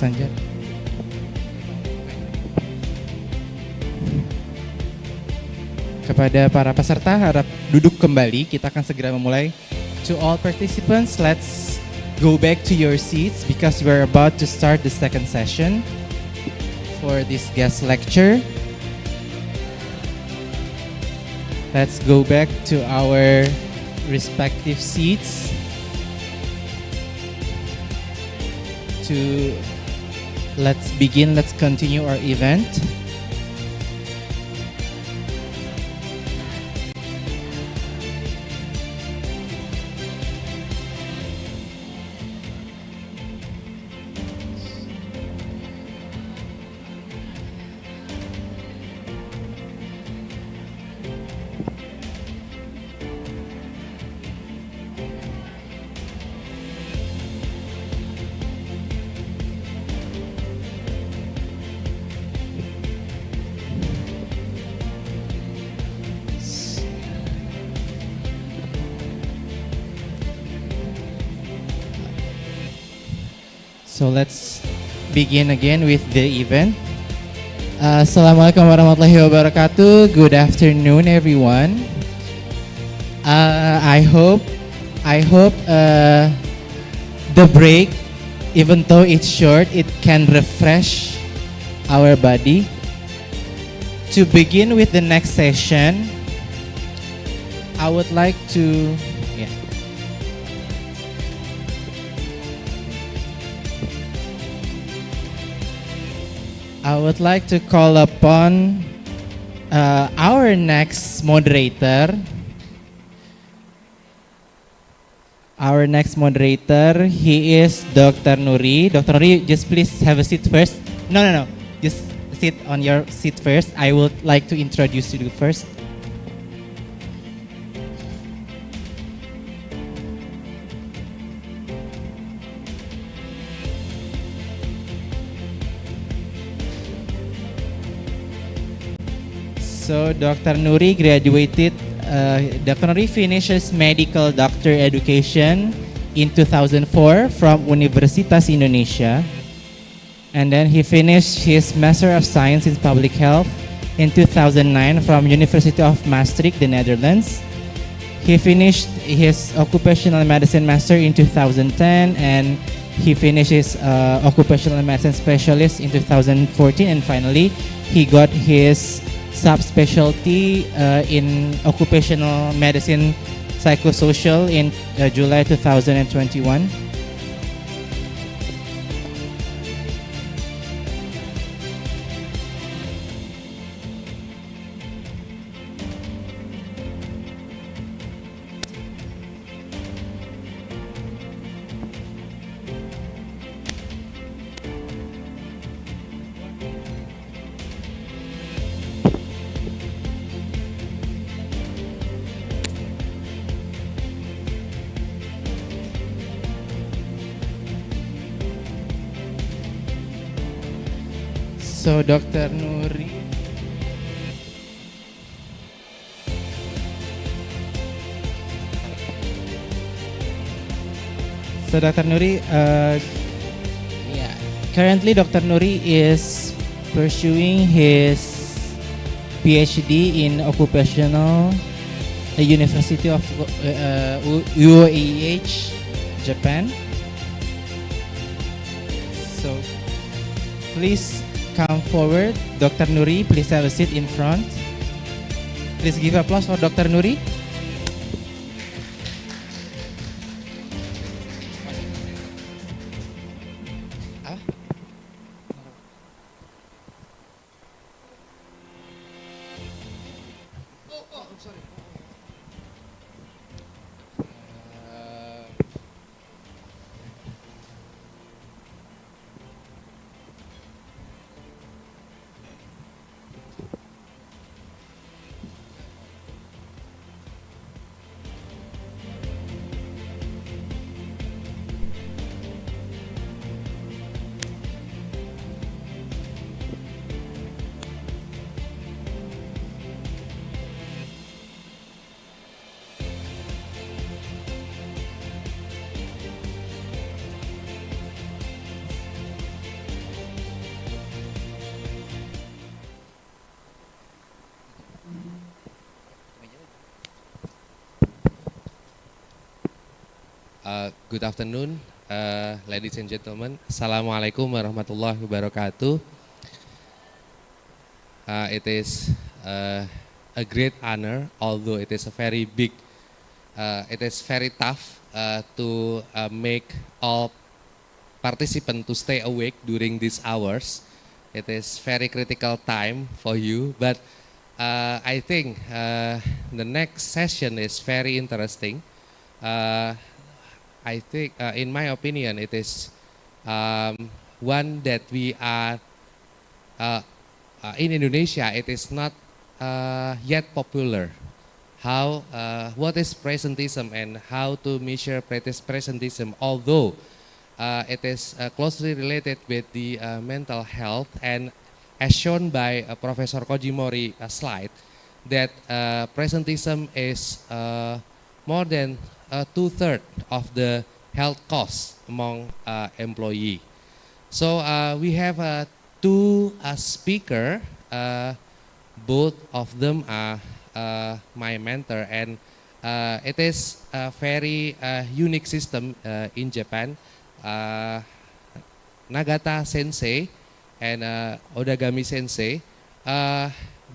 Sanjay. Kepada para peserta harap duduk kembali, kita akan segera memulai. To all participants, let's go back to your seats because we're about to start the second session for this guest lecture. Let's go back to our respective seats let's continue our event. So let's begin again with the event. Assalamualaikum warahmatullahi wabarakatuh. Good afternoon, everyone. I hope the break, even though it's short, it can refresh our body. To begin with the next session, I would like to call upon our next moderator. He is Dr. Nuri. Dr. Nuri, just please have a seat first. No. Just sit on your seat first. I would like to introduce you first. So Dr. Nuri Dr. Nuri finishes medical doctor education in 2004 from Universitas Indonesia. And then he finished his Master of Science in Public Health in 2009 from University of Maastricht, the Netherlands. He finished his Occupational Medicine Master in 2010, and he finished his Occupational Medicine Specialist in 2014. And finally, he got his subspecialty in Occupational Medicine Psychosocial in July 2021. So Dr. Nuri, currently Dr. Nuri is pursuing his PhD in Occupational, the University of UAEH, Japan. So please come forward. Dr. Nuri, please have a seat in front. Please give applause for Dr. Nuri. Good afternoon, ladies and gentlemen. Assalamualaikum warahmatullahi wabarakatuh. It is a great honor, although it is a very big, it is very tough to make all participants to stay awake during these hours. It is very critical time for you, but I think the next session is very interesting. I think, in my opinion, it is one that we are in Indonesia. It is not yet popular. How, what is presentism and how to measure presentism? Although it is closely related with the mental health, and as shown by Professor Koji Mori slide, that presentism is more than 2/3 of the health costs among employee. So we have two speakers. Both of them are my mentor, and it is a very unique system in Japan. Nagata Sensei and Odagami Sensei,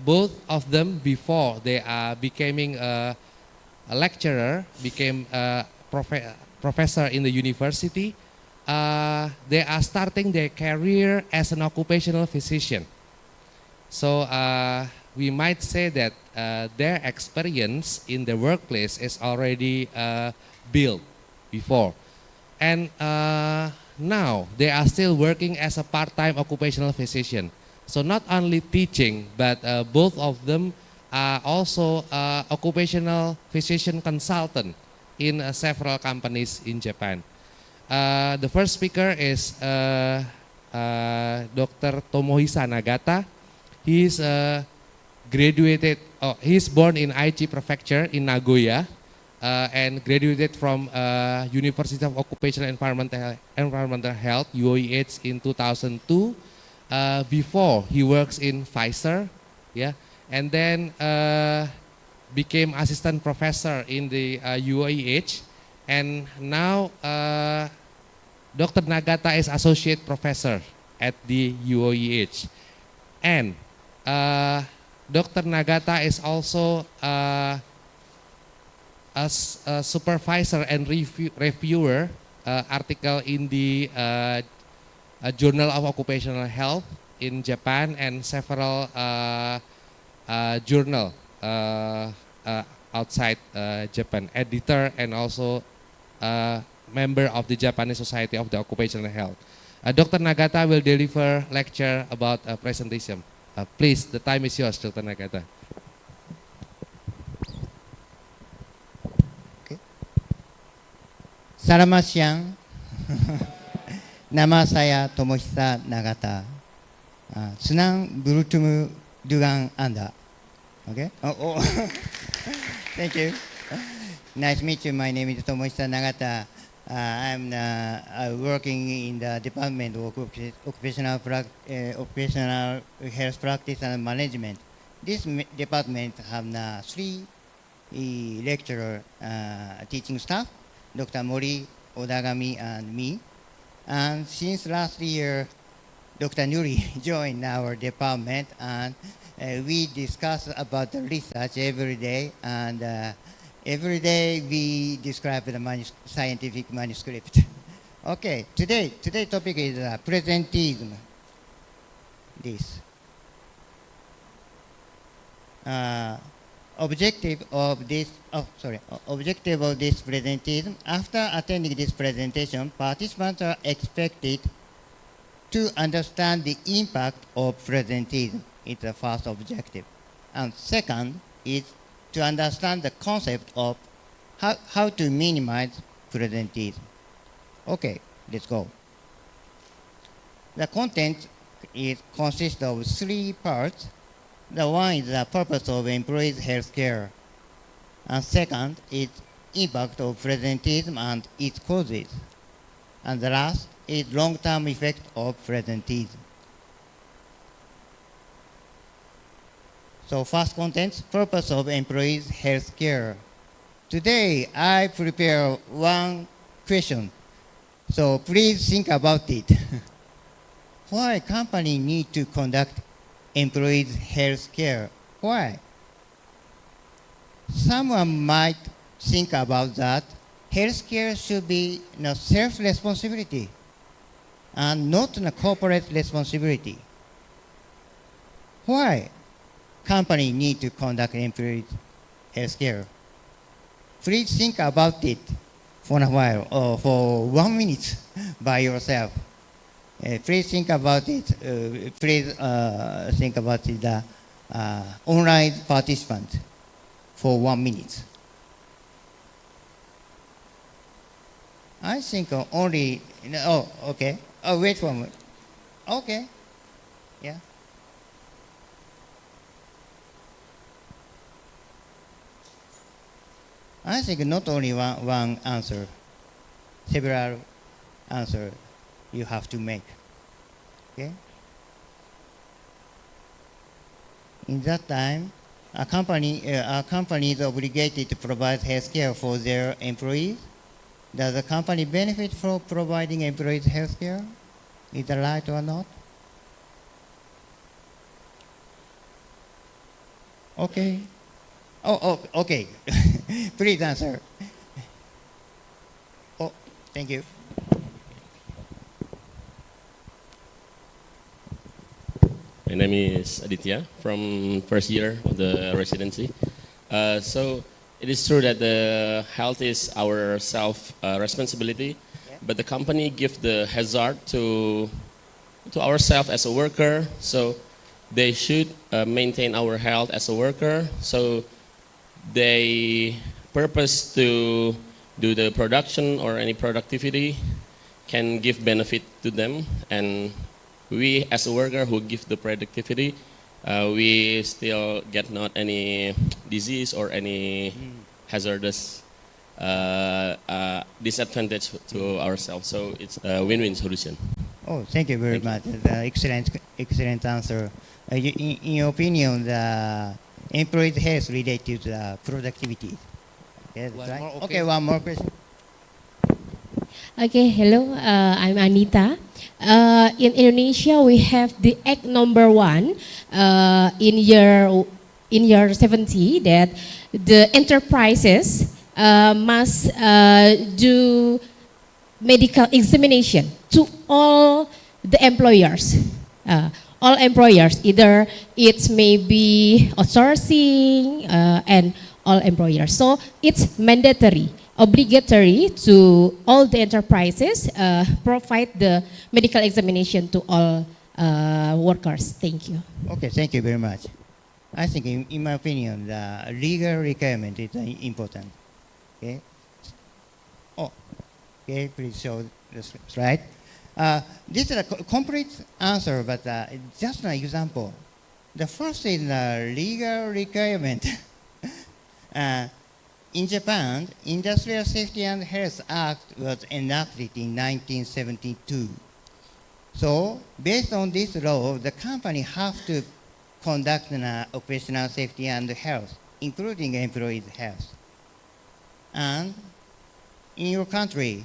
both of them, before they are becoming a lecturer, became a professor in the university, they are starting their career as an occupational physician. So we might say that their experience in the workplace is already built before. And now they are still working as a part-time occupational physician. So not only teaching, but both of them are also occupational physician consultant in several companies in Japan. The first speaker is Dr. Tomohisa Nagata. He's graduated. He's born in Aichi Prefecture in Nagoya, and graduated from University of Occupational Environmental Health (UOEH) in 2002. Before he works in Pfizer, yeah. And then became assistant professor in the UOEH, and now Dr. Nagata is associate professor at the UOEH, and Dr. Nagata is also a supervisor and reviewer article in the Journal of Occupational Health in Japan, and several journal outside Japan, editor, and also member of the Japanese Society of the Occupational Health. Dr. Nagata will deliver lecture about presentism. Please, the time is yours, Dr. Nagata. Okay. Selamat siang. Nama saya Tomohisa Nagata. Senang bertemu dengan Anda. Okay. Thank you. Nice to meet you. My name is Tomohisa Nagata. I'm working in the Department of Occupational Health Practice and Management. This department have 3 lecturer teaching staff, Dr. Mori, Odagami, and me. And since last year, Dr. Nuri joined our department, and we discuss about the research every day, and every day we describe the scientific manuscript. Okay, today topic is presenteism. This objective of this presenteism. After attending this presentation, participants are expected to understand the impact of presenteism. It's the first objective. And second is to understand the concept of how to minimize presenteism. Okay, let's go. The content consists of 3 parts. The one is the purpose of employees' health care. And second is impact of presenteism and its causes. And the last is long-term effect of presenteism. So first content, purpose of employees' health care. Today I prepare one question. So please think about it. Why company need to conduct employees' health care? Why? Someone might think about that. Healthcare should be self-responsibility and not a corporate responsibility. Why company need to conduct employees' healthcare? Please think about it for a while or for 1 minute by yourself. Please think about it. Please think about the online participant for 1 minute. I think only. Oh, okay. Oh, wait for a moment. Okay. Yeah. I think not only one answer, several answers you have to make. Okay? In that time, a company is obligated to provide health care for their employees. Does the company benefit from providing employees health care? Is that right or not? Okay. Oh, okay. Please answer. Oh, thank you. My name is Aditya from first year of the residency. So it is true that the health is our self responsibility, but the company give the hazard to ourselves as a worker. So they should maintain our health as a worker. So they purpose to do the production or any productivity can give benefit to them, and we as a worker who give the productivity, we still get not any disease or any hazardous disadvantage to ourselves. So it's a win-win solution. Oh, thank you very much. Excellent answer. In your opinion, the employees' health related to the productivity. Okay, that's right. Okay, one more question. Okay, hello, I'm Anita. In Indonesia, we have the Act number 1 in year 70 that the enterprises must do medical examination to all the employers. All employers, either it may be outsourcing and all employers. So it's mandatory, obligatory to all the enterprises provide the medical examination to all workers. Thank you. Okay, thank you very much. I think, in my opinion, the legal requirement is important. Okay. Oh, okay. Please show the slide. This is a complete answer, but just an example. The first is the legal requirement. In Japan, Industrial Safety and Health Act was enacted in 1972. So, based on this law, the company have to conduct occupational safety and health, including employees' health. And in your country,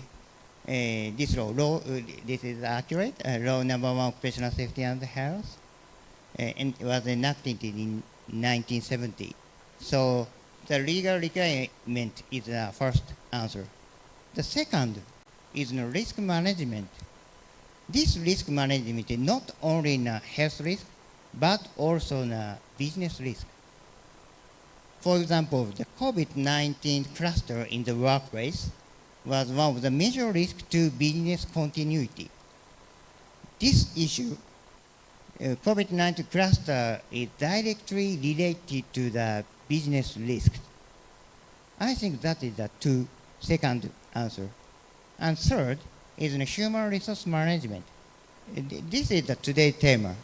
this law, this is accurate, law number 1, occupational safety and health, and it was enacted in 1970. So the legal requirement is the first answer. The second is risk management. This risk management is not only health risk, but also business risk. For example, the COVID-19 cluster in the workplace was one of the major risks to business continuity. This issue, COVID-19 cluster, is directly related to the business risk. I think that is the second answer. And third is human resource management. This is today's theme.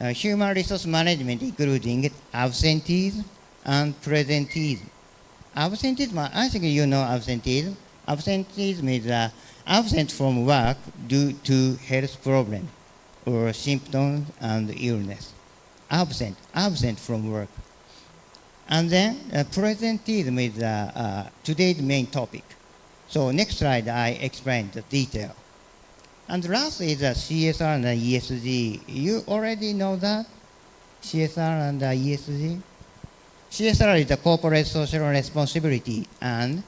Human resource management, including absenteeism and presenteism. Absenteeism, I think you know absenteeism. Absenteeism is absent from work due to health problem or symptoms and illness. Absent from work. And then presenteeism is today's main topic. So next slide, I explain the detail. And last is the CSR and the ESG. You already know that? CSR and the ESG? CSR is the corporate social responsibility, and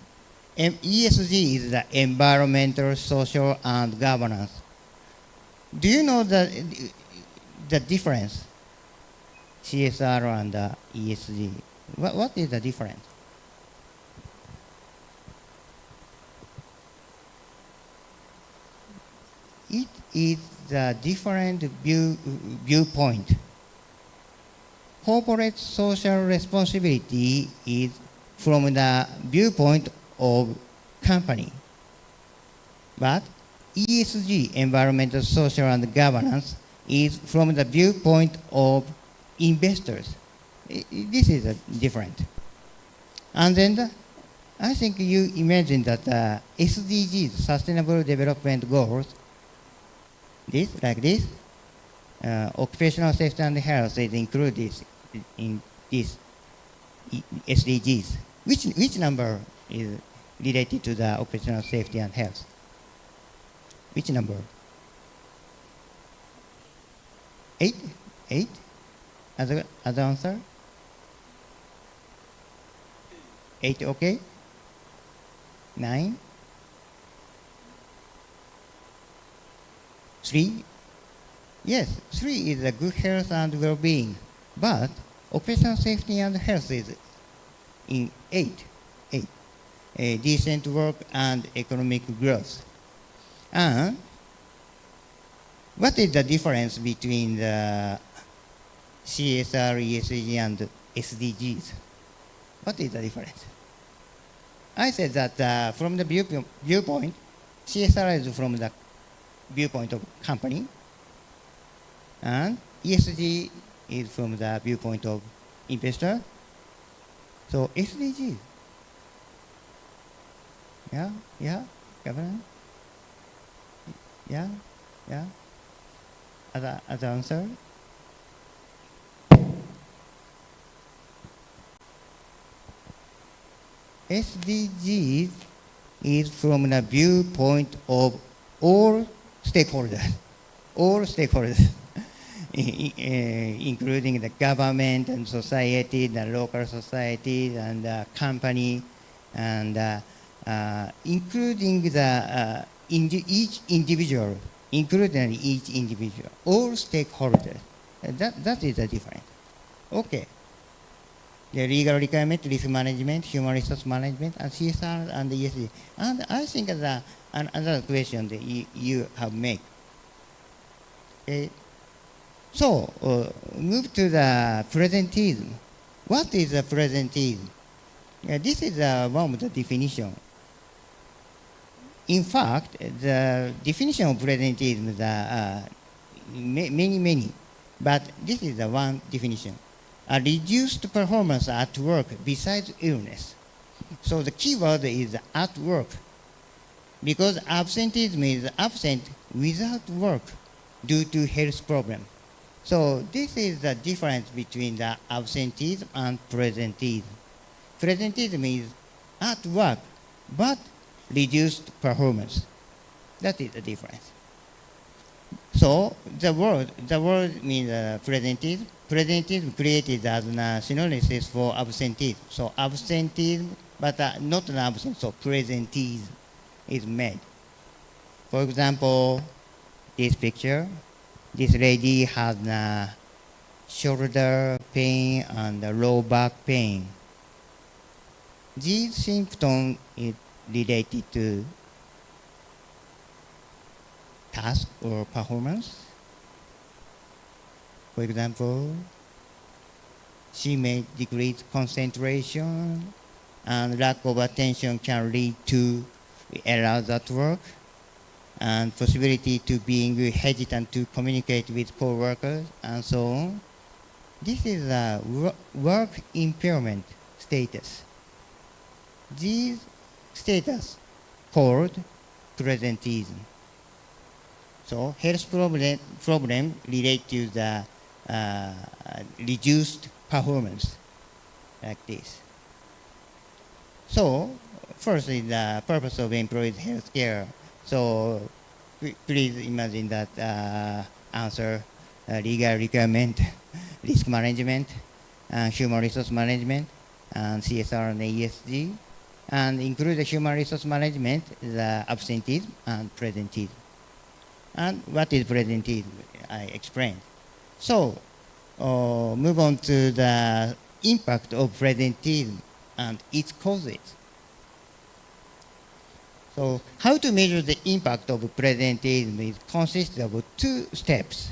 ESG is the environmental, social, and governance. Do you know the difference? CSR and the ESG. What is the difference? It is the different viewpoint. Corporate social responsibility is from the viewpoint of company. But ESG, environmental, social, and governance, is from the viewpoint of investors. This is different. And then I think you imagine that SDGs, Sustainable Development Goals, like this, occupational safety and health is included in this SDGs. Which number is related to the occupational safety and health? Which number? 8? 8? Other answer? 8, okay? 9? 3? Yes, 3 is a good health and well-being, but occupational safety and health is in 8. Decent work and economic growth. And what is the difference between the CSR, ESG, and SDGs? What is the difference? I said that from the viewpoint, CSR is from the viewpoint of company, and ESG is from the viewpoint of investor. So SDG. Yeah, government. Yeah. Other answer. SDGs is from the viewpoint of all stakeholders, including the government and society, the local society, and the company, and including the each individual, all stakeholders. That is the difference. Okay. The legal requirement, risk management, human resource management, and CSR and ESG. And I think that another question that you have made. Okay. So, move to the presenteism. What is the presenteism? This is one of the definition. In fact, the definition of presenteism is many, but this is the one definition. A reduced performance at work besides illness. So the key word is at work, because absenteeism is absent without work due to health problem. So this is the difference between the absenteeism and presenteeism. Presenteeism is at work, but reduced performance. That is the difference. So the word means presenteeism. Presenteeism created as a synonym for absenteeism. So absenteeism, but not an absence, so presenteeism is made. For example, this picture, this lady has shoulder pain and low back pain. These symptoms is related to task or performance. For example, she may decrease concentration, and lack of attention can lead to errors at work, and possibility to being hesitant to communicate with co-workers, and so on. This is a work impairment status. These status called presenteeism. So health problem relate to the reduced performance, like this. So first is the purpose of employees' health care. So please imagine that answer: legal requirement, risk management, human resource management, and CSR and ESG, and include the human resource management, the absenteeism and presenteeism. And what is presenteeism? I explained. So move on to the impact of presenteeism and its causes. So how to measure the impact of presenteeism consists of two steps.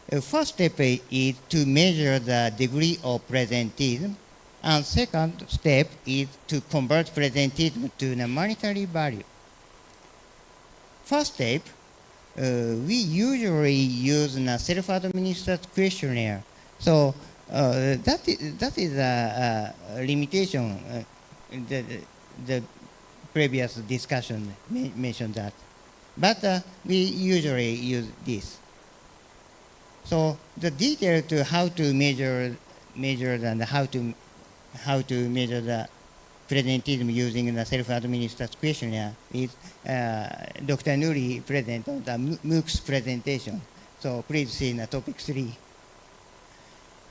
The first step is to measure the degree of presenteeism, and second step is to convert presenteeism to a monetary value. First step, we usually use a self-administered questionnaire. So that is a limitation. The previous discussion mentioned that, but we usually use this. So the detail to how to measure and how to measure the presenteeism using the self-administered questionnaire is Dr. Nuri present on the MOOC's presentation. So please see in topic 3.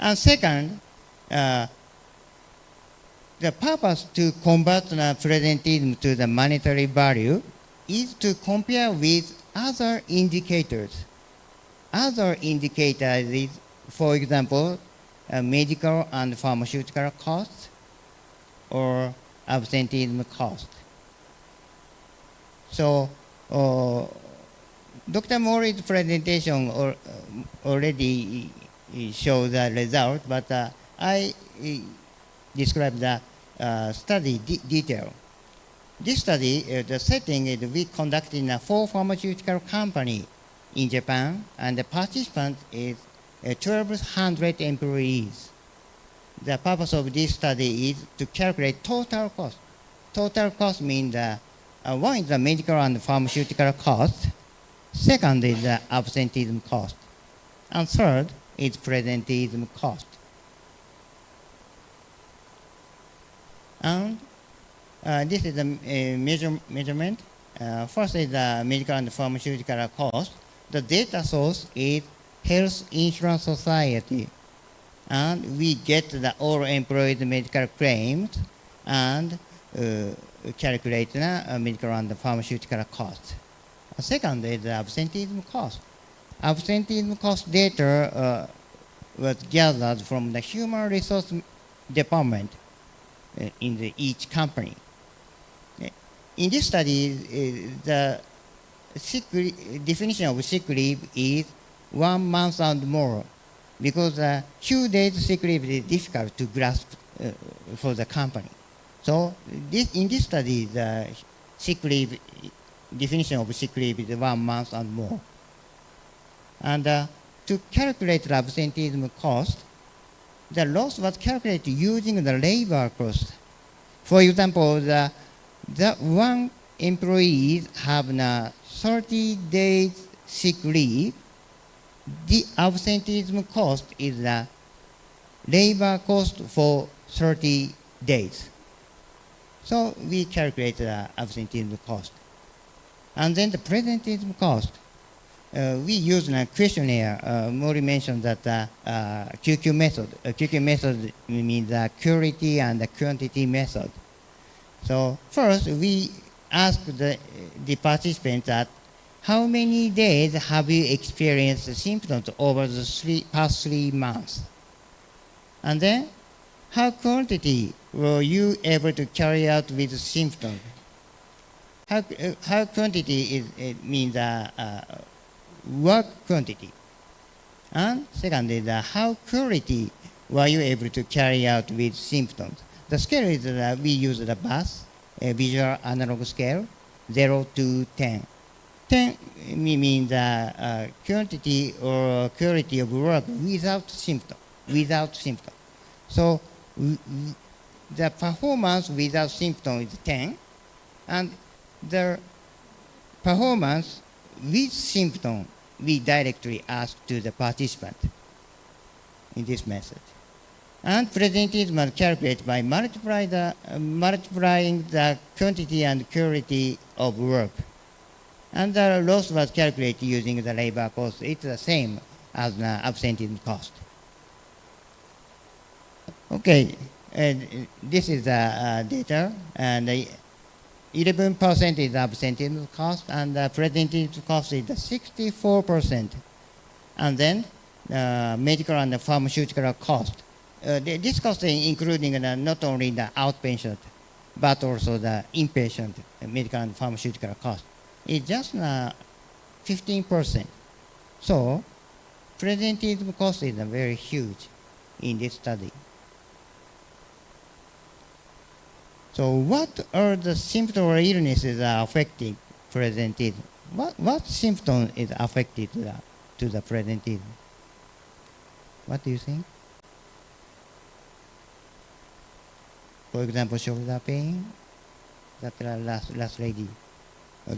And second, the purpose to convert the presenteeism to the monetary value is to compare with other indicators. Other indicators is, for example, medical and pharmaceutical costs or absenteeism cost. So Dr. Mori's presentation already showed the result, but I describe the study detail. This study, the setting is we conducted in a 4 pharmaceutical company in Japan, and the participant is 1,200 employees. The purpose of this study is to calculate total cost. Total cost means one is the medical and pharmaceutical cost, second is the absenteeism cost, and third is presenteeism cost. And this is the measurement. First is the medical and pharmaceutical cost. The data source is Health Insurance Society. And we get the all employees medical claims and calculate the medical and pharmaceutical cost. Second is the absenteeism cost. Absenteeism cost data was gathered from the human resource department in each company. In this study, the definition of sick leave is 1 month and more, because 2 days sick leave is difficult to grasp for the company. So in this study, the sick leave definition of sick leave is 1 month and more. And to calculate the absenteeism cost, the loss was calculated using the labor cost. For example, the one employee have 30 days sick leave. The absenteeism cost is the labor cost for 30 days. So we calculate the absenteeism cost. And then the presenteeism cost. We use a questionnaire. Mori mentioned that QQ method. QQ method means the quality and the quantity method. So first we ask the participant that how many days have you experienced symptoms over the past 3 months? And then how quantity were you able to carry out with symptoms? How quantity means work quantity. And second is how quality were you able to carry out with symptoms. The scale is we use the BAS, a visual analog scale, 0 to 10. 10 means quantity or quality of work without symptom. So the performance without symptom is 10, and the performance with symptom we directly ask to the participant in this method. And presenteeism was calculated by multiplying the quantity and quality of work. And the loss was calculated using the labor cost. It's the same as the absenteeism cost. Okay, this is the data, and 11% is absenteeism cost, and the presenteeism cost is 64%. And then medical and pharmaceutical cost. This cost is including not only the outpatient, but also the inpatient medical and pharmaceutical cost. It's just 15%. So, presenteeism cost is very huge in this study. So, what are the symptoms or illnesses that are affecting presenteeism? What symptom is affected to the presenteeism? What do you think? For example, shoulder pain, that last lady.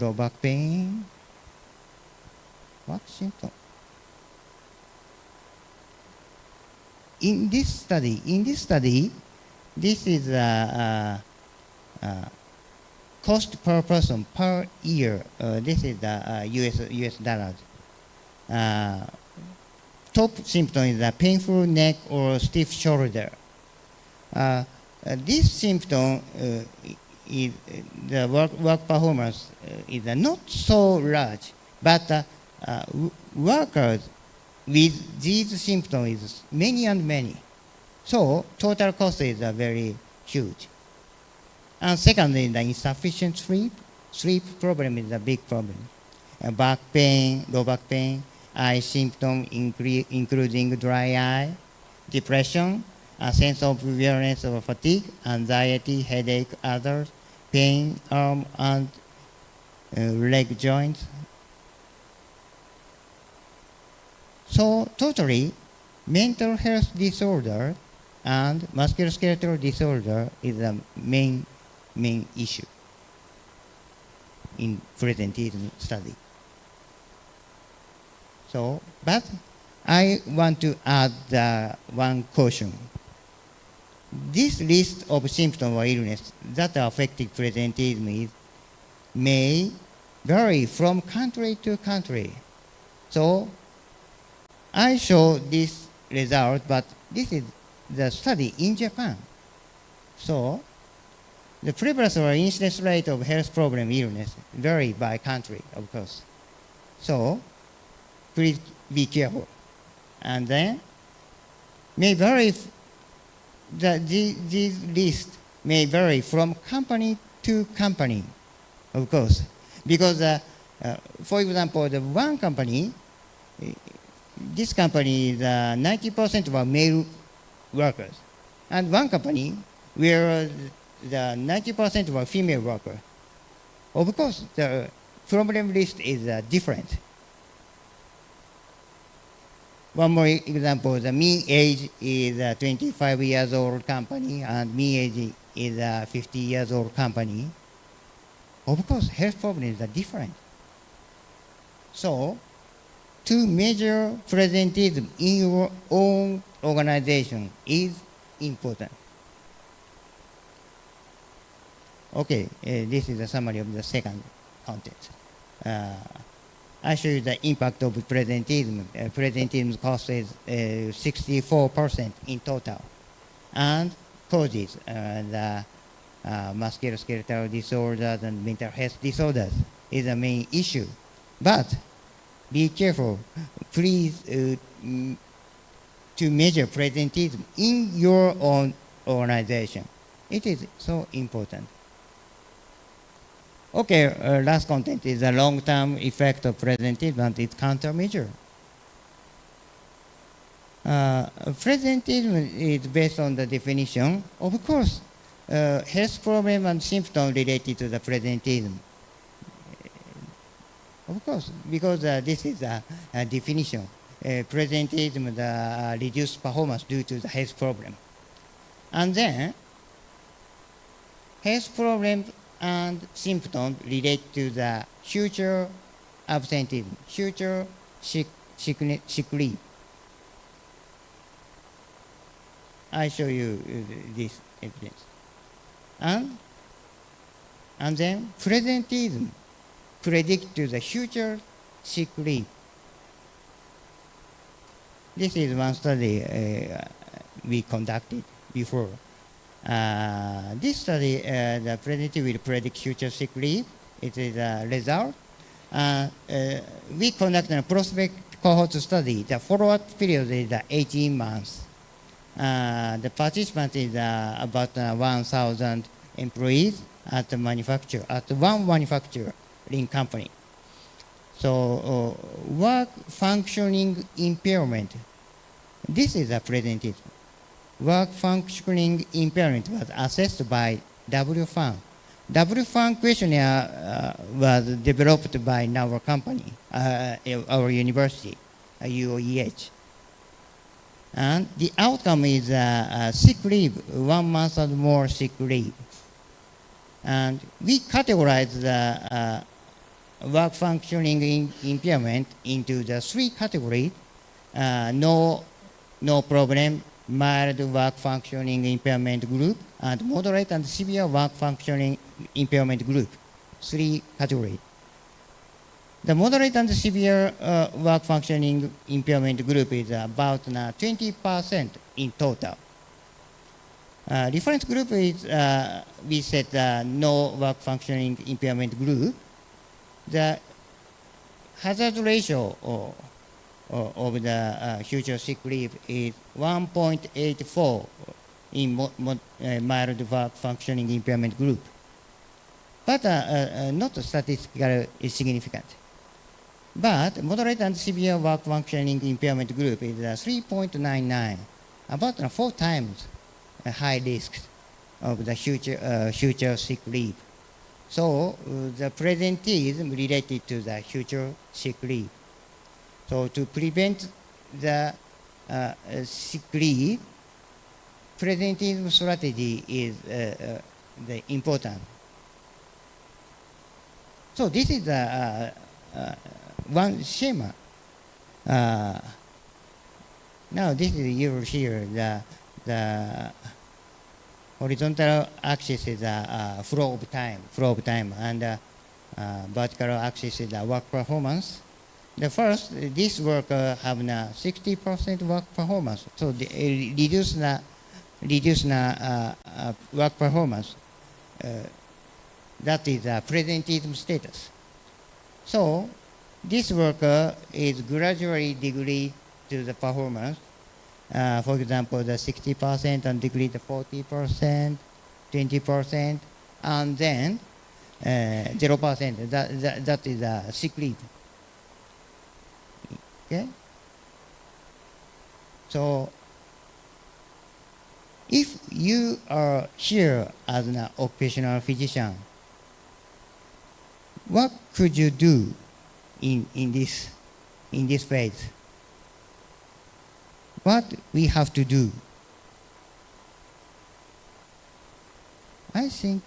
Low back pain. What symptom? In this study, this is cost per person per year. This is the US dollars. Top symptom is a painful neck or stiff shoulder. This symptom is the work performance is not so large, but workers with these symptoms is many and many. So total cost is very huge. And secondly, the insufficient sleep. Sleep problem is a big problem. Back pain, low back pain, eye symptom including dry eye, depression, a sense of weariness or fatigue, anxiety, headache, others, pain, arm and leg joints. So totally, mental health disorder and musculoskeletal disorder is the main issue in presenteeism study. So, but I want to add one caution. This list of symptoms or illness that are affecting presenteeism may vary from country to country. So, I show this result, but this is the study in Japan. So, the prevalence or incidence rate of health problem illness vary by country, of course. So, please be careful. And then, may vary, these lists may vary from company to company, of course. Because, for example, the one company, this company is 90% of our male workers. And one company where the 90% of our female workers. Of course, the problem list is different. One more example, the mean age is a 25 years old company and mean age is a 50 years old company. Of course, health problems are different. So, to measure presenteeism in your own organization is important. Okay, this is a summary of the second content. I show you the impact of presenteeism. Presenteeism cost is 64% in total. And causes, the musculoskeletal disorders and mental health disorders is the main issue. But be careful, please, to measure presenteeism in your own organization. It is so important. Okay, last content is the long-term effect of presenteeism and its countermeasure. Presenteeism is based on the definition. Of course, health problem and symptom related to the presenteeism. Of course, because this is a definition. Presenteeism, the reduced performance due to the health problem. And then, health problems and symptoms relate to the future absenteeism, future sick leave. I show you this evidence. And then presenteism predict to the future sick leave. This is one study we conducted before. This study, the presenteeism will predict future sick leave. It is a result. We conducted a prospect cohort study. The follow-up period is 18 months. The participants is about 1,000 employees at the manufacturer, at one manufacturing company. So work functioning impairment. This is a presenteeism. Work functioning impairment was assessed by WFUN. WFUN questionnaire was developed by our company, our university, UOEH. And the outcome is sick leave, 1 month or more sick leave. And we categorize the work functioning impairment into the 3 categories: no problem, mild work functioning impairment group, and moderate and severe work functioning impairment group. 3 categories. The moderate and severe work functioning impairment group is about 20% in total. Reference group is, we said no work functioning impairment group. The hazard ratio of the future sick leave is 1.84 in mild work functioning impairment group, but not statistically significant. But moderate and severe work functioning impairment group is 3.99, about 4 times high risk of the future sick leave. So the presenteeism related to the future sick leave. So to prevent the sick leave, presenteeism strategy is the important. So this is one schema. Now this is you here the horizontal axis is flow of time, and vertical axis is work performance. The first, this worker have 60% work performance, so they reduce the work performance. That is presenteeism status. So this worker is gradually degrade to the performance. For example, the 60% and degrade to 40%, 20%, and then 0%. That is sick leave. Okay. So if you are here as an occupational physician, what could you do in this phase? What we have to do? I think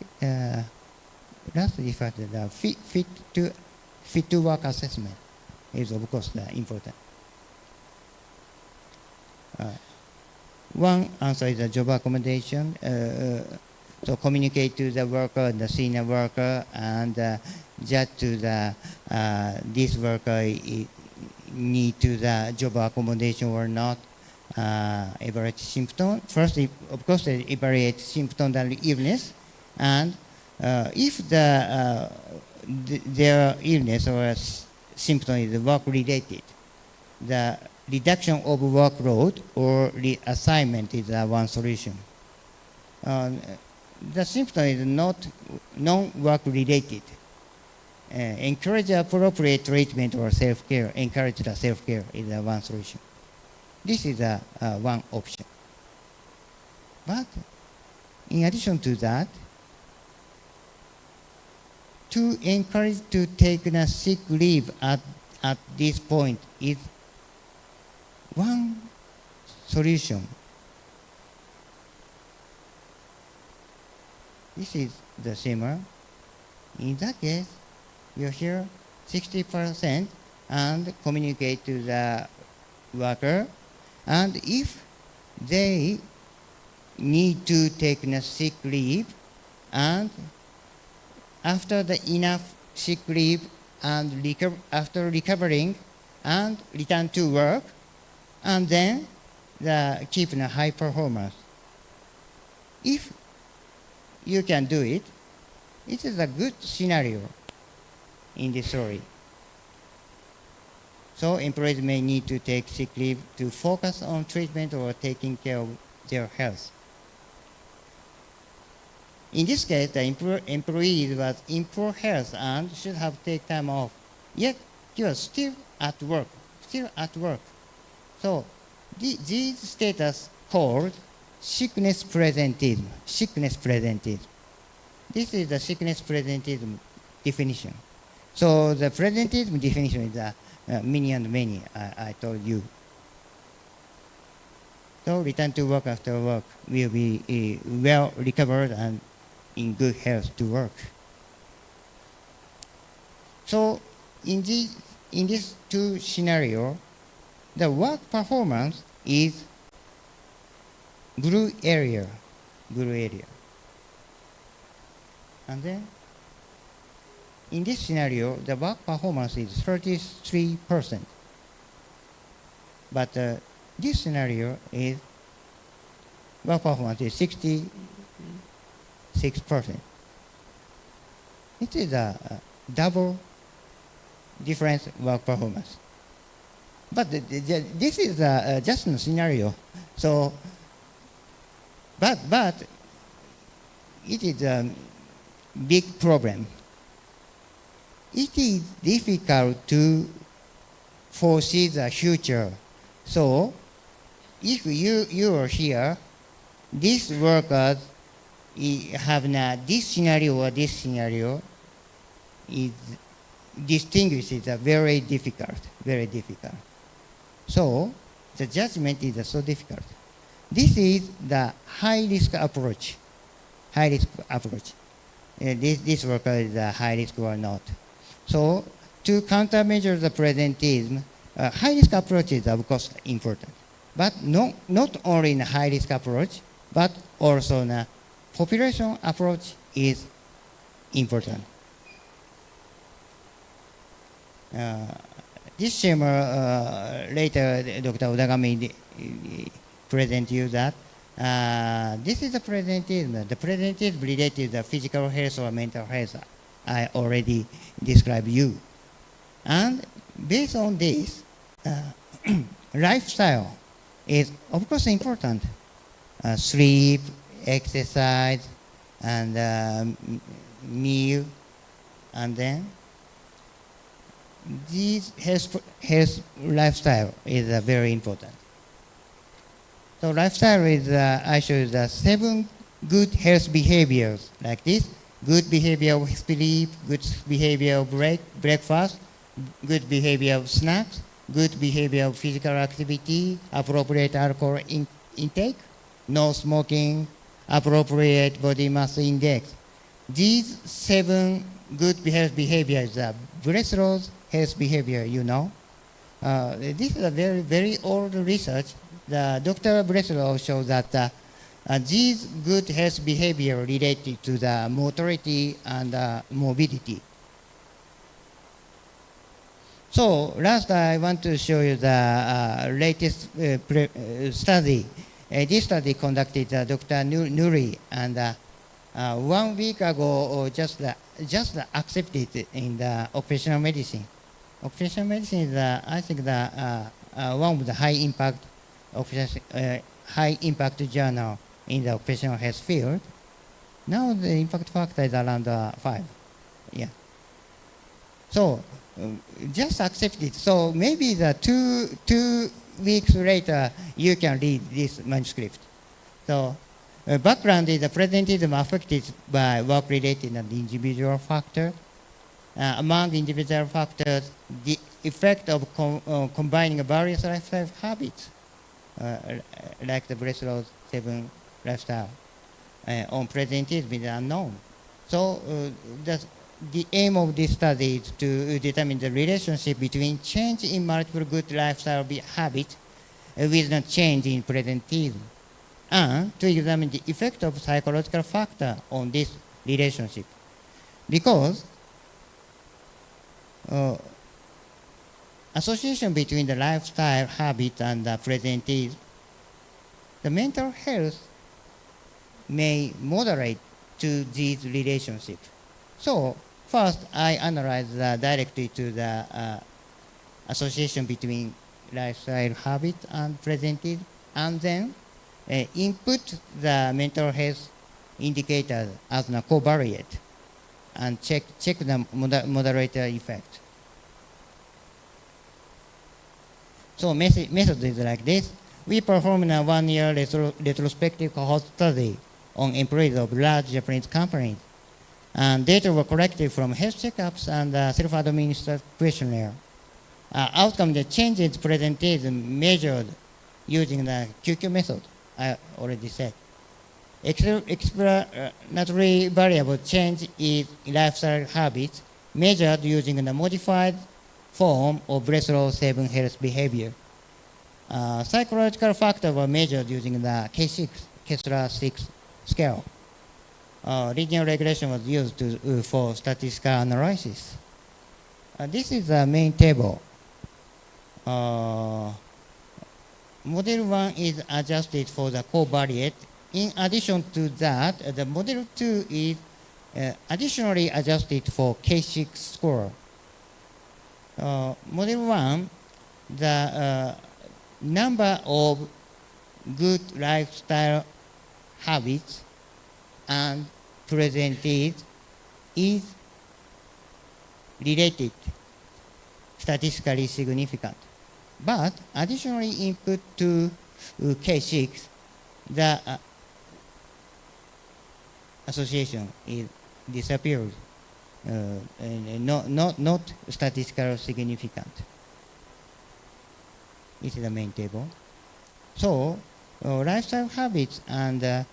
let's refer to the fit to work assessment is of course important. One answer is a job accommodation. So communicate to the worker, the senior worker, and judge to the this worker need to the job accommodation or not. Evaluate symptom. First, of course, evaluate symptom and illness, and if their illness or symptom is work-related, the reduction of workload or reassignment is one solution. The symptom is not non-work-related. Encourage appropriate treatment or self-care. Encourage the self-care is one solution. This is one option. But in addition to that, to encourage to take a sick leave at this point is one solution. This is the similar. In that case, you here 60% and communicate to the worker, and if they need to take a sick leave, and after the enough sick leave and after recovering and return to work, and then keep a high performance. If you can do it, it is a good scenario in this story. So employees may need to take sick leave to focus on treatment or taking care of their health. In this case, the employee was in poor health and should have taken time off. Yet he was still at work. So this status called sickness presenteism. This is the sickness presenteism definition. So the presenteism definition is many and many, I told you. So return to work after work will be well recovered and in good health to work. So in these two scenarios, the work performance is blue area. And then in this scenario, the work performance is 33%. But this scenario is work performance is 66%. It is a double difference work performance. But this is just a scenario. So, but it is a big problem. It is difficult to foresee the future. So, if you are here, these workers have this scenario or this scenario, is distinguished is very difficult. So, the judgment is so difficult. This is the high risk approach. This worker is high risk or not. So, to countermeasure the presenteism, high risk approach is of course important. But not only in a high risk approach, but also in a population approach is important. This schema later Dr. Odagami present you that this is the presenteism. The presenteism related to physical health or mental health. I already described you. And based on this, lifestyle is of course important. Sleep, exercise, and meal, and then this health lifestyle is very important. So lifestyle is, I show you the 7 good health behaviors like this. Good behavior of sleep, good behavior of breakfast, good behavior of snacks, good behavior of physical activity, appropriate alcohol intake, no smoking, appropriate body mass index. These 7 good health behaviors are Breslow's health behavior, you know. This is a very, very old research. Dr. Breslow showed that these good health behavior related to the motility and mobility. So last I want to show you the latest study. This study conducted Dr. Nuri, and 1 week ago just accepted in the occupational medicine. Occupational medicine is, I think, one of the high impact journal in the occupational health field. Now the impact factor is around 5. Yeah. So just accept it. So maybe the two weeks later you can read this manuscript. So background is the presenteism affected by work-related and individual factors. Among individual factors, the effect of combining various lifestyle habits, like the Breslow's 7 lifestyle, on presenteism is unknown. So the aim of this study is to determine the relationship between change in multiple good lifestyle habits with the change in presenteism. and to examine the effect of psychological factor on this relationship. Because association between the lifestyle habit and the presenteeism, the mental health may moderate to these relationships. So first, I analyze directly to the association between lifestyle habit and presenteeism, and then input the mental health indicator as a covariate and check the moderator effect. So method is like this. We performed a 1-year retrospective cohort study on employees of large Japanese companies. And data were collected from health checkups and self-administered questionnaire. Outcome, the changes presenteeism measured using the QQ method, I already said. Explanatory variable change is lifestyle habits measured using the modified form of Breslow 7 health behavior. Psychological factors were measured using the K6, Kessler 6 scale. Linear regression was used for statistical analysis. This is the main table. Model 1 is adjusted for the covariate. In addition to that, the model 2 is additionally adjusted for K6 score. Model 1, the number of good lifestyle habits and presented is related, statistically significant. But additionally input to K6, the association is disappears, not statistically significant. This is the main table. So lifestyle habits and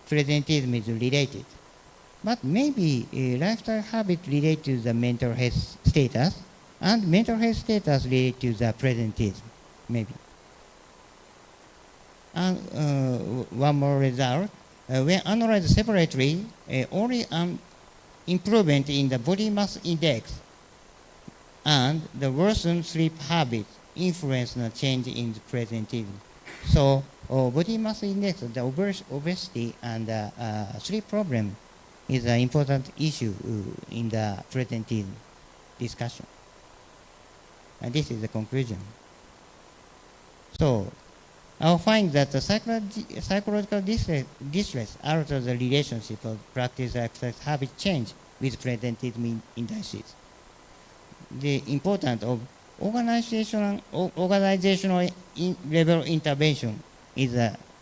presenteeism is related. But maybe a lifestyle habit related to the mental health status and mental health status related to the presenteeism, maybe. And one more result, when analyzed separately, only an improvement in the body mass index and the worsened sleep habits influence the change in the presenteeism. So body mass index, the obesity and sleep problem is an important issue in the presenteeism discussion. And this is the conclusion. So I'll find that the psychological distress alters the relationship of practice exercise habit change with presenteeism indices. The importance of organizational level intervention is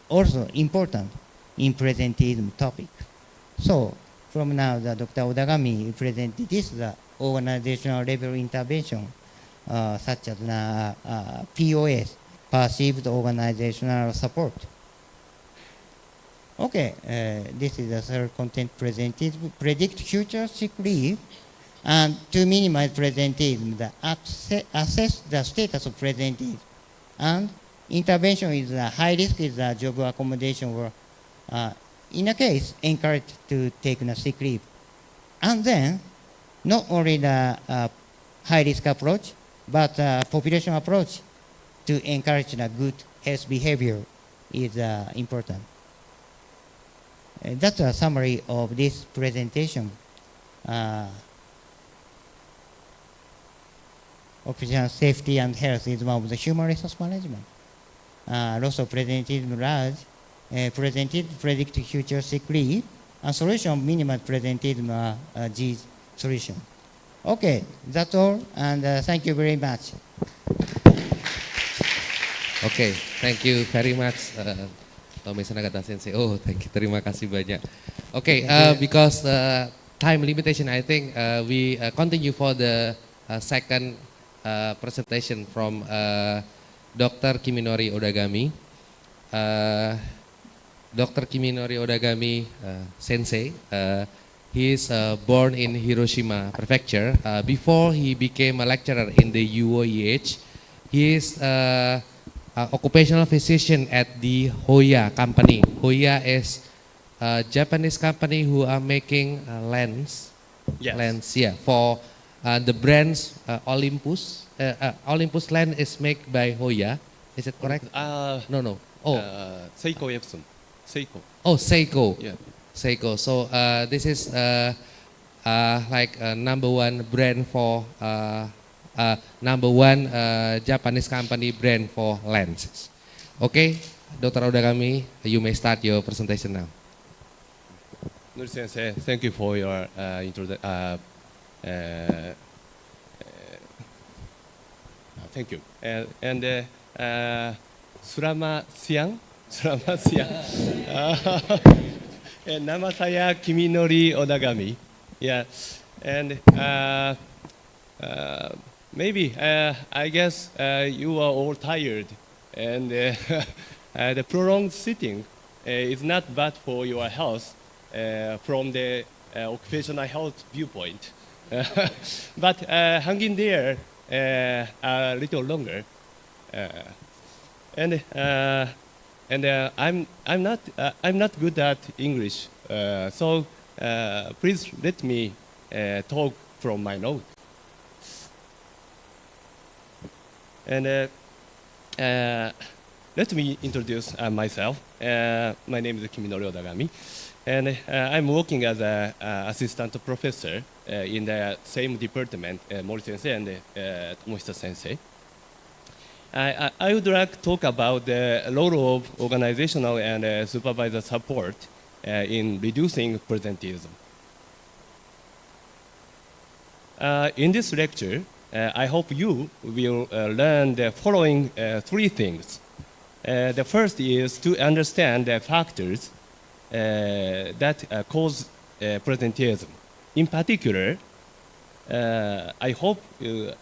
also important in presenteeism topic. So from now, Dr. Odagami presented this organizational level intervention, such as POS, perceived organizational support. Okay, this is the third content presented. Predict future sick leave and to minimize presenteeism, assess the status of presenteeism. And intervention is high risk is job accommodation or in a case encouraged to take a sick leave. And then not only the high risk approach, but population approach to encourage the good health behavior is important. That's a summary of this presentation. Occupational safety and health is one of the human resource management. Loss of presenteeism large, predict future sick leave, and solution minimize presenteeism G's solution. Okay, that's all, and thank you very much. Okay, thank you very much, Tomohisa Nagata Sensei. Oh, thank you, terima kasih banyak. Okay, because time limitation, I think we continue for the second presentation from Dr. Kiminori Odagami. Dr. Kiminori Odagami Sensei, he is born in Hiroshima Prefecture. Before he became a lecturer in the UOEH, he is occupational physician at the Hoya company. Hoya is a Japanese company who are making lens. Yes. Lens, yeah, for the brands Olympus. Olympus lens is made by Hoya. Is it correct? No. Oh, SpOk Epson. SpOk. Oh, SpOk. Yeah. SpOk. So this is like number one brand for number one Japanese company brand for lenses. Okay, Dr. Odagami, you may start your presentation now. Nuri Sensei, thank you for your thank you. Selamat siang. Selamat siang. Nama saya Kiminori Odagami. Yeah, and maybe I guess you are all tired, and the prolonged sitting is not bad for your health from the occupational health viewpoint. But hang in there a little longer, and I'm not good at English, so please let me talk from my note. And let me introduce myself. My name is Kiminori Odagami, and I'm working as an assistant professor in the same department, Mori Sensei and Tomohisa Sensei. I would like to talk about the role of organizational and supervisor support in reducing presenteeism. In this lecture, I hope you will learn the following three things. The first is to understand the factors that cause presenteeism. In particular, I hope you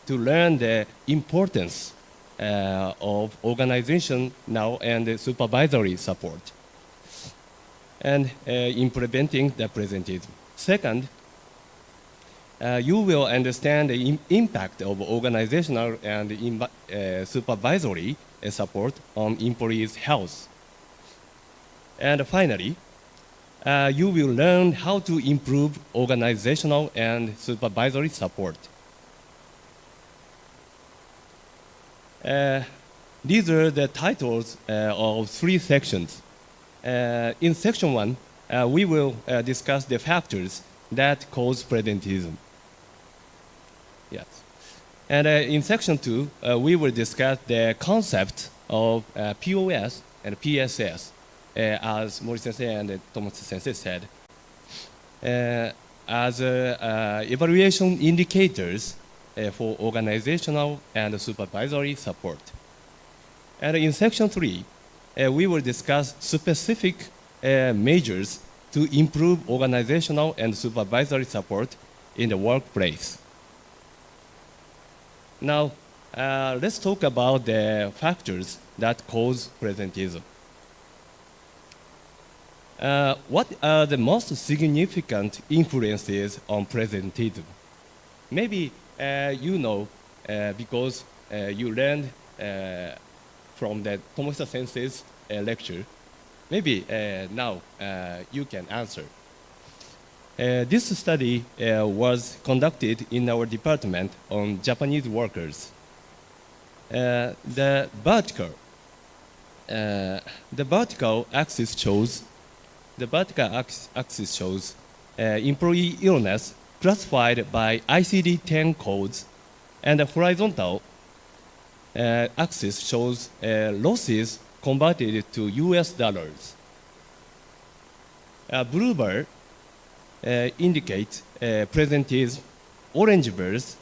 to learn the importance of organizational and supervisory support, and in preventing the presenteeism. Second, you will understand the impact of organizational and supervisory support on employees' health. And finally, you will learn how to improve organizational and supervisory support. These are the titles of three sections. In section one, we will discuss the factors that cause presenteeism. Yes. And in section two, we will discuss the concept of POS and PSS, as Mori Sensei and Tomohisa Sensei said, as evaluation indicators for organizational and supervisory support. And in section three, we will discuss specific measures to improve organizational and supervisory support in the workplace. Now, let's talk about the factors that cause presenteeism. What are the most significant influences on presenteeism? Maybe you know because you learned from the Tomohisa Sensei's lecture. Maybe now you can answer. This study was conducted in our department on Japanese workers. The vertical axis shows employee illness classified by ICD-10 codes, and the horizontal axis shows losses converted to US dollars. Blue bar indicates presenteeism. Orange bars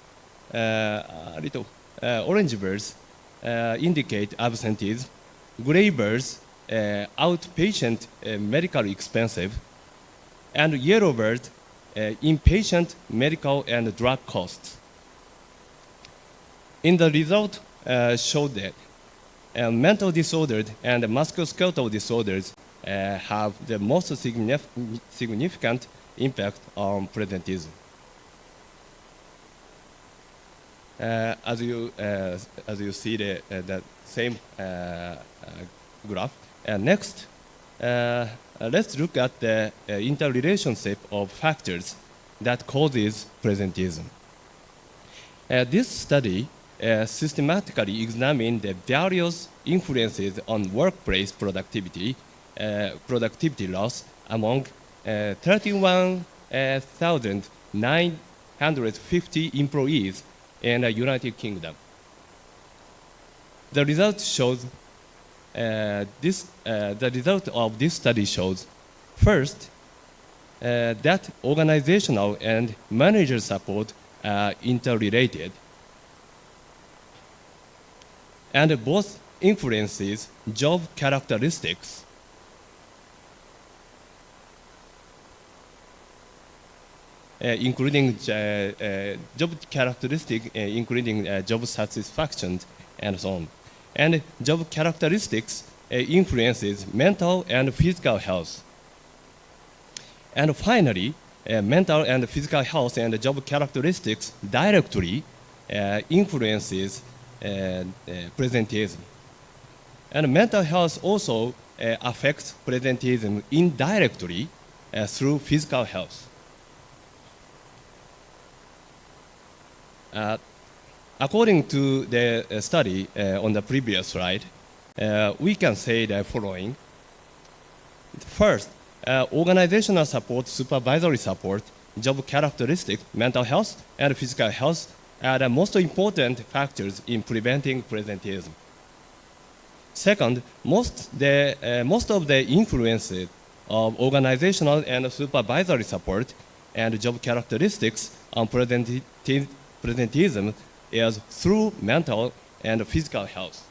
indicate absenteeism. Gray bars outpatient medical expensive, and yellow bars inpatient medical and drug costs. In the result showed that mental disorders and musculoskeletal disorders have the most significant impact on presenteeism. as you see the same graph. Next, let's look at the interrelationship of factors that causes presenteeism. This study systematically examined the various influences on workplace productivity loss among 31,950 employees in the United Kingdom. The result shows the result of this study shows, first, that organizational and manager support are interrelated, and both influences job characteristics. Including job characteristics, including job satisfaction and so on. And job characteristics influences mental and physical health. And finally, mental and physical health and job characteristics directly influences presenteeism. And mental health also affects presenteeism indirectly through physical health. According to the study on the previous slide, we can say the following. First, organizational support, supervisory support, job characteristics, mental health, and physical health are the most important factors in preventing presenteeism. Second, most of the influences of organizational and supervisory support and job characteristics on presenteeism is through mental and physical health.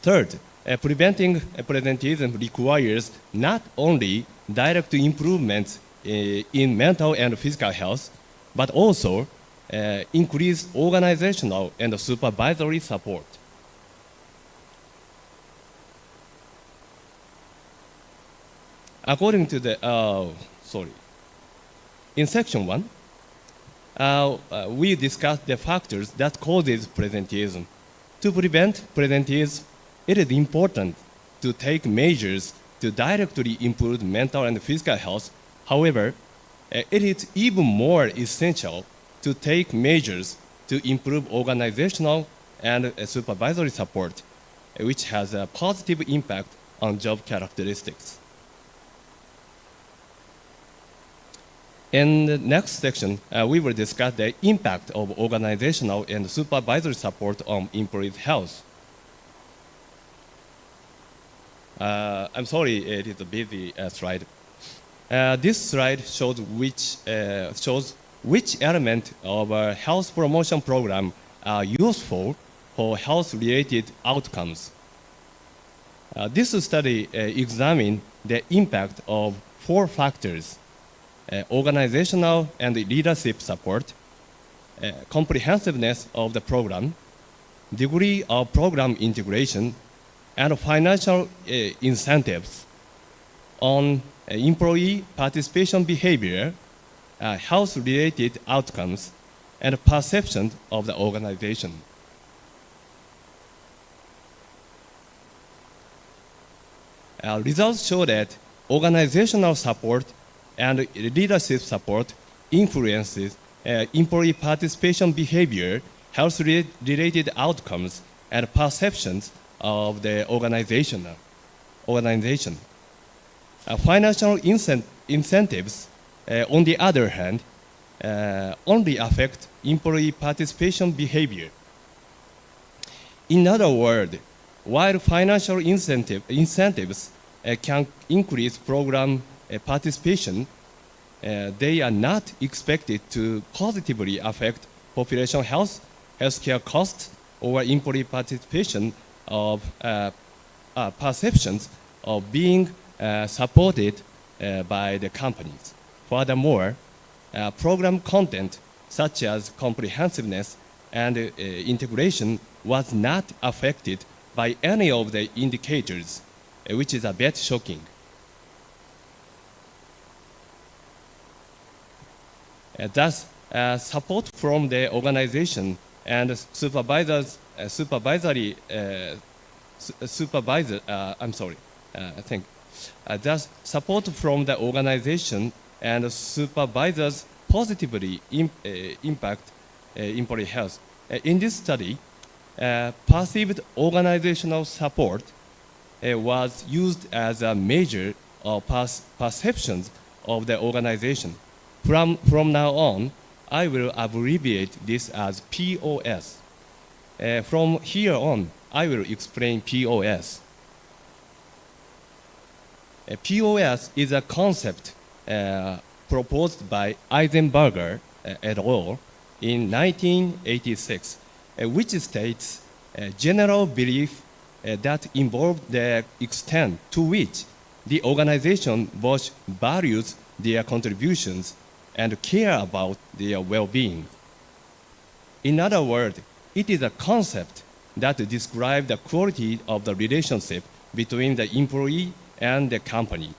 Third, preventing presenteeism requires not only direct improvements in mental and physical health, but also increased organizational and supervisory support. According to the, in section 1, we discussed the factors that causes presenteeism. To prevent presenteeism, it is important to take measures to directly improve mental and physical health. However, it is even more essential to take measures to improve organizational and supervisory support, which has a positive impact on job characteristics. In the next section, we will discuss the impact of organizational and supervisory support on employees' health. I'm sorry, it is a busy slide. This slide shows which element of a health promotion program are useful for health-related outcomes. This study examined the impact of 4 factors: organizational and leadership support, comprehensiveness of the program, degree of program integration, and financial incentives on employee participation behavior, health-related outcomes, and perception of the organization. Results show that organizational support and leadership support influences employee participation behavior, health-related outcomes, and perceptions of the organization. Financial incentives, on the other hand, only affect employee participation behavior. In other words, while financial incentives can increase program participation, they are not expected to positively affect population health, healthcare costs, or employee participation of perceptions of being supported by the companies. Furthermore, program content such as comprehensiveness and integration was not affected by any of the indicators, which is a bit shocking. Thus, support from the organization and supervisors, I think thus support from the organization and supervisors positively impact employee health. In this study, perceived organizational support was used as a measure of perceptions of the organization. From now on, I will abbreviate this as POS. From here on, I will explain POS. POS is a concept proposed by Eisenberger et al. In 1986, which states a general belief that involved the extent to which the organization both values their contributions and care about their well-being. In other words, it is a concept that describes the quality of the relationship between the employee and the company.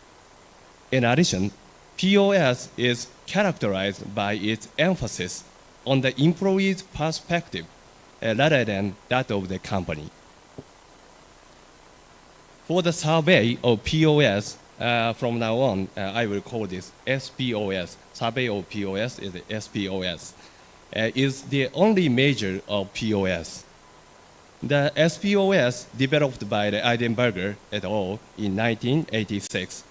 In addition, POS is characterized by its emphasis on the employee's perspective rather than that of the company. For the survey of POS, from now on, I will call this SpOs. Survey of POS is SpOs. Is the only measure of POS. The SpOs, developed by the Eisenberger et al. In 1986,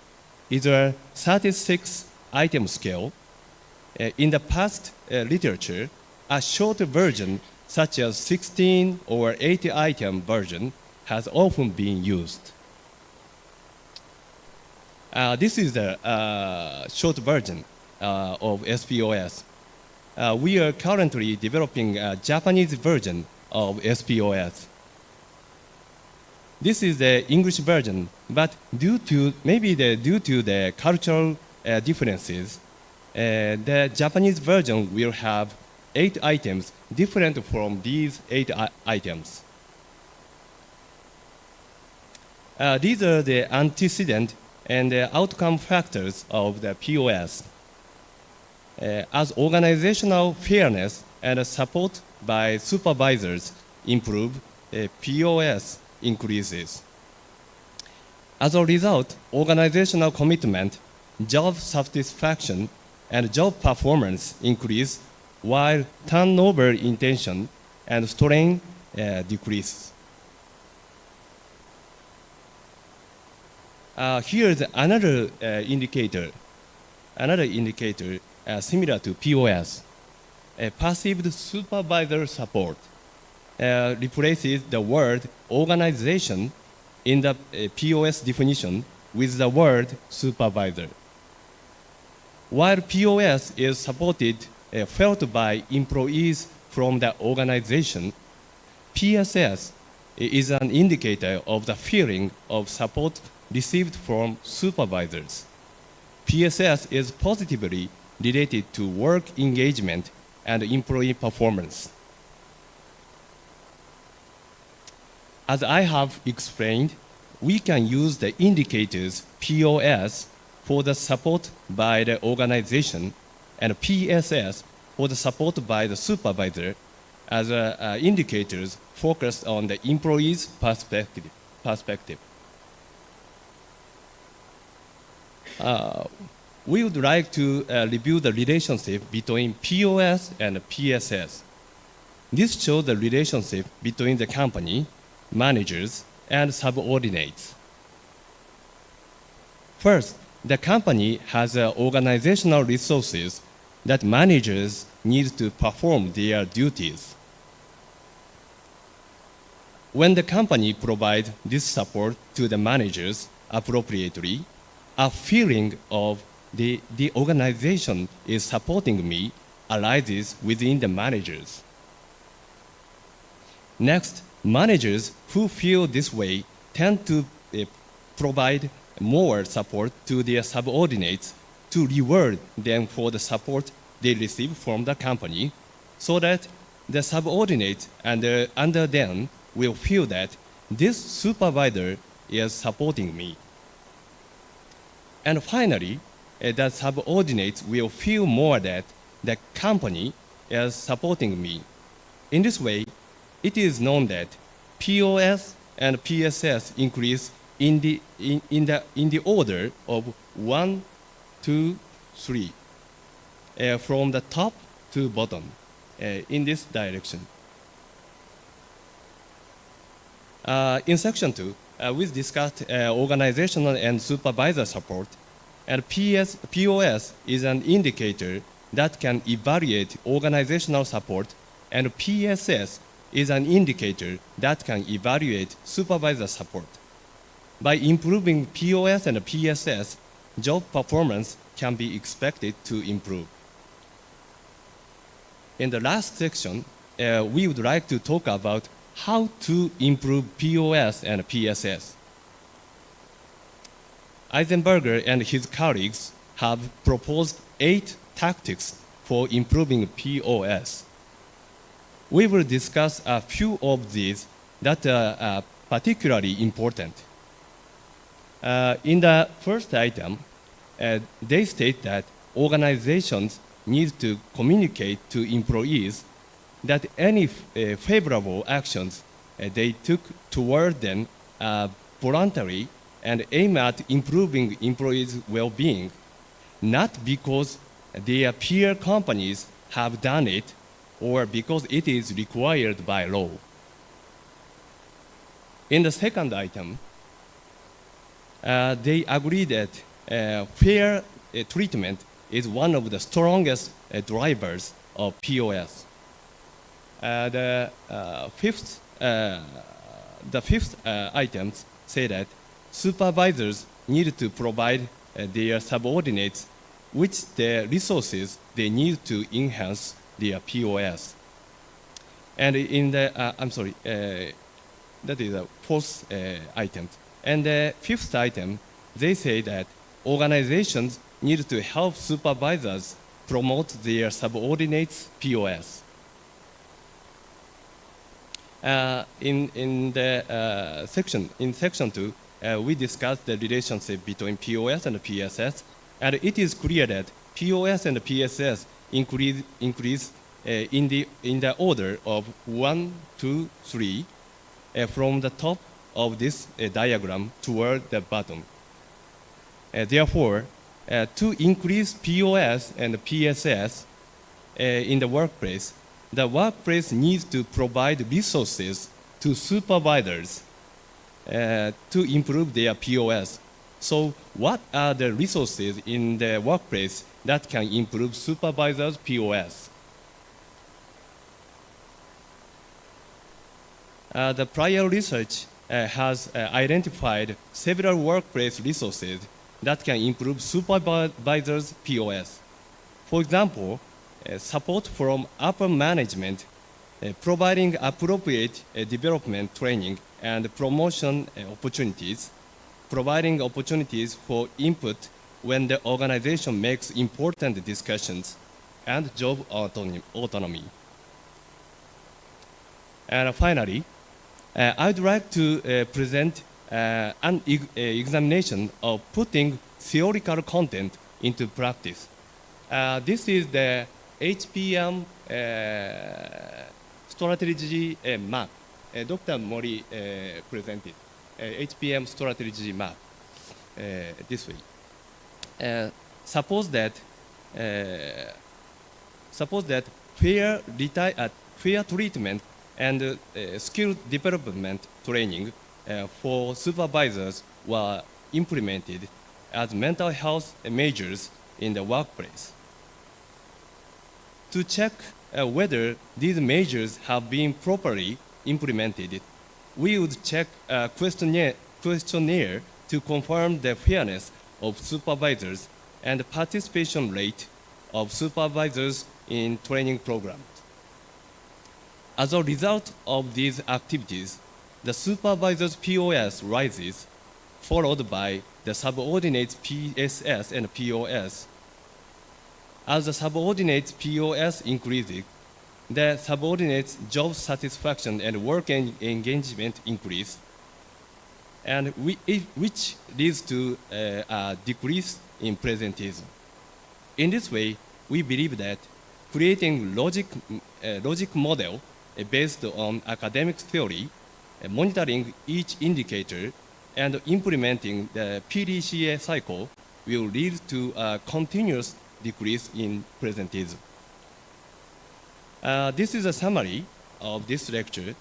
is a 36-item scale. In the past literature, a shorter version, such as 16 or 80-item version, has often been used. This is the short version of SpOs. We are currently developing a Japanese version of SpOs. This is the English version, but due to the cultural differences, the Japanese version will have 8 items different from these 8 items. These are the antecedent and the outcome factors of the POS. As organizational fairness and support by supervisors improve, POS increases. As a result, organizational commitment, job satisfaction, and job performance increase, while turnover intention and strain decrease. Here's another indicator similar to POS. Perceived supervisor support replaces the word organization in the POS definition with the word supervisor. While POS is felt by employees from the organization, PSS is an indicator of the feeling of support received from supervisors. PSS is positively related to work engagement and employee performance. As I have explained, we can use the indicators POS for the support by the organization and PSS for the support by the supervisor as indicators focused on the employee's perspective. We would like to review the relationship between POS and PSS. This shows the relationship between the company, managers, and subordinates. First, the company has organizational resources that managers need to perform their duties. When the company provides this support to the managers appropriately, a feeling of the organization is supporting me arises within the managers. Next, managers who feel this way tend to provide more support to their subordinates to reward them for the support they receive from the company, so that the subordinates under them will feel that this supervisor is supporting me. And finally, the subordinates will feel more that the company is supporting me. In this way, it is known that POS and PSS increase in the order of 1, 2, 3, from the top to bottom, in this direction. In section 2, we discussed organizational and supervisor support, and POS is an indicator that can evaluate organizational support, and PSS is an indicator that can evaluate supervisor support. By improving POS and PSS, job performance can be expected to improve. In the last section, we would like to talk about how to improve POS and PSS. Eisenberger and his colleagues have proposed 8 tactics for improving POS. We will discuss a few of these that are particularly important. In the first item, they state that organizations need to communicate to employees that any favorable actions they took toward them are voluntary and aim at improving employees' well-being, not because their peer companies have done it or because it is required by law. In the second item, they agree that fair treatment is one of the strongest drivers of POS. The fifth items say that supervisors need to provide their subordinates with the resources they need to enhance their POS. And in the, that is the fourth item. And the fifth item, they say that organizations need to help supervisors promote their subordinates' POS. In section 2, we discussed the relationship between POS and PSS, and it is clear that POS and PSS increase in the order of 1, 2, 3, from the top of this diagram toward the bottom. Therefore, to increase POS and PSS in the workplace needs to provide resources to supervisors to improve their POS. So what are the resources in the workplace that can improve supervisors' POS? The prior research has identified several workplace resources that can improve supervisors' POS. For example, support from upper management, providing appropriate development training and promotion opportunities, providing opportunities for input when the organization makes important discussions, and job autonomy. And finally, I'd like to present an examination of putting theoretical content into practice. This is the HPM strategy map. Dr. Mori presented HPM strategy map this way. Suppose that fair treatment and skill development training for supervisors were implemented as mental health measures in the workplace. To check whether these measures have been properly implemented, we would check a questionnaire to confirm the fairness of supervisors and the participation rate of supervisors in training programs. As a result of these activities, the supervisor's POS rises, followed by the subordinates' PSS and POS. As the subordinates' POS increases, the subordinates' job satisfaction and work engagement increase, and which leads to a decrease in presenteism. In this way, we believe that creating logic model based on academic theory, monitoring each indicator, and implementing the PDCA cycle will lead to a continuous decrease in presenteeism. This is a summary of this lecture.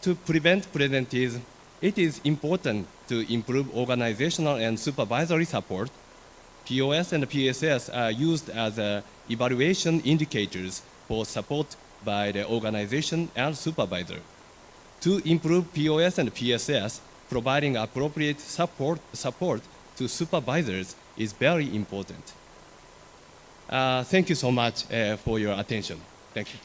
To prevent presenteeism, it is important to improve organizational and supervisory support. POS and PSS are used as evaluation indicators for support by the organization and supervisor. To improve POS and PSS, providing appropriate support to supervisors is very important. Thank you so much for your attention. Thank you.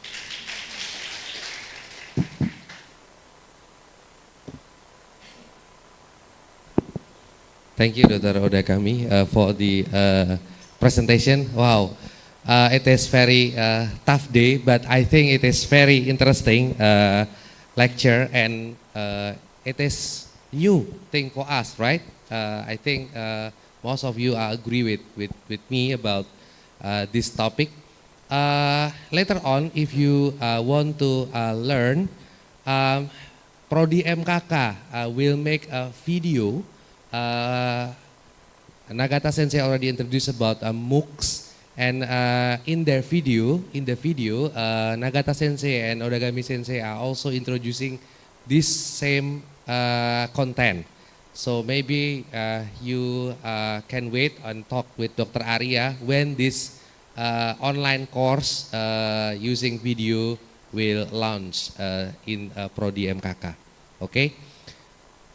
Thank you, Dr. Odagami, for the presentation. Wow, it is very tough day, but I think it is very interesting lecture, and it is new thing for us, right? I think most of you agree with me about this topic. Later on, if you want to learn, Prodi MKK will make a video. Nagata Sensei already introduced about MOOCs, and in the video, Nagata Sensei and Odagami Sensei are also introducing this same content. So maybe you can wait and talk with Dr. Arya when this online course using video will launch in Prodi MKK. Okay?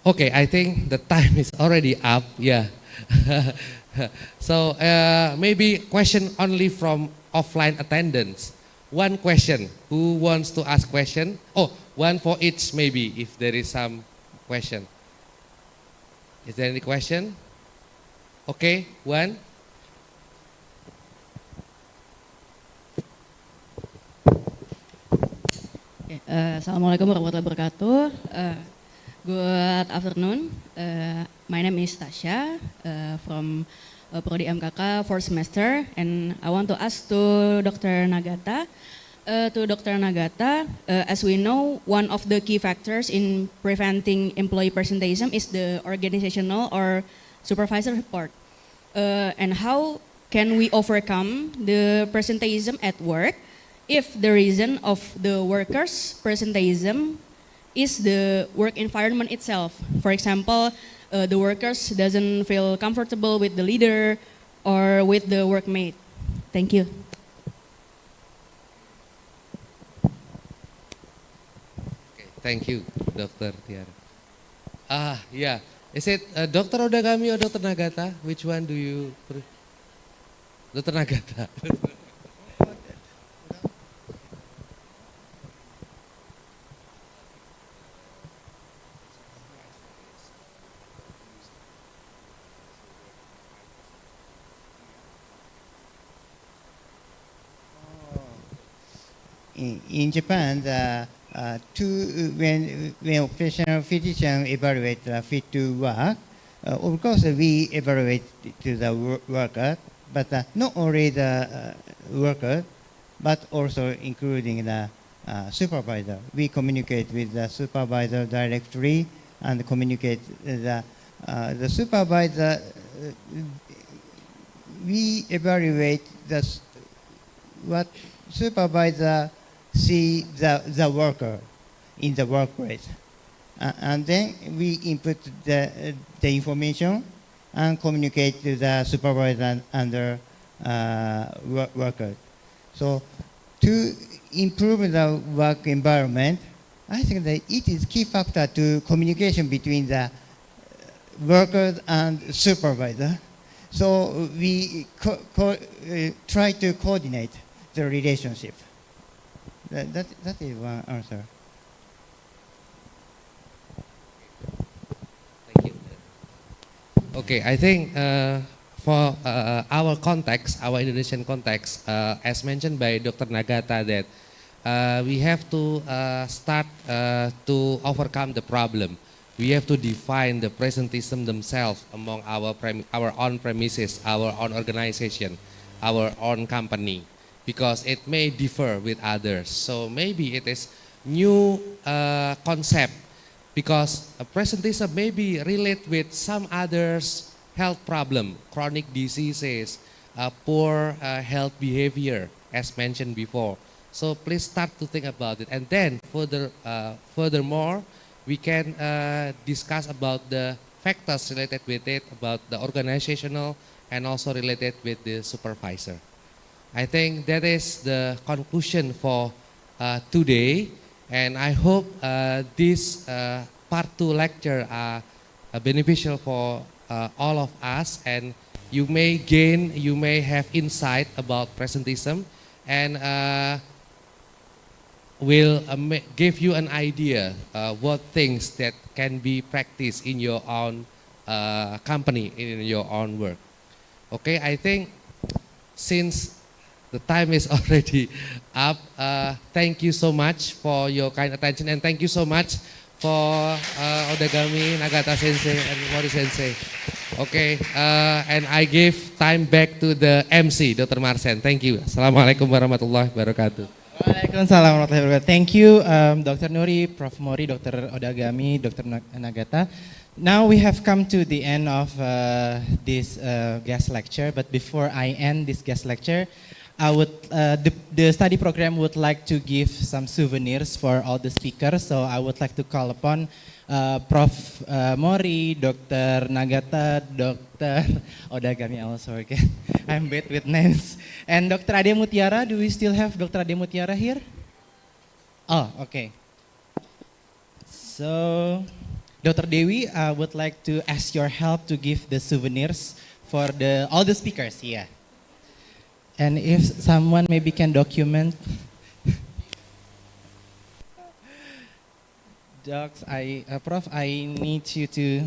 Okay, I think the time is already up. Yeah. So maybe question only from offline attendance. One question. Who wants to ask question? Oh, one for each maybe if there is some question. Is there any question? Okay, one. Assalamualaikum warahmatullahi wabarakatuh. Good afternoon. My name is Tasha from Prodi MKK 4th semester, and I want to ask to Dr. Nagata. As we know, one of the key factors in preventing employee presenteeism is the organizational or supervisor report. And how can we overcome the presenteeism at work if the reason of the workers' presenteeism is the work environment itself? For example, the workers doesn't feel comfortable with the leader or with the workmate. Thank you. Okay, thank you, Dr. Tiara. Yeah. Is it Dr. Odagami or Dr. Nagata? Which one do you prefer? Dr. Nagata. In Japan, when occupational physician evaluate fit to work, of course we evaluate to the worker, but not only the worker, but also including the supervisor. We communicate with the supervisor directly and communicate the supervisor. We evaluate what supervisor see the worker in the workplace, and then we input the information and communicate to the supervisor and the worker. So to improve the work environment, I think that it is key factor to communication between the workers and supervisor. So we try to coordinate the relationship. That is one answer. Thank you. Okay, I think for our context, our Indonesian context, as mentioned by Dr. Nagata, that we have to start to overcome the problem. We have to define the presenteeism themselves among our own premises, our own organization, our own company. because it may differ with others. So maybe it is new concept because presenteeism may be relate with some others health problem, chronic diseases, poor health behavior as mentioned before. So please start to think about it, and then furthermore, we can discuss about the factors related with it, about the organizational and also related with the supervisor. I think that is the conclusion for today, and I hope this part 2 lecture are beneficial for all of us, and you may gain, you may have insight about presenteeism, and will give you an idea what things that can be practiced in your own company, in your own work. Okay, I think since the time is already up, thank you so much for your kind attention, and thank you so much for Odagami, Nagata Sensei, and Mori Sensei. Okay, and I give time back to the MC, Dr. Marsen. Thank you. Assalamualaikum warahmatullahi wabarakatuh. Waalaikumsalam warahmatullahi wabarakatuh. Thank you, Dr. Nuri, Prof. Mori, Dr. Odagami, Dr. Nagata. Now we have come to the end of this guest lecture, but before I end this guest lecture, I would the study program would like to give some souvenirs for all the speakers. So I would like to call upon Prof. Mori, Dr. Nagata, Dr. Odagami also again. I'm bad with names. And Dr. Ade Mutiara, do we still have Dr. Ade Mutiara here? Oh, okay. So, Dr. Dewi, I would like to ask your help to give the souvenirs for all the speakers here. And if someone maybe can document. Docs, Prof, I need you to.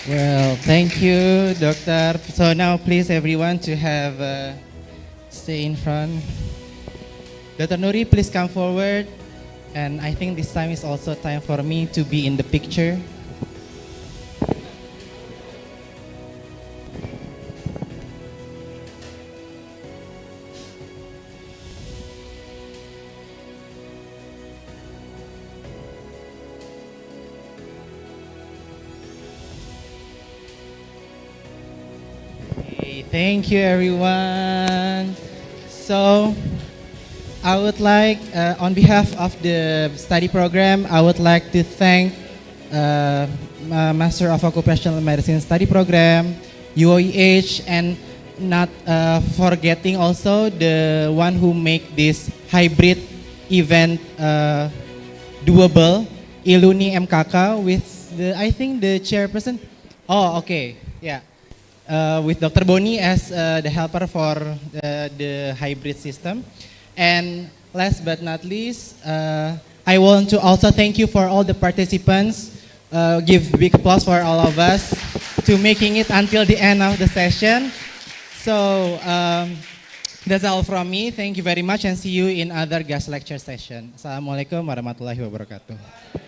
Well, thank you, Doctor. So now please everyone to have stay in front. Dr. Nuri, please come forward. And I think this time is also time for me to be in the picture. Thank you, everyone. So, I would like, on behalf of the study program, I would like to thank Master of Occupational Medicine Study Program, UOEH, and not forgetting also the one who make this hybrid event doable, Iluni MKK, with I think the chairperson. Oh, okay, yeah. With Dr. Boni as the helper for the hybrid system. And last but not least, I want to also thank you for all the participants. Give big applause for all of us to making it until the end of the session. So that's all from me. Thank you very much and see you in other guest lecture session. Assalamualaikum warahmatullahi wabarakatuh.